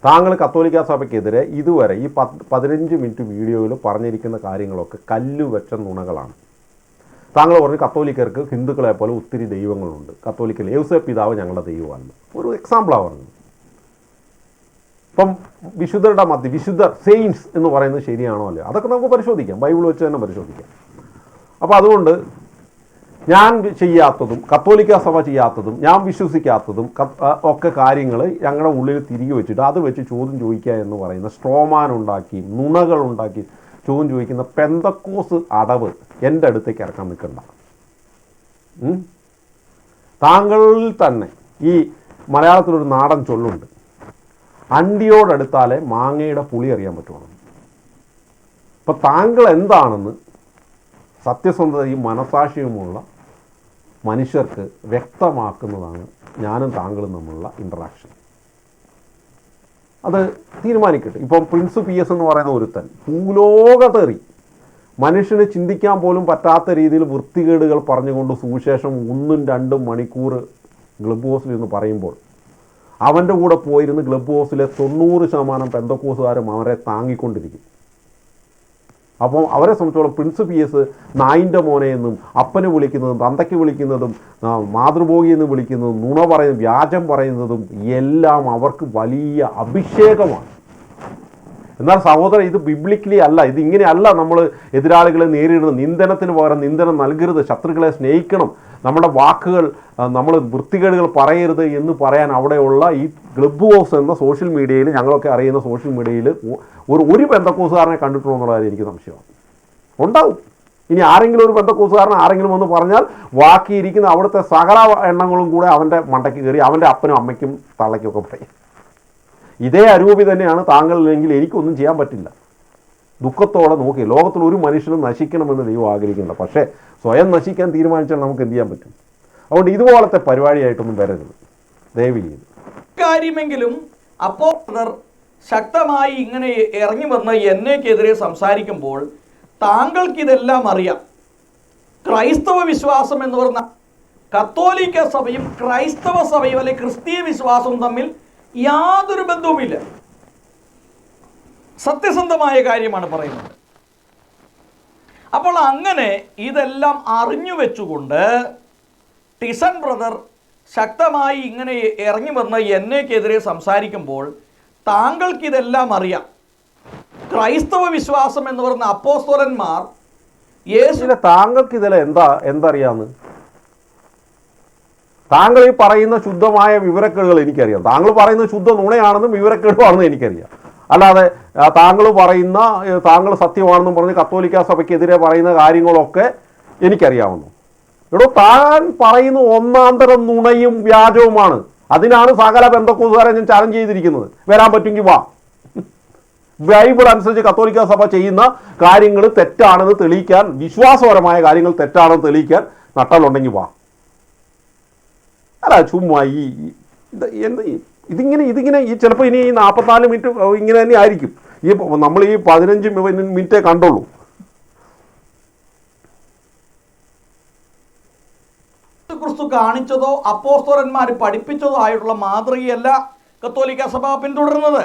താങ്കൾ കത്തോലിക്ക സഭയ്ക്കെതിരെ ഇതുവരെ ഈ 15 മിനിറ്റ് വീഡിയോയിൽ പറഞ്ഞിരിക്കുന്ന കാര്യങ്ങളൊക്കെ കല്ലുവെച്ച നുണകളാണ്. താങ്കൾ പറഞ്ഞു കത്തോലിക്കർക്ക് ഹിന്ദുക്കളെ പോലെ ഒത്തിരി ദൈവങ്ങളുണ്ട്, കത്തോലിക്കൽ യേശുവേ പിതാവ് ഞങ്ങളുടെ ദൈവമല്ല. ഒരു എക്സാമ്പിളാണ് പറഞ്ഞത്. ഇപ്പം വിശുദ്ധരുടെ വിശുദ്ധ സെയിൻസ് എന്ന് പറയുന്നത് ശരിയാണോ അല്ലയോ അതൊക്കെ നമുക്ക് പരിശോധിക്കാം, ബൈബിൾ വെച്ച് തന്നെ പരിശോധിക്കാം. അപ്പോൾ അതുകൊണ്ട് ഞാൻ ചെയ്യാത്തതും കത്തോലിക്ക സഭ ചെയ്യാത്തതും ഞാൻ വിശ്വസിക്കാത്തതും ഒക്കെ കാര്യങ്ങൾ ഞങ്ങളുടെ ഉള്ളിൽ തിരികെ വെച്ചിട്ട് അത് വെച്ച് ചോദ്യം ചോദിക്കുക എന്ന് പറയുന്ന സ്ട്രോമാൻ ഉണ്ടാക്കി, നുണകൾ ഉണ്ടാക്കി ചോദ്യം ചോദിക്കുന്ന പെന്തക്കോസ് അടവ് എൻ്റെ അടുത്തേക്ക് ഇറക്കാൻ നിൽക്കണ്ട. താങ്കളിൽ തന്നെ ഈ മലയാളത്തിലൊരു നാടൻ ചൊല്ലുണ്ട്, അണ്ടിയോടടുത്താലേ മാങ്ങയുടെ പുളി അറിയാൻ പറ്റുള്ളൂ. അപ്പോൾ താങ്കൾ എന്താണെന്ന് സത്യസന്ധതയും മനസാക്ഷിയുമുള്ള മനുഷ്യർക്ക് വ്യക്തമാക്കുന്നതാണ് ഞാനും താങ്കളും തമ്മിലുള്ള ഇൻട്രാക്ഷൻ. അത് തീരുമാനിക്കട്ടെ. ഇപ്പം പ്രിൻസ് PS എന്ന് പറയുന്ന ഒരുത്തൻ ഭൂലോകത്തെറി മനുഷ്യന് ചിന്തിക്കാൻ പോലും പറ്റാത്ത രീതിയിൽ വൃത്തികേടുകൾ പറഞ്ഞുകൊണ്ട് സുവിശേഷം 1-2 മണിക്കൂർ ക്ലബ് ഹൗസിൽ എന്ന് പറയുമ്പോൾ അവൻ്റെ കൂടെ പോയിരുന്ന് ക്ലബ് ഹൗസിലെ 90% പെന്തക്കോസുകാരും അവരെ താങ്ങിക്കൊണ്ടിരിക്കും. അപ്പം അവരെ സംബന്ധിച്ചോളം പ്രിൻസ് PS നായിൻ്റെ മോനെ എന്നും അപ്പനെ വിളിക്കുന്നതും തന്തയ്ക്ക് വിളിക്കുന്നതും മാതൃഭോഗി എന്ന് വിളിക്കുന്നതും നുണ പറയുന്നതും വ്യാജം പറയുന്നതും എല്ലാം അവർക്ക് വലിയ അഭിഷേകമാണ്. എന്നാൽ സഹോദരൻ, ഇത് ബിബ്ലിക്കലി അല്ല. ഇത് ഇങ്ങനെയല്ല നമ്മൾ എതിരാളികളെ നേരിടുന്നത്. നിന്ദനത്തിന് പകരം നിന്ദനം നൽകരുത്, ശത്രുക്കളെ സ്നേഹിക്കണം, നമ്മുടെ വാക്കുകൾ നമ്മൾ വൃത്തികേടുകൾ പറയരുത് എന്ന് പറയാൻ അവിടെയുള്ള ഈ ക്ലബ് ഹൗസ് എന്ന സോഷ്യൽ മീഡിയയിൽ, ഞങ്ങളൊക്കെ അറിയുന്ന സോഷ്യൽ മീഡിയയിൽ ഒരു പെന്തക്കോസുകാരനെ കണ്ടിട്ടുണ്ടോ എന്നുള്ള കാര്യം എനിക്ക് സംശയമാണ്. ഉണ്ടാവും. ഇനി ആരെങ്കിലും ഒരു പെന്തക്കോസുകാരൻ ആരെങ്കിലും ഒന്ന് പറഞ്ഞാൽ ബാക്കിയിരിക്കുന്ന അവിടുത്തെ സകല എണ്ണങ്ങളും കൂടെ അവൻ്റെ മണ്ടയ്ക്ക് കയറി അവൻ്റെ അപ്പനും അമ്മയ്ക്കും തള്ളയ്ക്കൊക്കെ പറയും. ഇതേ അരൂപി തന്നെയാണ് താങ്കളില്ലെങ്കിൽ എനിക്കൊന്നും ചെയ്യാൻ പറ്റില്ല. ദുഃഖത്തോടെ നോക്കി, ലോകത്തിൽ ഒരു മനുഷ്യനും നശിക്കണമെന്ന് ദൈവം ആഗ്രഹിക്കുന്നില്ല. പക്ഷേ സ്വയം നശിക്കാൻ തീരുമാനിച്ചാൽ നമുക്ക് എന്ത് ചെയ്യാൻ പറ്റും? അതുകൊണ്ട് ഇതുപോലത്തെ പരിപാടിയായിട്ടൊന്നും വരരുത് ദയവ് ചെയ്ത്. കാര്യമെങ്കിലും അപ്പോൾ ശക്തമായി ഇങ്ങനെ ഇറങ്ങി വന്ന് എന്നെക്കെതിരെ സംസാരിക്കുമ്പോൾ താങ്കൾക്കിതെല്ലാം അറിയാം. ക്രൈസ്തവ വിശ്വാസം എന്ന് പറഞ്ഞ കത്തോലിക്ക സഭയും ക്രൈസ്തവ സഭയും അല്ലെ ക്രിസ്തീയ വിശ്വാസവും തമ്മിൽ യാതൊരു ബന്ധവുമില്ല. സത്യസന്ധമായ കാര്യമാണ് പറയുന്നത്. അപ്പോൾ അങ്ങനെ ഇതെല്ലാം അറിഞ്ഞു വെച്ചുകൊണ്ട് ടിസൺ ബ്രദർ ശക്തമായി ഇങ്ങനെ ഇറങ്ങി വന്ന് എന്നെക്കെതിരെ സംസാരിക്കുമ്പോൾ താങ്കൾക്കിതെല്ലാം അറിയാം. ക്രൈസ്തവ വിശ്വാസം എന്ന് പറയുന്ന അപ്പോസ്തലന്മാർ യേശുവിനെ, താങ്കൾക്ക് ഇതെല്ലാം എന്തറിയാന്ന്? താങ്കൾ ഈ പറയുന്ന ശുദ്ധമായ വിവരക്കേടുകൾ എനിക്കറിയാം. താങ്കൾ പറയുന്ന ശുദ്ധ നുണയാണെന്നും വിവരക്കേടുമാണെന്നും എനിക്കറിയാം. അല്ലാതെ താങ്കൾ പറയുന്ന താങ്കൾ സത്യമാണെന്നും പറഞ്ഞ് കത്തോലിക്ക സഭയ്ക്കെതിരെ പറയുന്ന കാര്യങ്ങളൊക്കെ എനിക്കറിയാവുന്നു. എടോ, താൻ പറയുന്ന ഒന്നാന്തരം നുണയും വ്യാജവുമാണ്. അതിനാണ് സകല പെന്തക്കോസുകാരെ ഞാൻ ചാലഞ്ച് ചെയ്തിരിക്കുന്നത്. വരാൻ പറ്റുമെങ്കിൽ വാ. ബൈബിൾ അനുസരിച്ച് കത്തോലിക്ക സഭ ചെയ്യുന്ന കാര്യങ്ങൾ തെറ്റാണെന്ന് തെളിയിക്കാൻ, വിശ്വാസപരമായ കാര്യങ്ങൾ തെറ്റാണെന്ന് തെളിയിക്കാൻ നട്ടലുണ്ടെങ്കിൽ വാ. അല്ല ചുമ്മാ ഇതിങ്ങനെ ഈ ചിലപ്പോൾ ഇനി ഈ 44 മിനിറ്റ് ഇങ്ങനെ തന്നെ ആയിരിക്കും. നമ്മൾ ഈ 15 മിനിറ്റേ കണ്ടുള്ളൂ. ക്രിസ്തു കാണിച്ചതോ അപ്പോസ്തലന്മാർ പഠിപ്പിച്ചതോ ആയിട്ടുള്ള മാതൃകയല്ല കത്തോലിക്ക സഭ പിന്തുടരുന്നത്.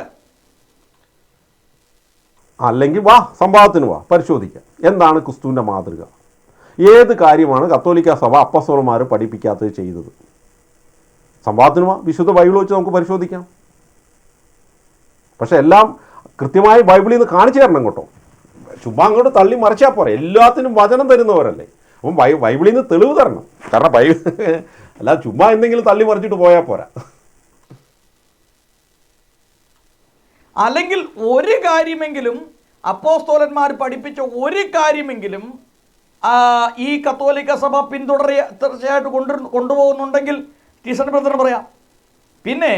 അല്ലെങ്കിൽ വാ സംവാദത്തിന് വാ, പരിശോധിക്കാം എന്താണ് ക്രിസ്തുവിൻ്റെ മാതൃക, ഏത് കാര്യമാണ് കത്തോലിക്ക സഭ അപ്പോസ്തലന്മാർ പഠിപ്പിക്കാത്തത് ചെയ്തത്. സംവാദത്തിന് വാ, വിശുദ്ധ ബൈബിൾ വെച്ച് നമുക്ക് പരിശോധിക്കാം. പക്ഷെ എല്ലാം കൃത്യമായി ബൈബിളിൽ നിന്ന് കാണിച്ചു തരണം കേട്ടോ. ചുമ്മാ അങ്ങോട്ട് തള്ളി മറിച്ചാൽ പോരെ, എല്ലാത്തിനും വചനം തരുന്നവരല്ലേ. അപ്പം ബൈബിളിൽ നിന്ന് തെളിവ് തരണം. കാരണം അല്ല ചുമ്മാ എന്തെങ്കിലും തള്ളി മറിച്ചിട്ട് പോയാൽ പോരാ. അല്ലെങ്കിൽ ഒരു കാര്യമെങ്കിലും അപ്പോസ്തലന്മാർ പഠിപ്പിച്ച ഒരു കാര്യമെങ്കിലും ഈ കത്തോലിക്ക സഭ തീർച്ചയായിട്ടും കൊണ്ടുപോകുന്നുണ്ടെങ്കിൽ ടീസൺ ബ്രദർ പറയാം. പിന്നെ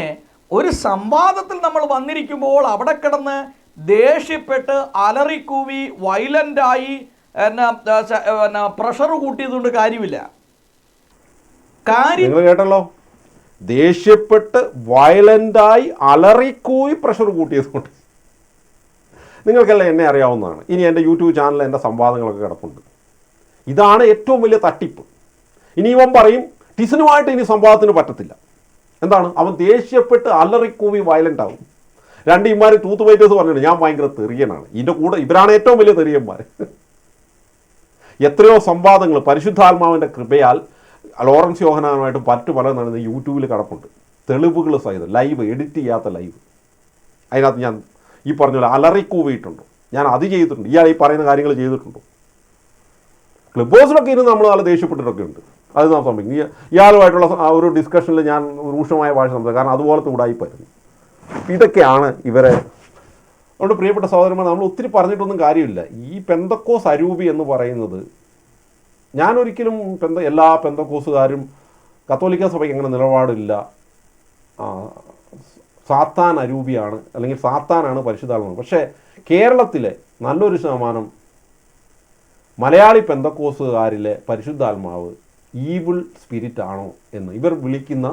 ഒരു സംവാദത്തിൽ നമ്മൾ വന്നിരിക്കുമ്പോൾ അവിടെ കിടന്ന് ദേഷ്യപ്പെട്ട് അലറിക്കൂവി വയലൻ്റായി പ്രഷർ കൂട്ടിയതുകൊണ്ട് കാര്യമില്ല. നിങ്ങൾ കേട്ടല്ലോ, ദേഷ്യപ്പെട്ട് വയലൻ്റായി അലറിക്കൂവി പ്രഷർ കൂട്ടിയതുകൊണ്ട്. നിങ്ങൾക്കെല്ലാം എന്നെ അറിയാവുന്നതാണ്. ഇനി എൻ്റെ യൂട്യൂബ് ചാനലിൽ എൻ്റെ സംവാദങ്ങളൊക്കെ കിടപ്പുണ്ട്. ഇതാണ് ഏറ്റവും വലിയ തട്ടിപ്പ്. ഇനി ഇവൻ പറയും ടിസനുമായിട്ട് ഇനി സംവാദത്തിന് പറ്റത്തില്ല. എന്താണ്, അവൻ ദേഷ്യപ്പെട്ട് അലറിക്കൂവി വയലൻ്റ് ആവും. രണ്ട് ഇമാർ ടൂത്ത് വൈറ്റേഴ്സ് പറഞ്ഞിട്ടുണ്ട് ഞാൻ ഭയങ്കര തെറിയനാണ്. ഇതിൻ്റെ കൂടെ ഇവരാണ് ഏറ്റവും വലിയ തെറിയന്മാർ. എത്രയോ സംവാദങ്ങൾ പരിശുദ്ധാത്മാവിൻ്റെ കൃപയാൽ ലോറൻസ് യോഹനാനുമായിട്ട് പല നടന്ന് യൂട്യൂബിൽ കിടപ്പുണ്ട്, തെളിവുകൾ സഹിതം, ലൈവ്, എഡിറ്റ് ചെയ്യാത്ത ലൈവ്. അതിനകത്ത് ഞാൻ ഈ പറഞ്ഞ പോലെ അലറിക്കൂവിയിട്ടുണ്ടോ, ഞാൻ അത് ചെയ്തിട്ടുണ്ട്, ഇയാൾ ഈ പറയുന്ന കാര്യങ്ങൾ ചെയ്തിട്ടുണ്ടോ. ക്ലബ് ഹൗസിലൊക്കെ ഇരുന്ന് നമ്മൾ നല്ല ദേഷ്യപ്പെട്ടിട്ടൊക്കെ ഉണ്ട്. അത് നാം സംഭവിക്കും. ഇയാളുമായിട്ടുള്ള ഒരു ഡിസ്കഷനിൽ ഞാൻ രൂക്ഷമായ ഭാഷ സംസാരിക്കും. കാരണം അതുപോലത്തെ ഉടായിപ്പായിരുന്നു. ഇതൊക്കെയാണ് ഇവരെ. അതുകൊണ്ട് പ്രിയപ്പെട്ട സഹോദരന്മാർ, നമ്മൾ ഒത്തിരി പറഞ്ഞിട്ടൊന്നും കാര്യമില്ല. ഈ പെന്തക്കോസ് അരൂപി എന്ന് പറയുന്നത്, ഞാനൊരിക്കലും എല്ലാ പെന്തക്കോസുകാരും കത്തോലിക്ക സഭയ്ക്ക് അങ്ങനെ നിലപാടില്ല, സാത്താൻ അരൂപിയാണ് അല്ലെങ്കിൽ സാത്താനാണ് പരിശുദ്ധാത്മാവ്. പക്ഷേ കേരളത്തിലെ നല്ലൊരു ശതമാനം മലയാളി പെന്തക്കോസുകാരിലെ പരിശുദ്ധാത്മാവ് ഈവിൾ സ്പിരിറ്റ് ആണോ എന്ന്, ഇവർ വിളിക്കുന്ന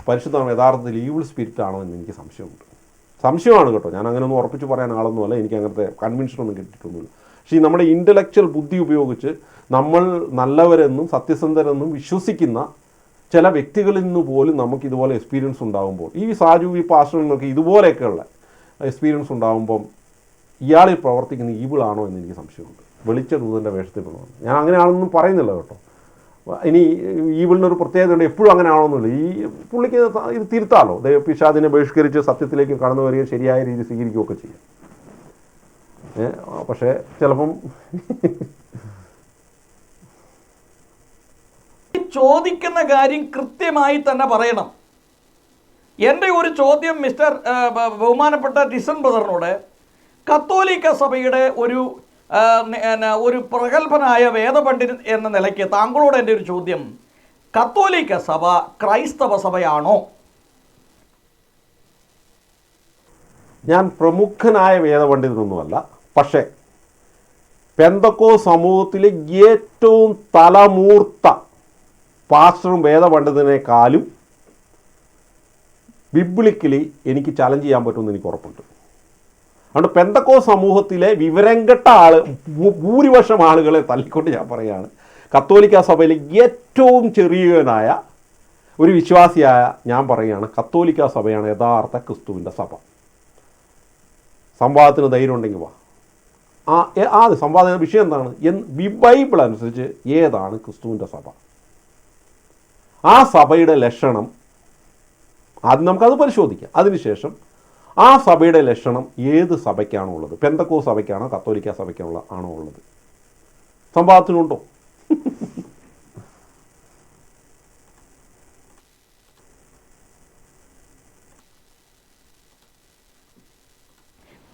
പരിശുദ്ധാത്മാവ് യഥാർത്ഥത്തിൽ ഈവിൾ സ്പിരിറ്റ് ആണോ എന്ന് എനിക്ക് സംശയമാണ് കേട്ടോ. ഞാൻ അങ്ങനെ ഒന്നും ഉറപ്പിച്ച് പറയാൻ ആളൊന്നുമല്ല, എനിക്ക് അങ്ങനത്തെ കൺവിൻഷനൊന്നും കിട്ടിയിട്ടൊന്നുമില്ല. പക്ഷേ ഈ നമ്മുടെ ഇൻ്റലക്ച്വൽ ബുദ്ധി ഉപയോഗിച്ച് നമ്മൾ നല്ലവരെന്നും സത്യസന്ധരെന്നും വിശ്വസിക്കുന്ന ചില വ്യക്തികളിൽ നിന്ന് പോലും നമുക്ക് ഇതുപോലെ എക്സ്പീരിയൻസ് ഉണ്ടാകുമ്പോൾ, ഈ സാജു ഈ പാസ്റ്ററിനൊക്കെ ഇതുപോലെയൊക്കെയുള്ള എക്സ്പീരിയൻസ് ഉണ്ടാകുമ്പം ഇയാളിൽ പ്രവർത്തിക്കുന്ന ഈവിളാണോ എന്ന് എനിക്ക് സംശയമുണ്ട്. വെളിച്ച ദൂതൻ്റെ വേഷത്തിൽ പെടുവാണ്. ഞാൻ അങ്ങനെയാണെന്നും പറയുന്നില്ല കേട്ടോ. ഇനി ഈവിളിനൊരു പ്രത്യേകത ഉണ്ട്, എപ്പോഴും അങ്ങനെ ആണോന്നില്ല. ഈ പുള്ളിക്ക് ഇത് തിരുത്താലോ, പിശാചിനെ ബഹിഷ്കരിച്ച് സത്യത്തിലേക്ക് കടന്നു വരികയും ശരിയായ രീതി സ്വീകരിക്കുകയൊക്കെ ചെയ്യും. പക്ഷേ ചിലപ്പം ചോദിക്കുന്ന കാര്യം കൃത്യമായി തന്നെ പറയണം. എൻ്റെ ഒരു ചോദ്യം മിസ്റ്റർ ബഹുമാനപ്പെട്ട ടിസൺ ബ്രദറിനോട്, കത്തോലിക്ക സഭയുടെ ഒരു പ്രഗത്ഭനായ വേദപണ്ഡിതൻ എന്ന നിലയ്ക്ക് താങ്കളോട് എൻ്റെ ഒരു ചോദ്യം, കത്തോലിക്ക സഭ ക്രൈസ്തവ സഭയാണോ? ഞാൻ പ്രമുഖനായ വേദപണ്ഡിതനൊന്നുമല്ല, പക്ഷേ പെന്തക്കോസ് സമൂഹത്തിലെ ഏറ്റവും തലമൂർത്ത പാസ്റ്ററും വേദപണ്ഡിതനേക്കാളും ബിബ്ലിക്കലി എനിക്ക് ചലഞ്ച് ചെയ്യാൻ പറ്റുമെന്ന് എനിക്ക് ഉറപ്പുണ്ട്. അതുകൊണ്ട് പെന്തക്കോസ് സമൂഹത്തിലെ വിവരം കെട്ട ഭൂരിപക്ഷം ആളുകളെ തള്ളിക്കൊണ്ട് ഞാൻ പറയുകയാണ്, കത്തോലിക്ക സഭയിലെ ഏറ്റവും ചെറിയവനായ ഒരു വിശ്വാസിയായ ഞാൻ പറയുകയാണ്, കത്തോലിക്ക സഭയാണ് യഥാർത്ഥ ക്രിസ്തുവിൻ്റെ സഭ. സംവാദത്തിന് ധൈര്യം ഉണ്ടെങ്കിൽ വാ. സംവാദ വിഷയം എന്താണ്? ബൈബിൾ അനുസരിച്ച് ഏതാണ് ക്രിസ്തുവിൻ്റെ സഭ? ആ സഭയുടെ ലക്ഷണം ആദ്യം നമുക്കത് പരിശോധിക്കാം. അതിനുശേഷം ആ സഭയുടെ ലക്ഷണം ഏത് സഭയ്ക്കാണോ ഉള്ളത്? പെന്തക്കോസ് സഭയ്ക്കാണോ കത്തോലിക്ക സഭയ്ക്കാണോ ആണോ ഉള്ളത്? സംവാദത്തിനുണ്ടോ?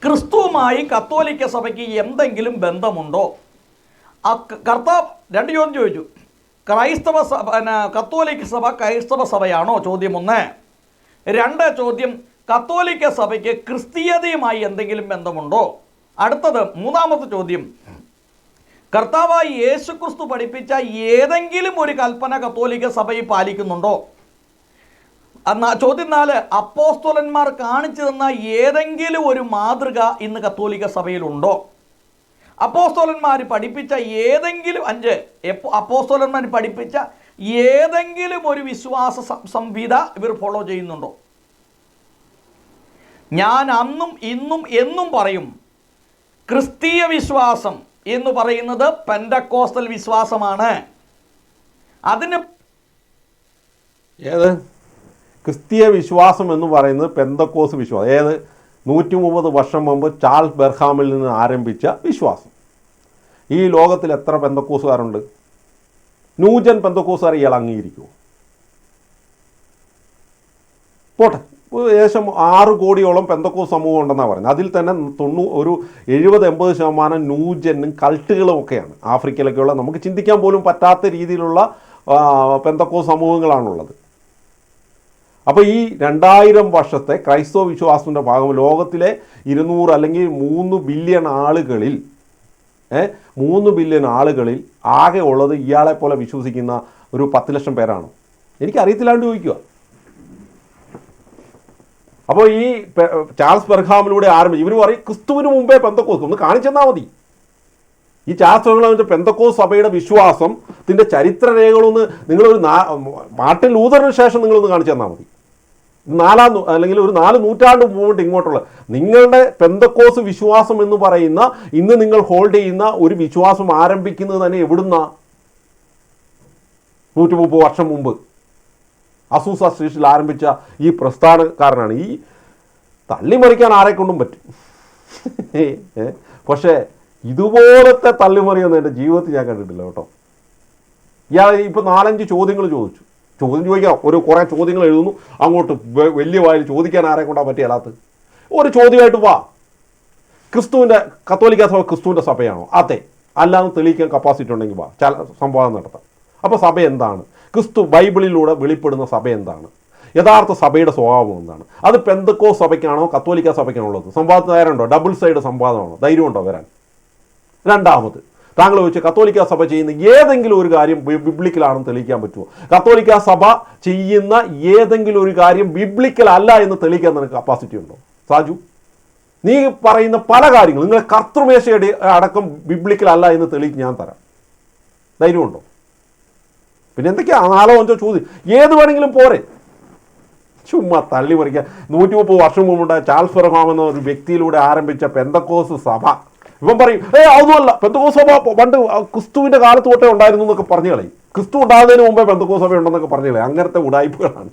ക്രിസ്തുവുമായി കത്തോലിക്ക സഭയ്ക്ക് എന്തെങ്കിലും ബന്ധമുണ്ടോ? കർത്താവ് രണ്ട് ചോദ്യം ചോദിച്ചു. ക്രൈസ്തവ സഭ കത്തോലിക്ക സഭ ക്രൈസ്തവ സഭയാണോ? ചോദ്യം 1. 2 ചോദ്യം, കത്തോലിക്ക സഭയ്ക്ക് ക്രിസ്തീയതയുമായി എന്തെങ്കിലും ബന്ധമുണ്ടോ? അടുത്തത് 3ാമത്തെ ചോദ്യം, കർത്താവായി യേശുക്രിസ്തു പഠിപ്പിച്ച ഏതെങ്കിലും ഒരു കൽപ്പന കത്തോലിക്ക സഭയിൽ പാലിക്കുന്നുണ്ടോ? ചോദ്യം 4, അപ്പോസ്തലന്മാർ കാണിച്ചു തന്ന ഏതെങ്കിലും ഒരു മാതൃക ഇന്ന് കത്തോലിക്ക സഭയിലുണ്ടോ? അപ്പോസ്തലന്മാർ പഠിപ്പിച്ച ഏതെങ്കിലും 5 അപ്പോസ്തലന്മാർ പഠിപ്പിച്ച ഏതെങ്കിലും ഒരു വിശ്വാസ സംഹിത ഇവർ ഫോളോ ചെയ്യുന്നുണ്ടോ? ഞാൻ അന്നും ഇന്നും എന്നും പറയും, ക്രിസ്തീയ വിശ്വാസം എന്ന് പറയുന്നത് പെന്തക്കോസ്തൽ വിശ്വാസമാണ്. അതിന് ഏത് ക്രിസ്തീയ വിശ്വാസം എന്ന് പറയുന്നത് പെന്തക്കോസ് വിശ്വാസം, ഏത് 130 വർഷം മുമ്പ് ചാൾസ് ബെർഹാമിൽ നിന്ന് ആരംഭിച്ച വിശ്വാസം. ഈ ലോകത്തിൽ എത്ര പെന്തക്കോസുകാരുണ്ട്? നൂജൻ പെന്തക്കോസുകാർ ഇയാൾ അംഗീകരിക്കുമോ? പോട്ടെ, ഏകദേശം 6 കോടിയോളം പെന്തക്കോസ് സമൂഹം ഉണ്ടെന്നാണ് പറയുന്നത്. അതിൽ തന്നെ ഒരു 70-80% നൂജനും കൾട്ടുകളും ഒക്കെയാണ്. ആഫ്രിക്കയിലൊക്കെയുള്ള നമുക്ക് ചിന്തിക്കാൻ പോലും പറ്റാത്ത രീതിയിലുള്ള പെന്തക്കോസ് സമൂഹങ്ങളാണുള്ളത്. അപ്പോൾ ഈ 2000 വർഷത്തെ ക്രൈസ്തവ വിശ്വാസത്തിൻ്റെ ഭാഗം ലോകത്തിലെ 200 അല്ലെങ്കിൽ 3 ബില്യൺ ആളുകളിൽ 3 ബില്യൺ ആളുകളിൽ ആകെ ഉള്ളത് ഇയാളെപ്പോലെ വിശ്വസിക്കുന്ന ഒരു 10 ലക്ഷം പേരാണ്. എനിക്കറിയത്തില്ലാണ്ട് ചോദിക്കുക. അപ്പോൾ ഈ ചാൾസ് ബെർഹാമിലൂടെ ആരംഭിച്ചു. ഇവർ പറയും ക്രിസ്തുവിന് മുമ്പേ പെന്തക്കോസ്, ഒന്ന് കാണിച്ചെന്നാൽ മതി. ഈ ചാൾസ് ബെർഹാമിൻ്റെ പെന്തക്കോസ് സഭയുടെ വിശ്വാസത്തിൻ്റെ ചരിത്രരേഖകളൊന്ന് നിങ്ങളൊരു മാർട്ടിൻ ലൂതറിന് ശേഷം നിങ്ങളൊന്ന് കാണിച്ചു തന്നാൽ മതി. 4 അല്ലെങ്കിൽ ഒരു 4 നൂറ്റാണ്ട് മുമ്പോട്ട് ഇങ്ങോട്ടുള്ള നിങ്ങളുടെ പെന്തക്കോസ് വിശ്വാസം എന്ന് പറയുന്ന ഇന്ന് നിങ്ങൾ ഹോൾഡ് ചെയ്യുന്ന ഒരു വിശ്വാസം ആരംഭിക്കുന്നത് തന്നെ എവിടുന്ന? 130 വർഷം മുമ്പ് അസൂസ സ്ട്രീറ്റിൽ ആരംഭിച്ച ഈ പ്രസ്ഥാനക്കാരനാണ്. ഈ തള്ളിമറിക്കാൻ ആരെക്കൊണ്ടും പറ്റും. പക്ഷേ ഇതുപോലത്തെ തള്ളിമറിയൊന്നും എൻ്റെ ജീവിതത്തിൽ ഞാൻ കണ്ടിട്ടില്ല കേട്ടോ. ഇയാൾ ഇപ്പോൾ 4-5 ചോദ്യങ്ങൾ ചോദിച്ചു. ചോദ്യം ചോദിക്കാം, കുറേ ചോദ്യങ്ങൾ എഴുതുന്നു, അങ്ങോട്ട് വലിയ വായിൽ ചോദിക്കാൻ ആരെ കൊണ്ടാ പറ്റിയല്ലാത്ത ഒരു ചോദ്യമായിട്ട് വാ. ക്രിസ്തുവിൻ്റെ കത്തോലിക്ക സഭ ക്രിസ്തുവിൻ്റെ സഭയാണോ? അതെ. അല്ലാതെ തെളിയിക്കാൻ കപ്പാസിറ്റി ഉണ്ടെങ്കിൽ വാ, സംവാദം നടത്താം. അപ്പോൾ സഭ എന്താണ്? ക്രിസ്തു ബൈബിളിലൂടെ വെളിപ്പെടുന്ന സഭ എന്താണ്? യഥാർത്ഥ സഭയുടെ സ്വഭാവം എന്താണ്? അത് പെന്തക്കോസ് സഭയ്ക്കാണോ കത്തോലിക്ക സഭയ്ക്കാണോ ഉള്ളത്? സംവാദത്തിന് തയ്യാറുണ്ടോ? Double side സംവാദമാണോ? ധൈര്യമുണ്ടോ വരാൻ? രണ്ടാമത്, താങ്കൾ ചോദിച്ച കത്തോലിക്ക സഭ ചെയ്യുന്ന ഏതെങ്കിലും ഒരു കാര്യം ബിബ്ലിക്കലാണെന്ന് തെളിയിക്കാൻ പറ്റുമോ? കത്തോലിക്ക സഭ ചെയ്യുന്ന ഏതെങ്കിലും ഒരു കാര്യം ബിബ്ലിക്കൽ അല്ല എന്ന് തെളിയിക്കാൻ നിനക്ക് കപ്പാസിറ്റി ഉണ്ടോ? സാജു, നീ പറയുന്ന പല കാര്യങ്ങളും നിങ്ങളെ കർത്തൃമേശയുടെ അടക്കം ബിബ്ലിക്കൽ അല്ല എന്ന് തെളിയിച്ച് ഞാൻ തരാം. ധൈര്യമുണ്ടോ? പിന്നെ എന്തൊക്കെയാ 4-5 ചോദ്യം, ഏത് വേണമെങ്കിലും പോരെ. ചുമ്മാ തള്ളി മറിക്കുക. 130 വർഷം മുമ്പുണ്ടായ ചാൾസ് ബെർഹാം എന്ന ഒരു വ്യക്തിയിലൂടെ ആരംഭിച്ച പെന്തക്കോസ് സഭ, ഇവൻ പറയും അതൊന്നുമല്ല, പെന്തക്കോസ് സഭ പണ്ട് ക്രിസ്തുവിൻ്റെ കാലത്ത് തൊട്ടേ ഉണ്ടായിരുന്നു എന്നൊക്കെ പറഞ്ഞു കളയും. ക്രിസ്തു ഉണ്ടാകുന്നതിന് മുമ്പേ പെന്തക്കോസ് സഭ ഉണ്ടെന്നൊക്കെ പറഞ്ഞു കളയും. അങ്ങനത്തെ ഉടായ്പകളാണ്.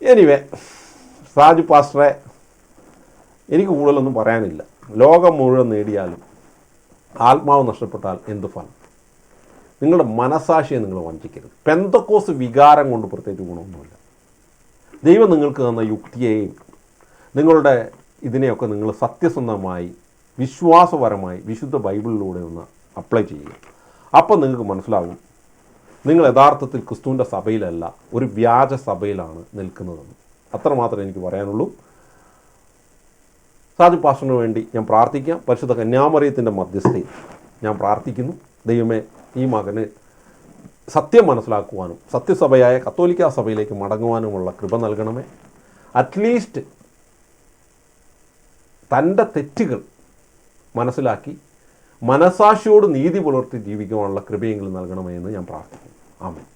എനിവേ, സാജു പാസ്റ്ററെ, എനിക്ക് കൂടുതലൊന്നും പറയാനില്ല. ലോകം മുഴുവൻ നേടിയാലും ആത്മാവ് നഷ്ടപ്പെട്ടാൽ എന്ത് ഫലം? നിങ്ങളുടെ മനസാക്ഷിയെ നിങ്ങൾ വഞ്ചിക്കരുത്. പെന്തക്കോസ് വികാരം കൊണ്ട് പ്രത്യേകിച്ച് ഗുണമൊന്നുമില്ല. ദൈവം നിങ്ങൾക്ക് തന്ന യുക്തിയെയും നിങ്ങളുടെ ഇതിനെയൊക്കെ നിങ്ങൾ സത്യസന്ധമായി വിശ്വാസപരമായി വിശുദ്ധ ബൈബിളിലൂടെ ഒന്ന് അപ്ലൈ ചെയ്യുക. അപ്പം നിങ്ങൾക്ക് മനസ്സിലാകും നിങ്ങൾ യഥാർത്ഥത്തിൽ ക്രിസ്തുവിൻ്റെ സഭയിലല്ല, ഒരു വ്യാജ സഭയിലാണ് നിൽക്കുന്നതെന്ന്. അത്രമാത്രമേ എനിക്ക് പറയാനുള്ളൂ. സാജു പാസ്റ്ററിന് വേണ്ടി ഞാൻ പ്രാർത്ഥിക്കാം. പരിശുദ്ധ കന്യാമറിയത്തിൻ്റെ മധ്യസ്ഥയിൽ ഞാൻ പ്രാർത്ഥിക്കുന്നു. ദൈവമേ, ഈ മകന് സത്യം മനസ്സിലാക്കുവാനും സത്യസഭയായ കത്തോലിക്ക സഭയിലേക്ക് മടങ്ങുവാനുമുള്ള കൃപ നൽകണമേ. അറ്റ്ലീസ്റ്റ് തൻ്റെ തെറ്റുകൾ മനസ്സിലാക്കി മനസാക്ഷിയോട് നീതി പുലർത്തി ജീവിക്കുവാനുള്ള കൃപയെങ്കിലും നൽകണമേ എന്ന് ഞാൻ പ്രാർത്ഥിക്കുന്നു. ആമേൻ.